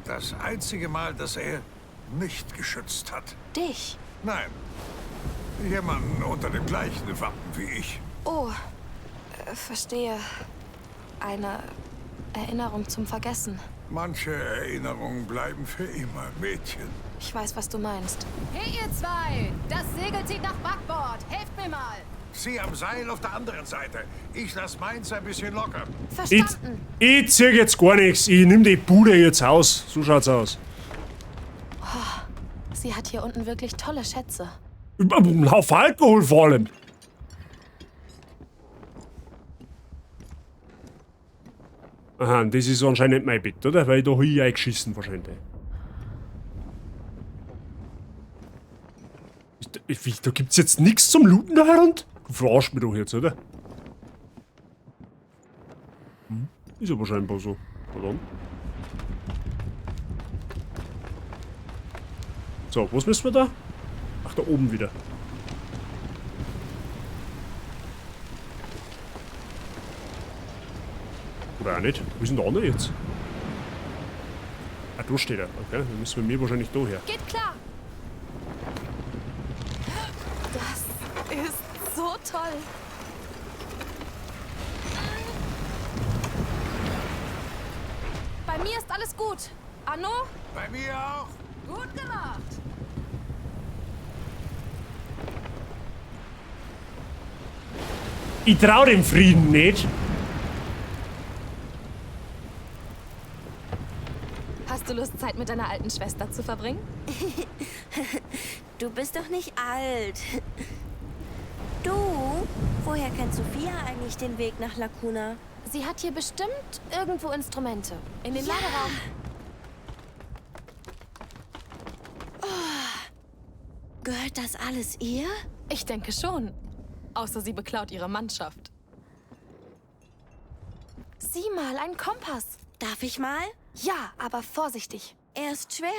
Das einzige Mal, dass er nicht geschützt hat. Dich? Nein. Jemanden unter dem gleichen Wappen wie ich. Oh, verstehe. Eine Erinnerung zum Vergessen. Manche Erinnerungen bleiben für immer, Mädchen. Ich weiß, was du meinst. Hey ihr zwei, das Segel zieht nach Backbord. Helft mir mal. Sie am Seil auf der anderen Seite. Ich lass meins ein bisschen locker. Verstanden. Ich zieh jetzt gar nichts. Ich nimm die Bude jetzt aus. So schaut's aus. Oh, sie hat hier unten wirklich tolle Schätze. Ein Haufen Alkohol vor allem. Aha, und das ist anscheinend mein Bett, oder? Weil da hab ich eingeschissen wahrscheinlich. Da gibt's jetzt nichts zum Looten da herund? Du verarschst mich doch jetzt, oder? Ist aber scheinbar so. Verdammt. So, was müssen wir da? Ach, da oben wieder. Oder auch nicht. Wo ist denn der andere jetzt? Ah, da steht er. Okay, dann müssen wir mir wahrscheinlich da her. Geht klar. Das ist so toll. Bei mir ist alles gut. Anno? Bei mir auch. Gut gemacht. Ich trau dem Frieden nicht. Hast du Lust, Zeit mit deiner alten Schwester zu verbringen? Du bist doch nicht alt. Du? Woher kennt Sophia eigentlich den Weg nach Lacuna? Sie hat hier bestimmt irgendwo Instrumente. In den Lagerraum. Oh. Gehört das alles ihr? Ich denke schon. Außer sie beklaut ihre Mannschaft. Sieh mal, ein Kompass. Darf ich mal? Ja, aber vorsichtig. Er ist schwer.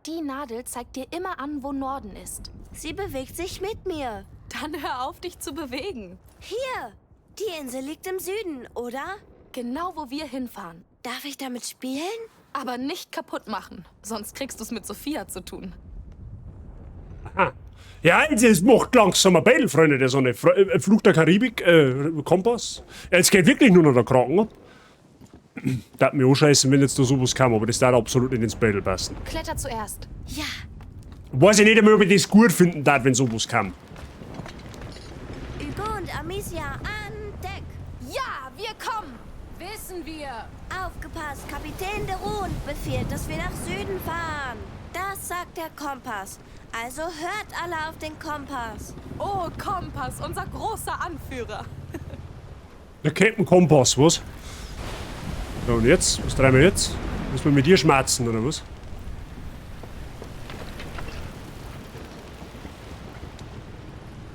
Die Nadel zeigt dir immer an, wo Norden ist. Sie bewegt sich mit mir. Dann hör auf, dich zu bewegen. Hier. Die Insel liegt im Süden, oder? Genau, wo wir hinfahren. Darf ich damit spielen? Aber nicht kaputt machen. Sonst kriegst du es mit Sophia zu tun. Aha. Ja, das macht langsam ein Battle, Freunde der Sonne. Flug der Karibik, Kompass. Jetzt geht wirklich nur noch der Kraken ab. Das hat mir auch scheißen, wenn jetzt da sowas kam, aber das darf absolut nicht ins Battle passen. Kletter zuerst. Ja. Weiß ich nicht einmal, ob ich das gut finden darf, wenn sowas kam. Hugo und Amicia an Deck. Ja, wir kommen. Wissen wir. Aufgepasst, Kapitän de Roon befiehlt, dass wir nach Süden fahren. Das sagt der Kompass. Also hört alle auf den Kompass. Oh, Kompass, unser großer Anführer. Der Captain Kompass, was? Ja, und jetzt? Was treiben wir jetzt? Müssen wir mit dir schmerzen, oder was?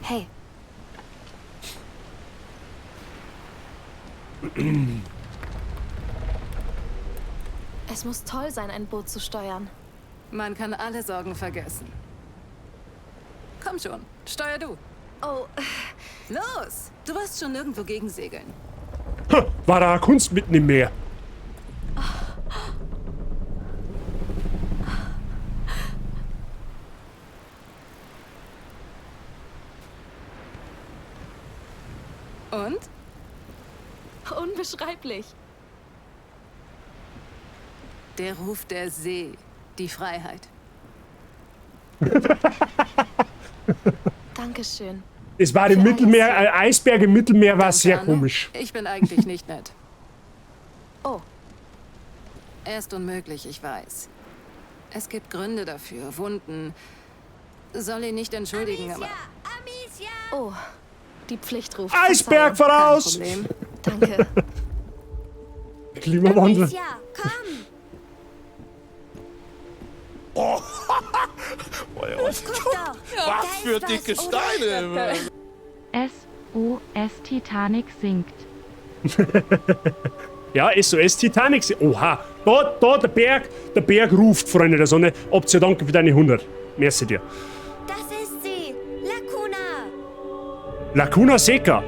Hey. Es muss toll sein, ein Boot zu steuern. Man kann alle Sorgen vergessen. Komm schon, steuer du. Oh. Los, du wirst schon nirgendwo gegensegeln. War da Kunst mitten im Meer? Und? Unbeschreiblich. Der Ruf der See, die Freiheit. Dankeschön. Es war im Mittelmeer, Eisberg im Mittelmeer war sehr komisch. Ich bin eigentlich nicht nett. Oh. Er ist unmöglich, ich weiß. Es gibt Gründe dafür, Wunden. Soll ihn nicht entschuldigen, aber... Oh, die Pflicht ruft. Eisberg voraus! Kein Problem. Danke. Klimawandel. Amicia, komm! Oh. Guck doch! Was für dicke Steine! SOS Titanic sinkt. Ja, SOS Titanic. Oha, da der Berg ruft, Freunde der Sonne. Obzio, danke für deine 100. Merci dir. Das ist sie! Lacuna! Lacuna Seca.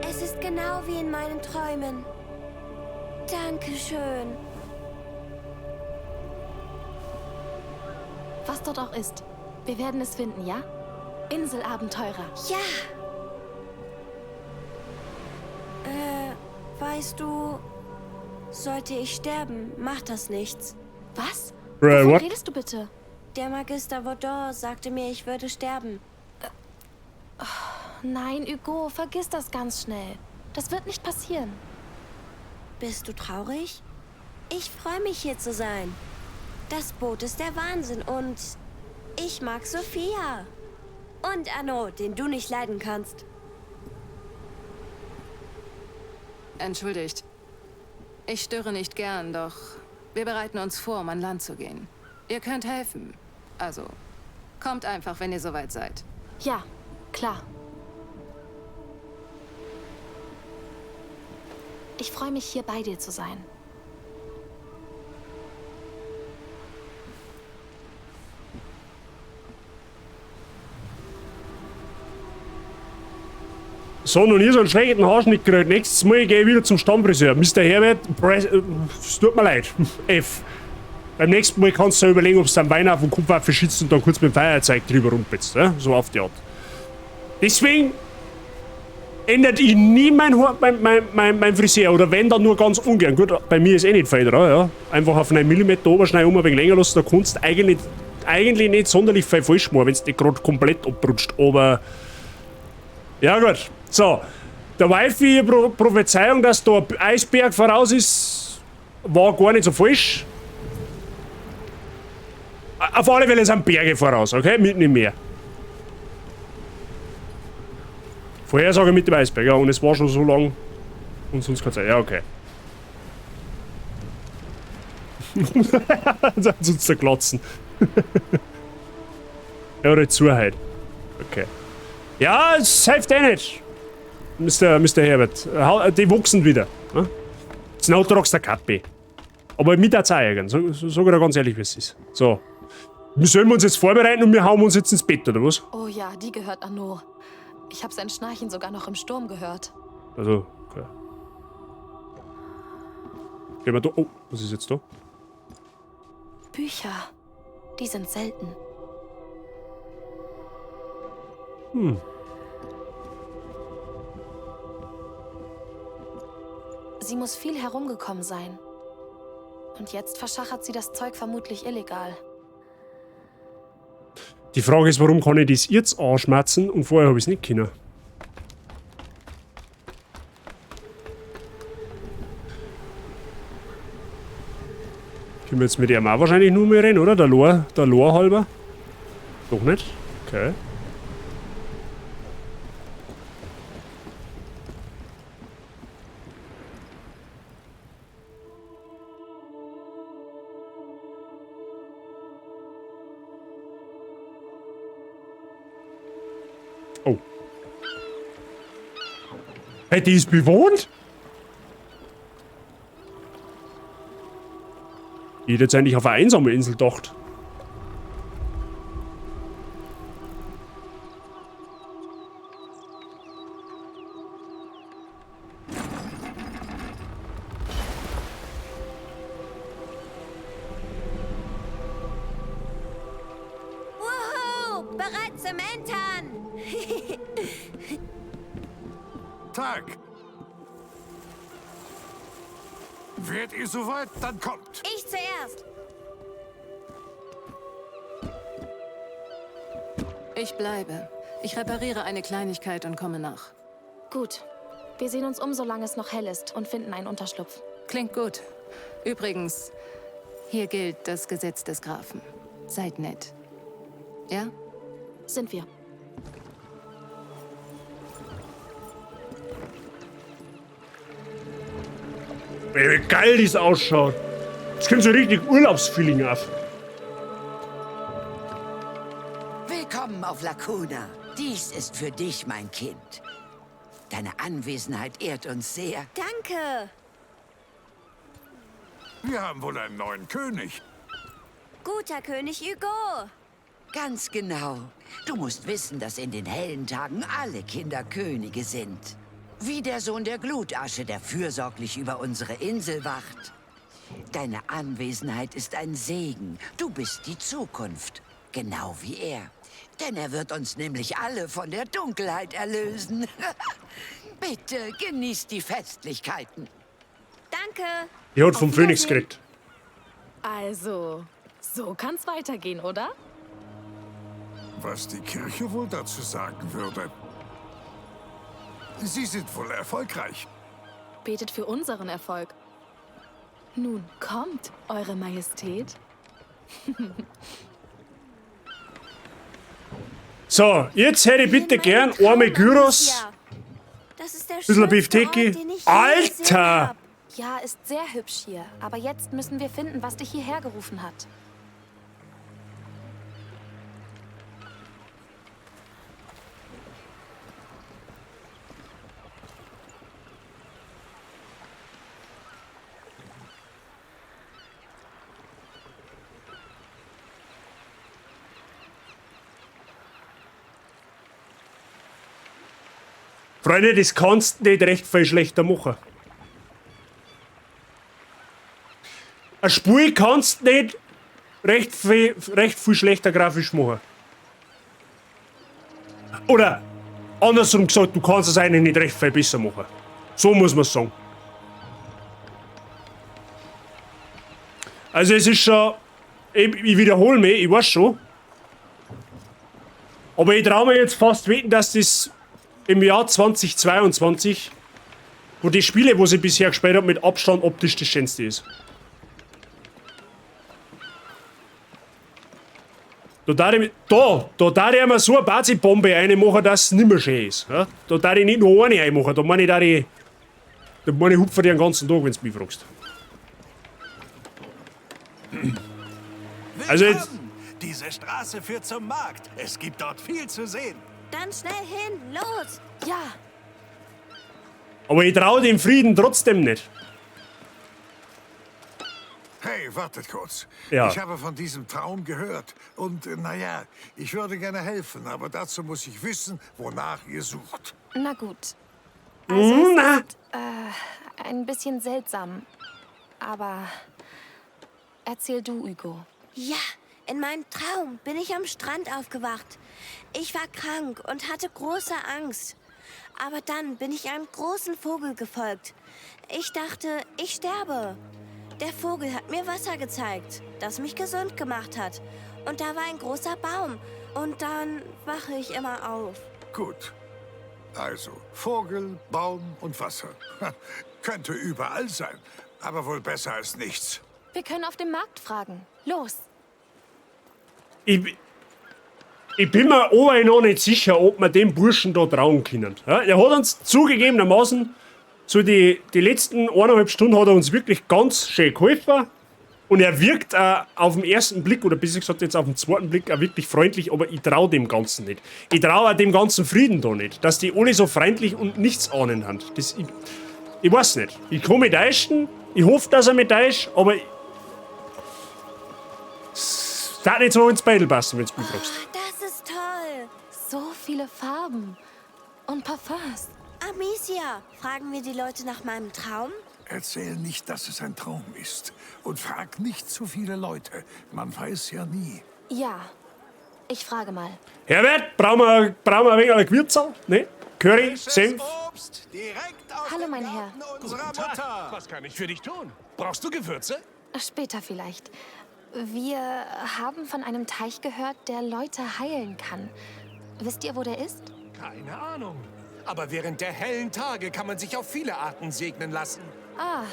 Es ist genau wie in meinen Träumen. Dankeschön. Was dort auch ist, wir werden es finden, ja? Inselabenteurer. Ja! Weißt du, sollte ich sterben, macht das nichts. Was? Wovon Wovon redest du bitte? Der Magister Vaudin sagte mir, ich würde sterben. Nein, Hugo, vergiss das ganz schnell. Das wird nicht passieren. Bist du traurig? Ich freue mich, hier zu sein. Das Boot ist der Wahnsinn und ich mag Sophia. Und Arnaud, den du nicht leiden kannst. Entschuldigt. Ich störe nicht gern, doch wir bereiten uns vor, um an Land zu gehen. Ihr könnt helfen. Also, kommt einfach, wenn ihr soweit seid. Ja, klar. Ich freue mich, hier bei dir zu sein. So, noch nie so einen schlechten Haarschnitt gekriegt. Nächstes Mal gehe ich wieder zum Stammfriseur. Mr. Herbert, es tut mir leid. F. Beim nächsten Mal kannst du dir überlegen, ob du deinen Wein auf den Kopf verschützt und dann kurz mit dem Feuerzeug drüber rumpelst. Ja? So auf die Art. Deswegen ändert ich nie mein Friseur. Oder wenn, dann nur ganz ungern. Gut, bei mir ist eh nicht viel dran. Ja? Einfach auf 9 mm Oberschneide ein wenig länger lassen. Da kannst du eigentlich nicht sonderlich viel falsch machen, wenn es nicht gerade komplett abrutscht. Aber ja gut. So, der Wifi Prophezeiung, dass da ein Eisberg voraus ist, war gar nicht so falsch. Auf alle Fälle sind Berge voraus, okay? Mitten im Meer. Vorhersage mit dem Eisberg, ja, und es war schon so lang. Und sonst kann es sein, ja, okay. Sonst zerglatzen. Ja, oder Zuheit. Okay. Ja, es hilft eh nicht. Mr. Herbert. Die wachsen wieder. Ne? Snowdrogs der Kappi. Aber mit der Zeigen. Sag ich dir ganz ehrlich, wie es ist. So. Wir sollen uns jetzt vorbereiten und wir hauen uns jetzt ins Bett, oder was? Oh ja, die gehört Arnaud. Ich habe sein Schnarchen sogar noch im Sturm gehört. Also, okay. Gehen wir da. Oh, was ist jetzt da? Bücher. Die sind selten. Sie muss viel herumgekommen sein. Und jetzt verschachert sie das Zeug vermutlich illegal. Die Frage ist, warum kann ich das jetzt anschmerzen und vorher habe ich es nicht können. Können wir jetzt mit ihm auch wahrscheinlich nur mehr reden, oder? Der Lore halber? Doch nicht? Okay. Hey, die ist bewohnt? Ich hätte jetzt eigentlich auf eine einsame Insel gedacht. Wuhu! Bereit zum Entern! Tag. Wärt ihr soweit, dann kommt. Ich zuerst. Ich bleibe. Ich repariere eine Kleinigkeit und komme nach. Gut. Wir sehen uns solange es noch hell ist und finden einen Unterschlupf. Klingt gut. Übrigens, hier gilt das Gesetz des Grafen. Seid nett. Ja? Sind wir. Ey, wie geil das ausschaut. Das kommt so richtig Urlaubsfeeling auf. Willkommen auf Lacuna. Dies ist für dich, mein Kind. Deine Anwesenheit ehrt uns sehr. Danke. Wir haben wohl einen neuen König. Guter König Hugo. Ganz genau. Du musst wissen, dass in den hellen Tagen alle Kinder Könige sind. Wie der Sohn der Glutasche, der fürsorglich über unsere Insel wacht. Deine Anwesenheit ist ein Segen. Du bist die Zukunft. Genau wie er. Denn er wird uns nämlich alle von der Dunkelheit erlösen. Bitte, genießt die Festlichkeiten. Danke. Die hat vom Phönix gekriegt. Also, so kann's weitergehen, oder? Was die Kirche wohl dazu sagen würde. Sie sind wohl erfolgreich. Betet für unseren Erfolg. Nun, kommt, Eure Majestät. So, jetzt hätte ich bitte gern arme Gyros. Das ist der Bisschen schönste Beefsteaky. Ort, den ich je gesehen Alter! hab. Ja, ist sehr hübsch hier. Aber jetzt müssen wir finden, was dich hierher gerufen hat. Freunde, das kannst du nicht recht viel schlechter machen. Ein Spiel kannst du nicht recht viel schlechter grafisch machen. Oder andersrum gesagt, du kannst es eigentlich nicht recht viel besser machen. So muss man es sagen. Also es ist schon, ich wiederhole mich, ich weiß schon. Aber ich traue mir jetzt fast wetten, dass das im Jahr 2022, wo die Spiele, wo ich bisher gespielt habe, mit Abstand optisch das schönste ist. Da darf ich mir so eine Bazi-Bombe reinmachen, dass es nicht mehr schön ist. Ja? Da darf ich nicht nur eine reinmachen, da meine ich, hupfen die den ganzen Tag, wenn du mich fragst. Also jetzt, Diese Straße führt zum Markt. Es gibt dort viel zu sehen. Dann schnell hin, los! Ja! aber ich traue dem Frieden trotzdem nicht. Hey, wartet kurz. Ja. Ich habe von diesem Traum gehört. Und naja, ich würde gerne helfen, aber dazu muss ich wissen, wonach ihr sucht. Na gut. Also Na. es ist, ein bisschen seltsam. Aber erzähl du, Hugo. Ja, in meinem Traum bin ich am Strand aufgewacht. Ich war krank und hatte große Angst. Aber dann bin ich einem großen Vogel gefolgt. Ich dachte, ich sterbe. Der Vogel hat mir Wasser gezeigt, das mich gesund gemacht hat. Und da war ein großer Baum. Und dann wache ich immer auf. Gut. Also, Vogel, Baum und Wasser. Könnte überall sein, aber wohl besser als nichts. Wir können auf dem Markt fragen. Los! Ich bin mir aber noch nicht sicher, ob wir dem Burschen da trauen können. Ja, er hat uns zugegebenermaßen, so die letzten 1,5 Stunden hat er uns wirklich ganz schön geholfen. Und er wirkt auf den ersten Blick, oder besser gesagt jetzt auf den zweiten Blick, auch wirklich freundlich, aber ich traue dem Ganzen nicht. Ich traue dem ganzen Frieden da nicht, dass die alle so freundlich und nichts ahnen haben. Ich weiß nicht. Ich kann mich täuschen, ich hoffe, dass er mich täuscht, aber es darf nicht so ins Beidel passen, wenn du mich fragst. Das ist toll. So viele Farben. Und Parfums. Amicia, fragen wir die Leute nach meinem Traum? Erzähl nicht, dass es ein Traum ist. Und frag nicht zu viele Leute. Man weiß ja nie. Ja, ich frage mal. Herbert, brauchen wir ein wenig Gewürzel? Ne? Curry, Senf? Hallo, mein Herr. Was kann ich für dich tun? Brauchst du Gewürze? Später vielleicht. Wir haben von einem Teich gehört, der Leute heilen kann. Wisst ihr, wo der ist? Keine Ahnung. Aber während der hellen Tage kann man sich auf viele Arten segnen lassen. Ah,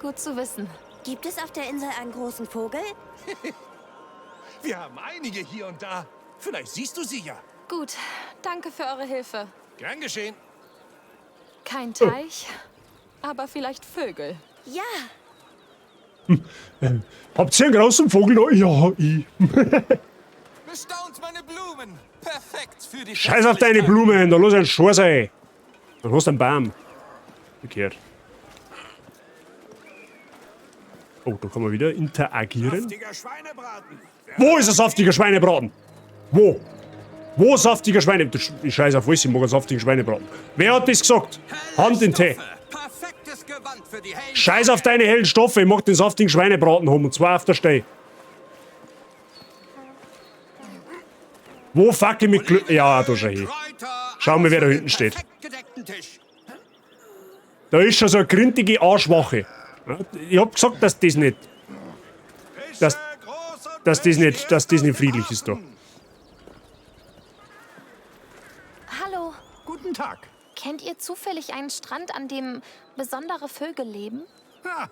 gut zu wissen. Gibt es auf der Insel einen großen Vogel? Wir haben einige hier und da. Vielleicht siehst du sie ja. Gut, danke für eure Hilfe. Gern geschehen. Kein Teich, aber vielleicht Vögel. Ja. Habt ihr einen großen Vogel da? Ja, ich. Bestaunt meine Blumen. Perfekt für die Scheiß auf deine Blumen, da los ein Schorz ein. Dann hast du einen Baum. Verkehrt. Oh, da kann man wieder interagieren. Wo ist ein saftiger Schweinebraten? Wo? Wo saftiger Schweinebraten? Ich scheiß auf alles, ich mag einen saftigen Schweinebraten. Wer hat das gesagt? Hand in Tee. Scheiß auf deine hellen Stoffe, ich mag den saftigen Schweinebraten haben, und zwar auf der Stelle. Wo fuck ich mit Glück? Ja, da schau hin. Schau mal, wer da hinten steht. Da ist schon so eine grintige Arschwache. Ich hab gesagt, dass das nicht. Dass das nicht friedlich ist da. Hallo. Guten Tag. Kennt ihr zufällig einen Strand, an dem besondere Vögel leben? Ha,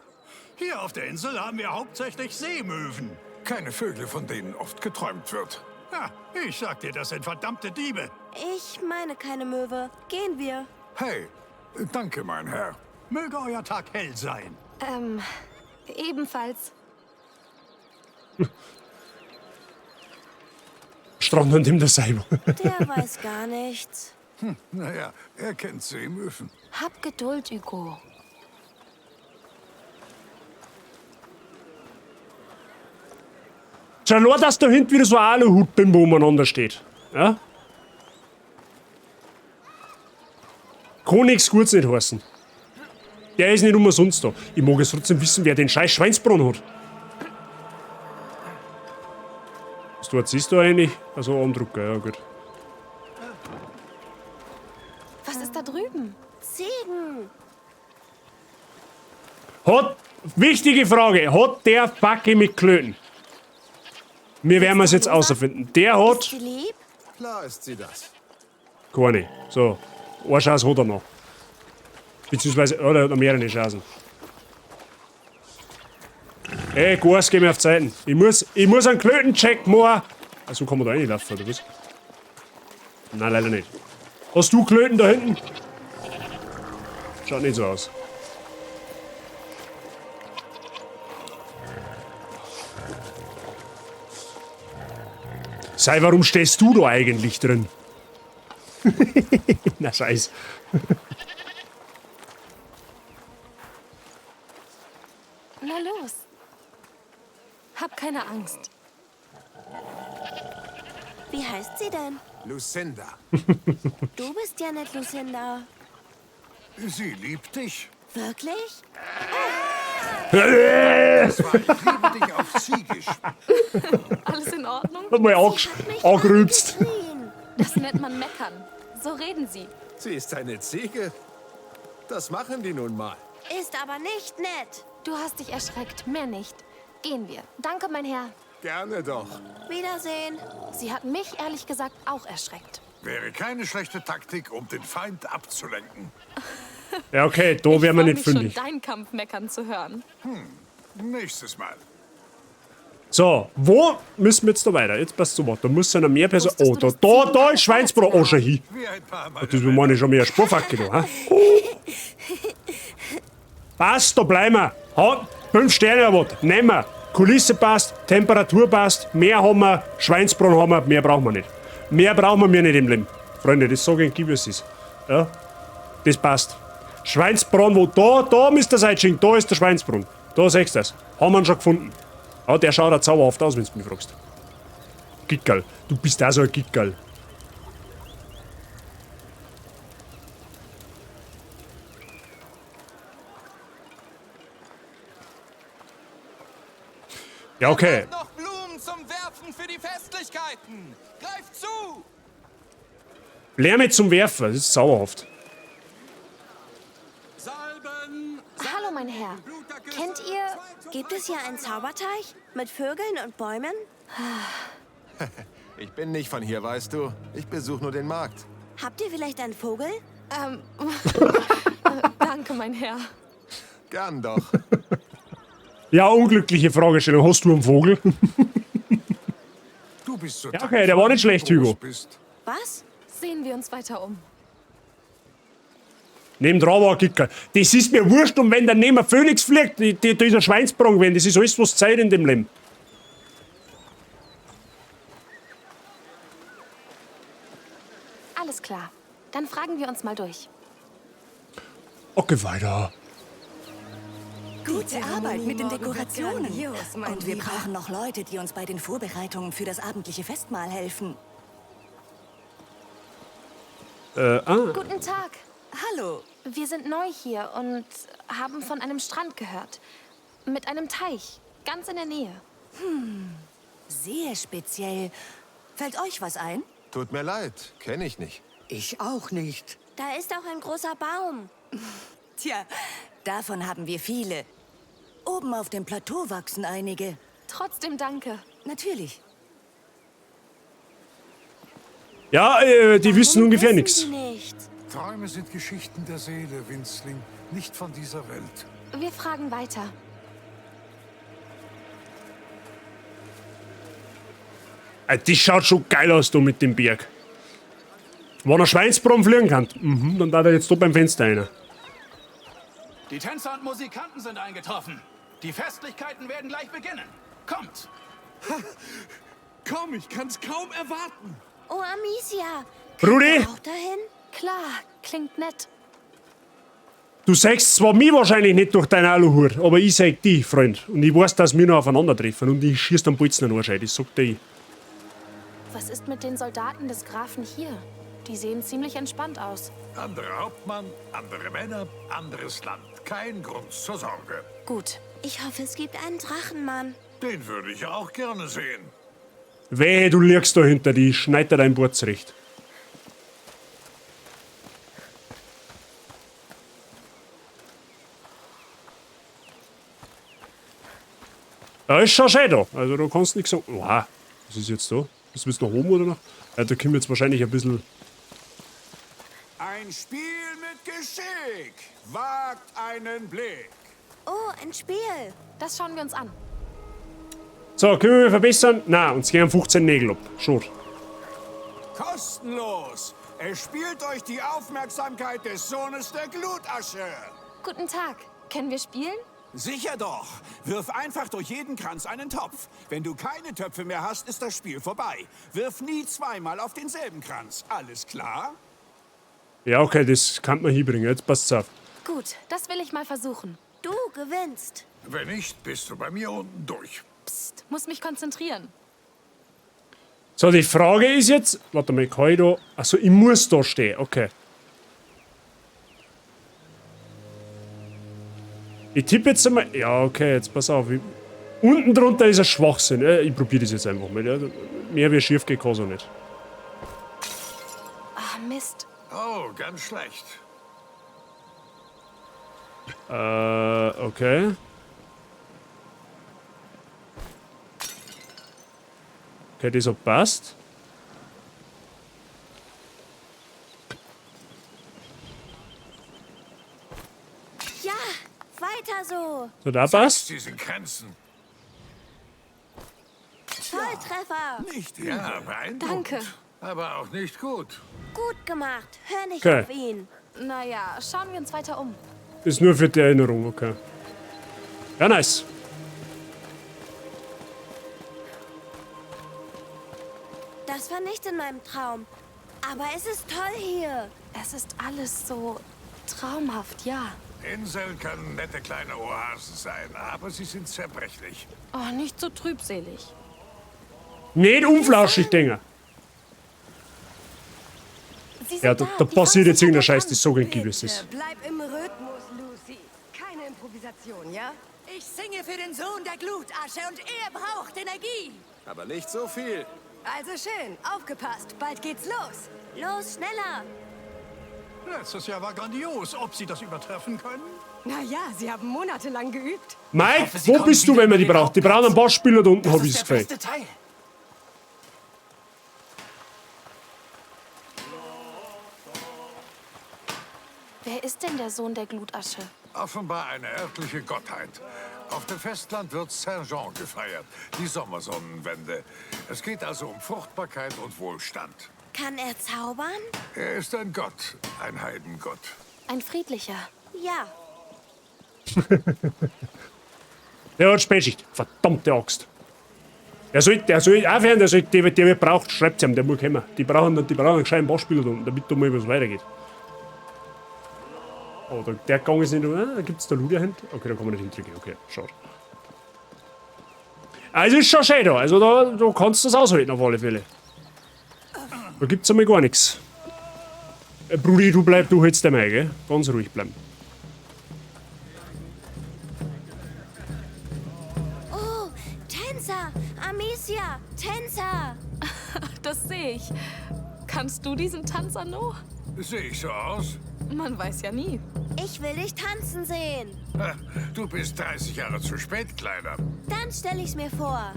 hier auf der Insel haben wir hauptsächlich Seemöwen. Keine Vögel, von denen oft geträumt wird. Ja, ich sag dir, das sind verdammte Diebe. Ich meine keine Möwe. Gehen wir. Hey, danke, mein Herr. Möge euer Tag hell sein. Ebenfalls. Strand an dem das Seil. Der weiß gar nichts. Naja, er kennt Seemöwen. Hab Geduld, Hugo. Schau nur, dass da hinten wieder so ein Aluhut-Bimbo umeinander steht. Ja? Kann nichts Gutes nicht heißen. Der ist nicht umsonst da. Ich mag jetzt trotzdem wissen, wer den scheiß Schweinsbraten hat. Was dort siehst du eigentlich? Also Armdrucker, ja gut. Was ist da drüben? Ziegen. Wichtige Frage, hat der Backe mit Klöten? Wir werden es jetzt außerfinden. Der hat... Ist sie lieb? Klar ist sie das. Keine. So, eine Chance hat er noch. Beziehungsweise, er hat noch mehrere Chancen. Ey, Gas, geh mir auf Zeiten. Ich muss einen Klötencheck machen. Also kann man da reinlaufen, oder was? Nein, leider nicht. Hast du Klöten da hinten? Schaut nicht so aus. Sei, warum stehst du da eigentlich drin? Na, scheiß. Na los. Hab keine Angst. Wie heißt sie denn? Lucinda. Du bist ja nicht Lucinda. Sie liebt dich. Wirklich? Das war, ich liebe dich auf Ziegisch. Alles in Ordnung? Hat mal angerübst. Das nennt man meckern. So reden sie. Sie ist eine Ziege. Das machen die nun mal. Ist aber nicht nett. Du hast dich erschreckt, mehr nicht. Gehen wir. Danke, mein Herr. Gerne doch. Wiedersehen. Sie hat mich ehrlich gesagt auch erschreckt. Wäre keine schlechte Taktik, um den Feind abzulenken. Ja, okay, da wären wir nicht fündig. Schon dein Kampf meckern zu hören. Nächstes Mal. So, wo müssen wir jetzt da weiter? Jetzt passt so, da muss ja noch mehr Personen. Oh, da ist Schweinsbrot. Oh, schon hin. Das will man schon mehr Spurfacke da, hä? Passt, da bleiben wir. 5 Sterne erwartet. Nehmen wir. Kulisse passt, Temperatur passt, mehr haben wir, Schweinsbraten haben wir, mehr brauchen wir nicht. Mehr brauchen wir nicht im Leben. Freunde, das sage ich, wie es ist. Ja, das passt. Schweinsbraten, wo da müsst ihr sein, da ist der Schweinsbraten. Da siehst du das. Haben wir ihn schon gefunden. Ja, der schaut auch zauberhaft aus, wenn du mich fragst. Gickerl. Du bist auch so ein Gickerl. Ja, okay. Noch Blumen zum Werfen für die Festlichkeiten. Greif zu! Lärme zum Werfen, das ist sauerhaft. Hallo, mein Herr. Kennt ihr... Gibt es hier einen Zauberteich mit Vögeln und Bäumen? Ich bin nicht von hier, weißt du. Ich besuche nur den Markt. Habt ihr vielleicht einen Vogel? Danke, mein Herr. Gern doch. Ja, unglückliche Fragestellung. Hast du einen Vogel? Du bist so Ja, okay, der war nicht schlecht, Hugo. Was? Sehen wir uns weiter um. Neben dran war ein Kicker. Das ist mir wurscht, und wenn daneben ein Phönix fliegt, da ist ein Schweinsbrang gewesen. Das ist alles, was Zeit in dem Leben. Alles klar. Dann fragen wir uns mal durch. Okay, weiter. Gute Arbeit mit den Dekorationen. Und wir brauchen noch Leute, die uns bei den Vorbereitungen für das abendliche Festmahl helfen. Guten Tag. Hallo. Wir sind neu hier und haben von einem Strand gehört. Mit einem Teich. Ganz in der Nähe. Sehr speziell. Fällt euch was ein? Tut mir leid, kenne ich nicht. Ich auch nicht. Da ist auch ein großer Baum. Tja, davon haben wir viele. Oben auf dem Plateau wachsen einige. Trotzdem danke. Natürlich. Ja, die wissen ungefähr nichts. Träume sind Geschichten der Seele, Winzling, nicht von dieser Welt. Wir fragen weiter. Das schaut schon geil aus, da mit dem Berg. Wenn er Schweinsbraten fliegen kann, dann darf er jetzt da beim Fenster rein. Die Tänzer und Musikanten sind eingetroffen. Die Festlichkeiten werden gleich beginnen. Kommt! Komm, ich kann's kaum erwarten. Oh, Amicia. Rudi? Auch dahin? Klar, klingt nett. Du sagst zwar mich wahrscheinlich nicht durch deinen Aluhut, aber ich sag dich, Freund. Und ich weiß, dass wir noch aufeinandertreffen und ich schieß am Bolzen an Arsch, das sagt ich. Was ist mit den Soldaten des Grafen hier? Die sehen ziemlich entspannt aus. Anderer Hauptmann, andere Männer, anderes Land. Kein Grund zur Sorge. Gut. Ich hoffe, es gibt einen Drachenmann. Den würde ich auch gerne sehen. Wehe, du liegst da hinter, die schneidet dir dein Bord zurecht. Ja, ist schon schön da. Also da kannst du nichts sagen. Wow, was ist jetzt da? Das willst du nach oben oder noch? Ja, da kommen jetzt wahrscheinlich ein bisschen... Ein Spiel mit Geschick. Wagt einen Blick. Oh, ein Spiel. Das schauen wir uns an. So, können wir verbessern? Nein, uns gehen 15 Nägel ab. Schon. Kostenlos. Es spielt euch die Aufmerksamkeit des Sohnes der Glutasche. Guten Tag. Können wir spielen? Sicher doch. Wirf einfach durch jeden Kranz einen Topf. Wenn du keine Töpfe mehr hast, ist das Spiel vorbei. Wirf nie zweimal auf denselben Kranz. Alles klar? Ja, okay, das kann man hinbringen. Jetzt passt's auf. Gut, das will ich mal versuchen. Du gewinnst. Wenn nicht, bist du bei mir unten durch. Psst, muss mich konzentrieren. So, die Frage ist jetzt... Warte mal, kann ich da... Achso, ich muss da stehen. Okay. Ich tippe jetzt einmal... Ja, okay, jetzt pass auf. Unten drunter ist ein Schwachsinn. Ich probiere das jetzt einfach mal. Ja. Mehr wie schief geht kann so nicht. Ah, Mist. Oh, ganz schlecht. Okay. Okay, das hat passt. Ja, weiter so. So, da passt. Diesen Grenzen. Volltreffer. Nicht ja, beeindruckend. Danke. Aber auch nicht gut. Gut gemacht. Hör nicht Okay. auf ihn. Naja, schauen wir uns weiter um. Ist nur für die Erinnerung, okay. Ja, nice. Das war nicht in meinem Traum. Aber es ist toll hier. Es ist alles so traumhaft, ja. Inseln können nette kleine Oasen sein, aber sie sind zerbrechlich. Oh, nicht so trübselig. Nicht unflauschig, Dinger. Ja, da passiert jetzt irgendein Scheiß, das so gibt es ist. Bleib im Rhythmus, Lucy. Keine Improvisation, ja? Ich singe für den Sohn der Glutasche und er braucht Energie. Aber nicht so viel. Also schön, aufgepasst. Bald geht's los. Los, schneller. Letztes Jahr war grandios. Ob Sie das übertreffen können? Naja, Sie haben monatelang geübt. Mike, wo bist du, wenn man die braucht? Die brauchen ein paar Spieler da unten, habe ich das Gefühl. Teil. Wer ist denn der Sohn der Glutasche? Offenbar eine örtliche Gottheit. Auf dem Festland wird Saint-Jean gefeiert, die Sommersonnenwende. Es geht also um Fruchtbarkeit und Wohlstand. Kann er zaubern? Er ist ein Gott, ein Heidengott. Ein friedlicher. Ja. Der hat Spätschicht. Verdammte Axt. Der soll aufhören, der wird braucht, schreibt's ihm, der muss kommen. Die brauchen einen gescheiten Ballspieler da unten, damit da mal was weitergeht. Oh, der Gang ist nicht nur. Da gibt es da Luderhand. Okay, da kann man nicht hinkriegen. Okay, schade. Also ist schon schön da. Also da kannst du das aushalten auf alle Fälle. Da gibt's einmal gar nichts. Brudi, du hältst den Mai, gell? Ganz ruhig bleiben. Oh, Tänzer! Amicia! Tänzer! Das sehe ich. Kannst du diesen Tanz, Anno? Sehe ich so aus? Man weiß ja nie. Ich will dich tanzen sehen. Du bist 30 Jahre zu spät, Kleiner. Dann stelle ich's mir vor.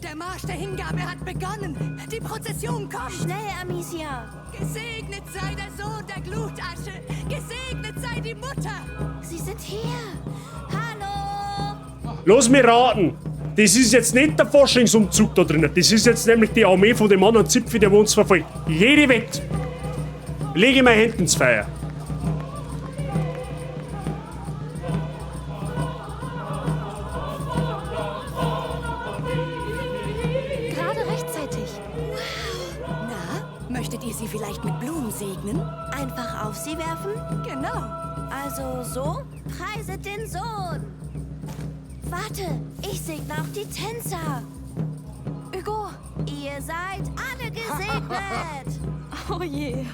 Der Marsch der Hingabe hat begonnen. Die Prozession kommt. Schnell, Amicia. Gesegnet sei der Sohn der Glutasche. Gesegnet sei die Mutter. Sie sind hier. Hallo. Los mir raten. Das ist jetzt nicht der Forschungsumzug da drinnen. Das ist jetzt nämlich die Armee von dem anderen Zipfel, der uns verfolgt. Jede Wett. Lege meine Hände ins Feuer. Gerade rechtzeitig. Na, möchtet ihr sie vielleicht mit Blumen segnen? Einfach auf sie werfen? Genau. Also so? Preiset den Sohn. Warte, ich segne auch die Tänzer. Hugo, ihr seid alle gesegnet. Oh je.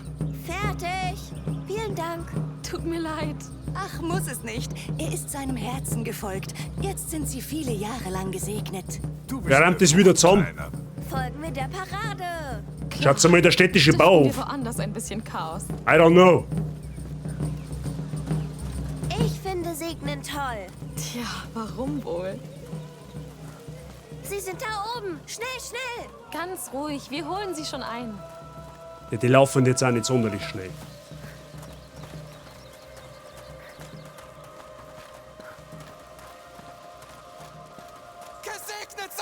Fertig. Vielen Dank. Tut mir leid. Ach, muss es nicht. Er ist seinem Herzen gefolgt. Jetzt sind sie viele Jahre lang gesegnet. Wer rammt das wieder zusammen? Folgen wir der Parade. Schaut's mal der städtische Bau auf. Woanders ein bisschen Chaos. I don't know. Ich finde Segnen toll. Tja, warum wohl? Sie sind da oben. Schnell, schnell. Ganz ruhig, wir holen sie schon ein. Ja, die laufen jetzt auch nicht sonderlich schnell. Gesegnet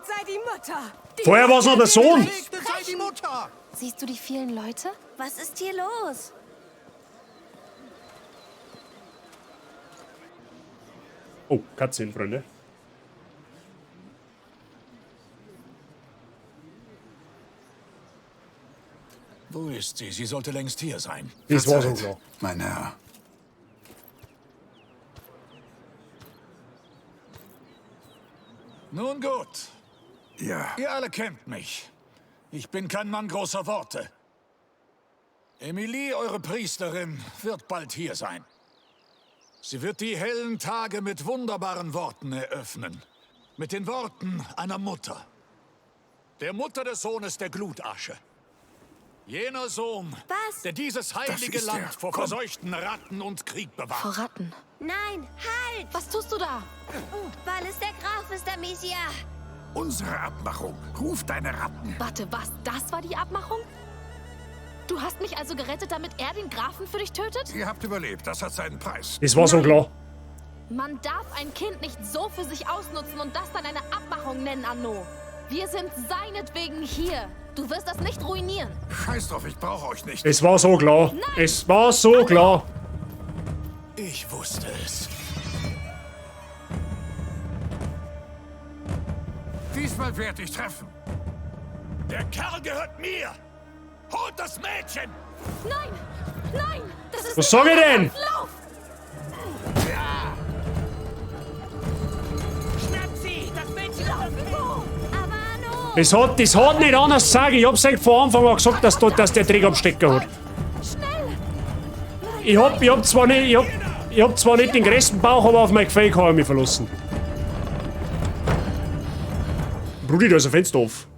sei die Mutter. Vorher war es noch der Sohn. Gesegnet sei die Mutter. siehst du die vielen Leute? Was ist hier los? Oh, Cutscene, Freunde. Wo ist sie? Sie sollte längst hier sein. Das war so klar. Mein Herr. Nun gut. Ja. Ihr alle kennt mich. Ich bin kein Mann großer Worte. Emilie, eure Priesterin, wird bald hier sein. Sie wird die hellen Tage mit wunderbaren Worten eröffnen. Mit den Worten einer Mutter. Der Mutter des Sohnes der Glutasche. Jener Sohn, der dieses heilige Land vor verseuchten Ratten und Krieg bewahrt. Vor Ratten? Nein, halt! Was tust du da? Weil es der Graf ist, Amicia. Unsere Abmachung. Ruf deine Ratten. Warte, was? Das war die Abmachung? Du hast mich also gerettet, damit er den Grafen für dich tötet? Ihr habt überlebt. Das hat seinen Preis. Das war so klar. Man darf ein Kind nicht so für sich ausnutzen und das dann eine Abmachung nennen, Anno. Wir sind seinetwegen hier. Du wirst das nicht ruinieren. Scheiß drauf, ich brauche euch nicht. Es war so klar. Nein. Es war so klar. Ich wusste es. Diesmal werde ich treffen. Der Kerl gehört mir! Holt das Mädchen! Nein! Nein! Das ist Was sag ich denn? Lauf! Schnapp sie! Das Mädchen Lauf, Hugo! Das hat nicht anders gesagt. Ich hab's euch von Anfang an gesagt, dass der Trägerabstecker hat. Ich hab zwar nicht den größten Bauch, aber auf mein Gefühl kann ich mich verlassen. Brudi, da ist ein Fenster auf.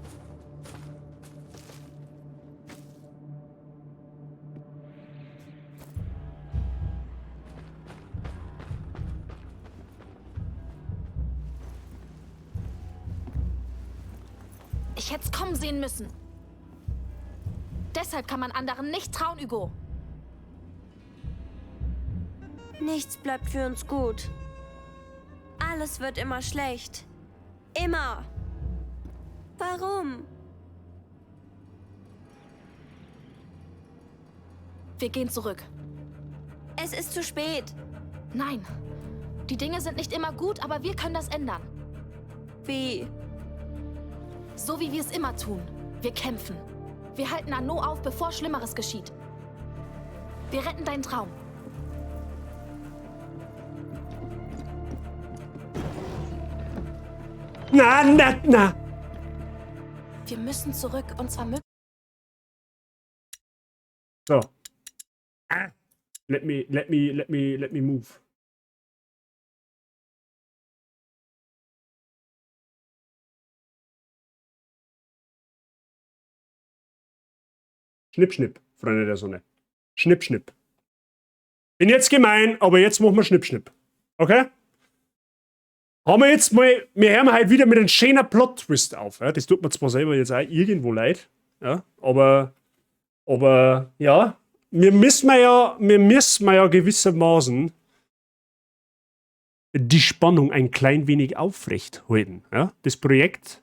Ich hätte es kommen sehen müssen. Deshalb kann man anderen nicht trauen, Hugo. Nichts bleibt für uns gut. Alles wird immer schlecht. Immer. Warum? Wir gehen zurück. Es ist zu spät. Nein. Die Dinge sind nicht immer gut, aber wir können das ändern. Wie? So wie wir es immer tun. Wir kämpfen. Wir halten Anno auf, bevor Schlimmeres geschieht. Wir retten deinen Traum. Na. Wir müssen zurück, und zwar möglichst. So. Let me move. Schnipp, schnipp, Freunde der Sonne. Schnipp, schnipp. Bin jetzt gemein, aber jetzt machen wir Schnipp, schnipp. Okay? Haben wir jetzt mal, wir hören halt wieder mit einem schönen Plot-Twist auf. Ja? Das tut mir zwar selber jetzt auch irgendwo leid, ja? aber ja, wir müssen ja gewissermaßen die Spannung ein klein wenig aufrecht halten. Ja? Das Projekt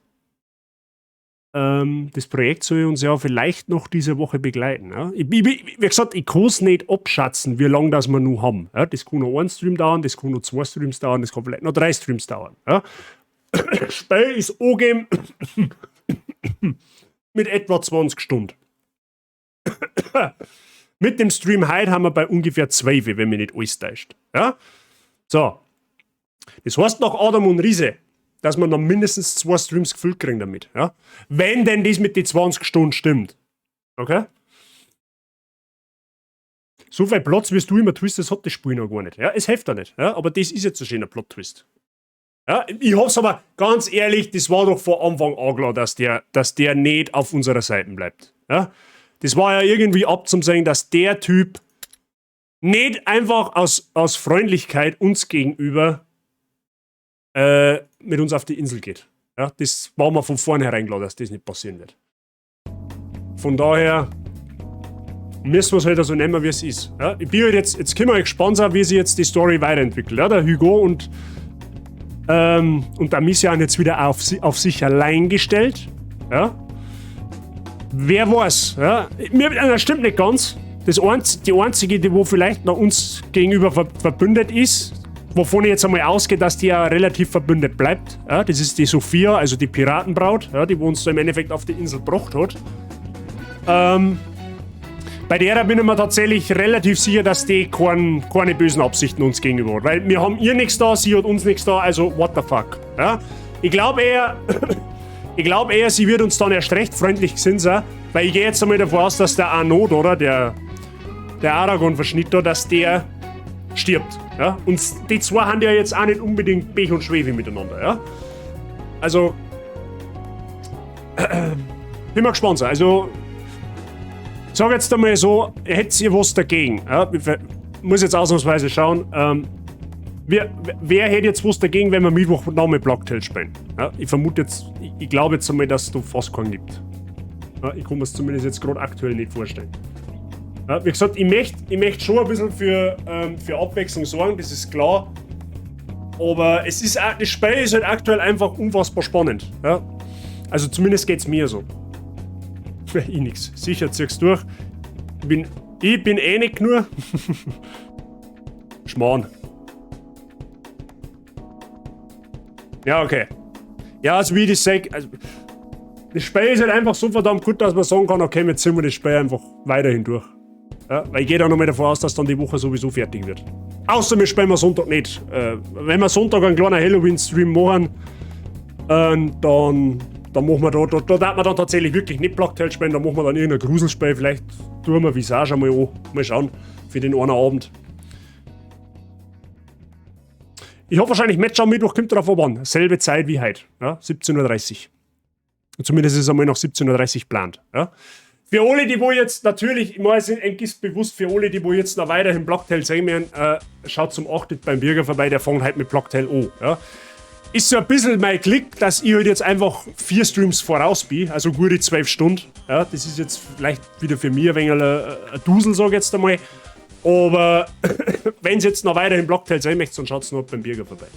soll uns ja vielleicht noch diese Woche begleiten. Ja? Wie gesagt, ich kann es nicht abschätzen, wie lange das wir noch haben. Ja? Das kann noch ein Stream dauern, das kann noch 2 Streams dauern, das kann vielleicht noch 3 Streams dauern. Ja? Das Spiel ist angegeben mit etwa 20 Stunden. Mit dem Stream heute haben wir bei ungefähr 12, wenn mich nicht alles täuscht. Ja? So. Das heißt nach Adam und Riese, dass man noch mindestens 2 Streams gefüllt kriegen damit. Ja? Wenn denn das mit den 20 Stunden stimmt. Okay? So viel Platz, wie du immer twistest, hat das Spiel noch gar nicht. Ja? Es hilft da nicht. Ja? Aber das ist jetzt ein schöner Plot-Twist. Ja? Ich hab's aber ganz ehrlich, das war doch von Anfang an klar, dass der nicht auf unserer Seite bleibt. Ja? Das war ja irgendwie abzusehen, dass der Typ nicht einfach aus Freundlichkeit uns gegenüber mit uns auf die Insel geht. Ja, das war mir von vornherein klar, dass das nicht passieren wird. Von daher müssen wir es halt so nehmen, wie es ist. Ja, ich bin halt jetzt können wir gespannt sein, wie sich jetzt die Story weiterentwickelt. Ja, der Hugo und der Missy haben jetzt wieder auf sich allein gestellt. Ja. Wer weiß. Ja. Das stimmt nicht ganz. Die einzige, die wo vielleicht noch uns gegenüber verbündet ist, wovon ich jetzt einmal ausgehe, dass die ja relativ verbündet bleibt. Ja, das ist die Sophia, also die Piratenbraut, ja, die uns so im Endeffekt auf die Insel gebracht hat. Bei der bin ich mir tatsächlich relativ sicher, dass die keine bösen Absichten uns gegenüber hat. Weil wir haben ihr nichts da, sie hat uns nichts da, also what the fuck. Ja? Ich glaube eher, sie wird uns dann erst recht freundlich gesinnt sein, weil ich gehe jetzt einmal davon aus, dass der Arnaud, oder der Aragorn-Verschnitt da, dass der stirbt. Ja? Und die zwei haben ja jetzt auch nicht unbedingt Pech und Schwefel miteinander. Ja? Also, bin mal gespannt. Also, ich sag jetzt einmal so, hättet ihr was dagegen? Ja? Ich muss jetzt ausnahmsweise schauen. Wer hätte jetzt was dagegen, wenn wir Mittwoch Name Blocktail spielen? Ja? Ich vermute jetzt, ich glaube jetzt einmal, dass es da fast keinen gibt. Ja? Ich kann mir es zumindest jetzt gerade aktuell nicht vorstellen. Ja, wie gesagt, ich möchte schon ein bisschen für Abwechslung sorgen, das ist klar. Aber es ist auch, das Spiel ist halt aktuell einfach unfassbar spannend. Ja? Also zumindest geht es mir so. Ich nix. Sicher zieh's durch. Ich bin eh nicht nur. Schmarrn. Ja, okay. Ja, also wie ich das sage, also, Das Spiel ist halt einfach so verdammt gut, dass man sagen kann, okay, wir ziehen das Spiel einfach weiterhin durch. Ja, weil ich gehe da nochmal davon aus, dass dann die Woche sowieso fertig wird. Außer wir spielen wir Sonntag nicht. Wenn wir Sonntag einen kleinen Halloween-Stream machen, dann machen wir da darf man dann tatsächlich wirklich nicht Plague Tale spielen, da machen wir dann irgendein Gruselspiel, vielleicht tun wir Visage einmal an. Mal schauen, für den einen Abend. Ich hoffe wahrscheinlich, Match am Mittwoch kommt drauf an. Selbe Zeit wie heute, ja? 17:30 Uhr. Zumindest ist es einmal nach 17:30 Uhr geplant. Ja? Für alle, die wo jetzt natürlich, ich meine, es ist bewusst für alle, die wo jetzt noch weiterhin Plague Tale sehen werden, schaut zum 8. beim Bürger vorbei, der fängt halt mit Plague Tale an. Ja? Ist so ein bisschen mein Klick, dass ich halt jetzt einfach 4 Streams voraus bin, also gute 12 Stunden. Ja? Das ist jetzt vielleicht wieder für mich ein wenig ein Dusel, sag ich jetzt einmal. Aber wenn sie jetzt noch weiterhin Plague Tale sehen möchtest, dann schaut es noch beim Bürger vorbei.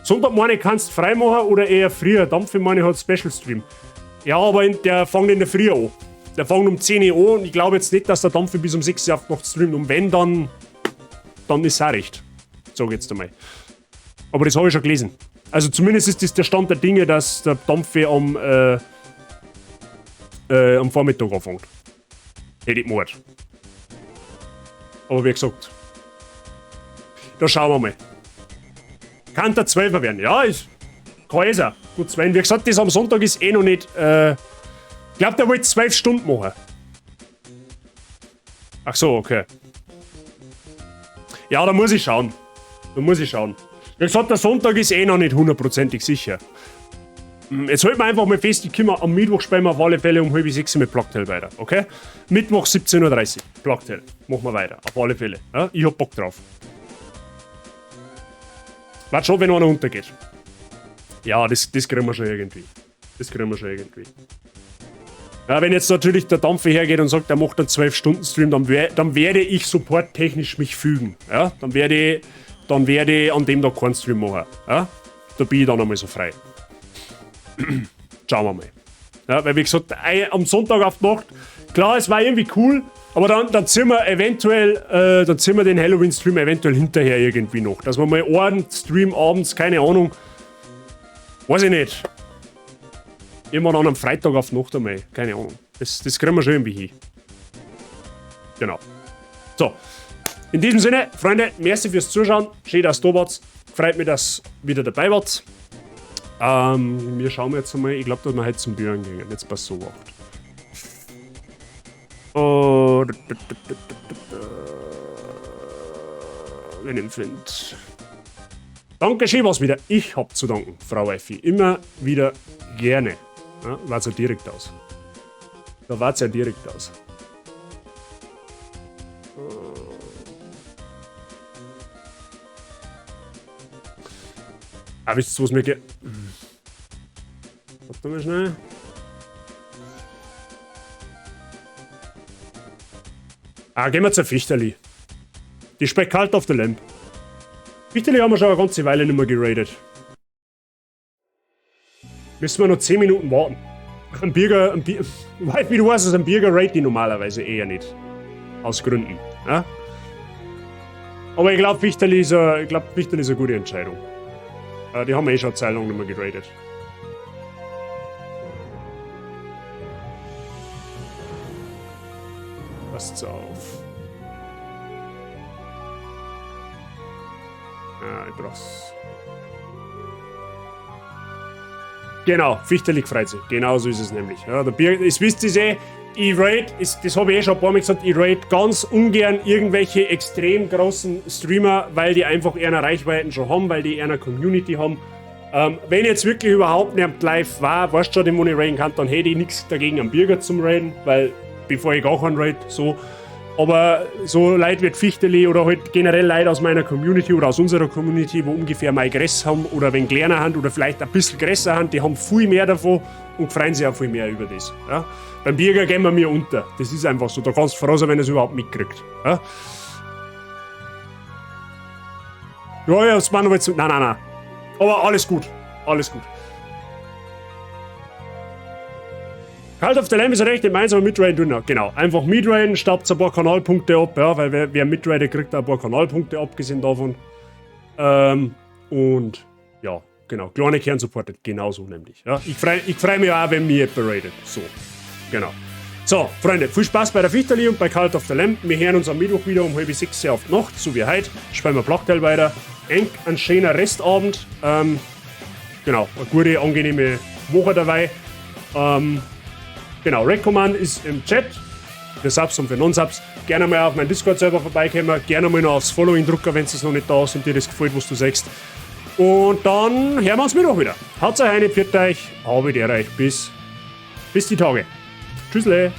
Sonntag meine kannst du freimachen oder eher früher. Dampfe meine hat Special Stream. Ja, aber der fängt in der Früh an. Der fängt um 10 Uhr an und ich glaube jetzt nicht, dass der Dampfe bis um 6 Uhr auf Nacht streamt. Und wenn, dann ist es auch recht. Sag ich jetzt einmal. Aber das habe ich schon gelesen. Also zumindest ist das der Stand der Dinge, dass der Dampfe am Vormittag anfängt. Hätte ich gemacht. Aber wie gesagt, da schauen wir mal. Kann der 12er werden? Ja, kann es auch. Gut, Sven, wie gesagt, das am Sonntag ist eh noch nicht. Ich glaube, der wollte 12 Stunden machen. Ach so, okay. Ja, da muss ich schauen. Wie gesagt, der Sonntag ist eh noch nicht hundertprozentig sicher. Jetzt halten wir einfach mal fest, ich komme am Mittwoch spielen wir auf alle Fälle um 5:30 mit Plague Tale weiter, okay? Mittwoch 17:30 Uhr, Plague Tale. Machen wir weiter, auf alle Fälle. Ja? Ich hab Bock drauf. Warte schon, wenn einer untergeht. Ja, das kriegen wir schon irgendwie. Ja, wenn jetzt natürlich der Dampfer hergeht und sagt, er macht einen 12-Stunden-Stream, dann werde ich supporttechnisch mich fügen. Ja? Dann werde ich an dem Tag keinen Stream machen. Ja? Da bin ich dann einmal so frei. Schauen wir mal. Ja, weil wie gesagt, am Sonntag auf die Nacht, klar, es war irgendwie cool, aber dann ziehen wir eventuell, den Halloween-Stream eventuell hinterher irgendwie noch. Dass wir mal einen Stream abends, keine Ahnung, weiß ich nicht. Irgendwann an einem Freitag auf die Nacht einmal, keine Ahnung. Das kriegen wir schon irgendwie hin. Genau. So. In diesem Sinne, Freunde, merci fürs Zuschauen. Schön, dass du da wart. Freut mich, dass ihr wieder dabei wart. Wir schauen jetzt einmal. Ich glaube, dass wir heute zum Björn gehen. Jetzt passt so wacht. Wenn ich finde. Dankeschön, was wieder. Ich hab zu danken, Frau Effi. Immer wieder gerne. Ja, war's ja direkt aus. Ah, wisst ihr, was mir geht? Warte mal schnell. Gehen wir zur Fichterli. Die schmeckt kalt auf der Lamp. Fichterli haben wir schon eine ganze Weile nicht mehr geradet. Müssen wir noch 10 Minuten warten. Ein Bürger, wie du weißt, ein Bürger rate die normalerweise eher nicht. Aus Gründen. Ja? Aber ich glaube, Fichterli ist eine gute Entscheidung. Die haben wir eh schon eine Zeit lang nicht mehr geradet. Passt's auf. Ich brauch's. Genau, Fichterli freut sich. Genau so ist es nämlich. Ja, der Bier, das wisst ihr eh, ich raid, das habe ich eh schon ein paar Mal gesagt, ich raid ganz ungern irgendwelche extrem großen Streamer, weil die einfach eher eine Reichweiten schon haben, weil die eher eine Community haben. Wenn jetzt wirklich überhaupt nicht live war, weißt du schon, den wo ich raiden kann, dann hätte ich nichts dagegen am Bürger zum Raiden, weil bevor ich gar keinen raid, so. Aber so Leute wie Fichterli oder halt generell Leute aus meiner Community oder aus unserer Community, wo ungefähr mein Gress haben oder wenn kleiner haben oder vielleicht ein bisschen größer haben, die haben viel mehr davon und freuen sich auch viel mehr über das. Ja? Beim Bürger gehen wir mir unter. Das ist einfach so. Da kannst du froh sein, wenn er es überhaupt mitkriegt. Ja, ja, das war noch jetzt. Nein. Aber alles gut. Kalt auf der Lamp ist recht, gemeinsam mitraiden tun. Genau, einfach mitraiden, staubt ein paar Kanalpunkte ab, ja, weil wer mitraidet, kriegt ein paar Kanalpunkte, abgesehen davon. Und ja, Genau, kleine Kern supportet, genauso nämlich. Ja, ich freu mich auch, wenn mir beratet. So, genau. So, Freunde, viel Spaß bei der Fichterli und bei Cult of the Lamb. Wir hören uns am Mittwoch wieder um 5:30 auf die Nacht, so wie heute. Spielen wir Blockteil weiter. Ein schöner Restabend. Genau, eine gute, angenehme Woche dabei. Genau, Recommand ist im Chat. Für Subs und für Non-Subs. Gerne mal auf meinen Discord-Server vorbeikommen. Gerne mal noch aufs Following drücken, wenn es noch nicht da ist und dir das gefällt, was du sagst. Und dann hören wir uns Mittwoch wieder. Haut's euch rein, pfiat euch, habe der euch bis die Tage. Tschüssle.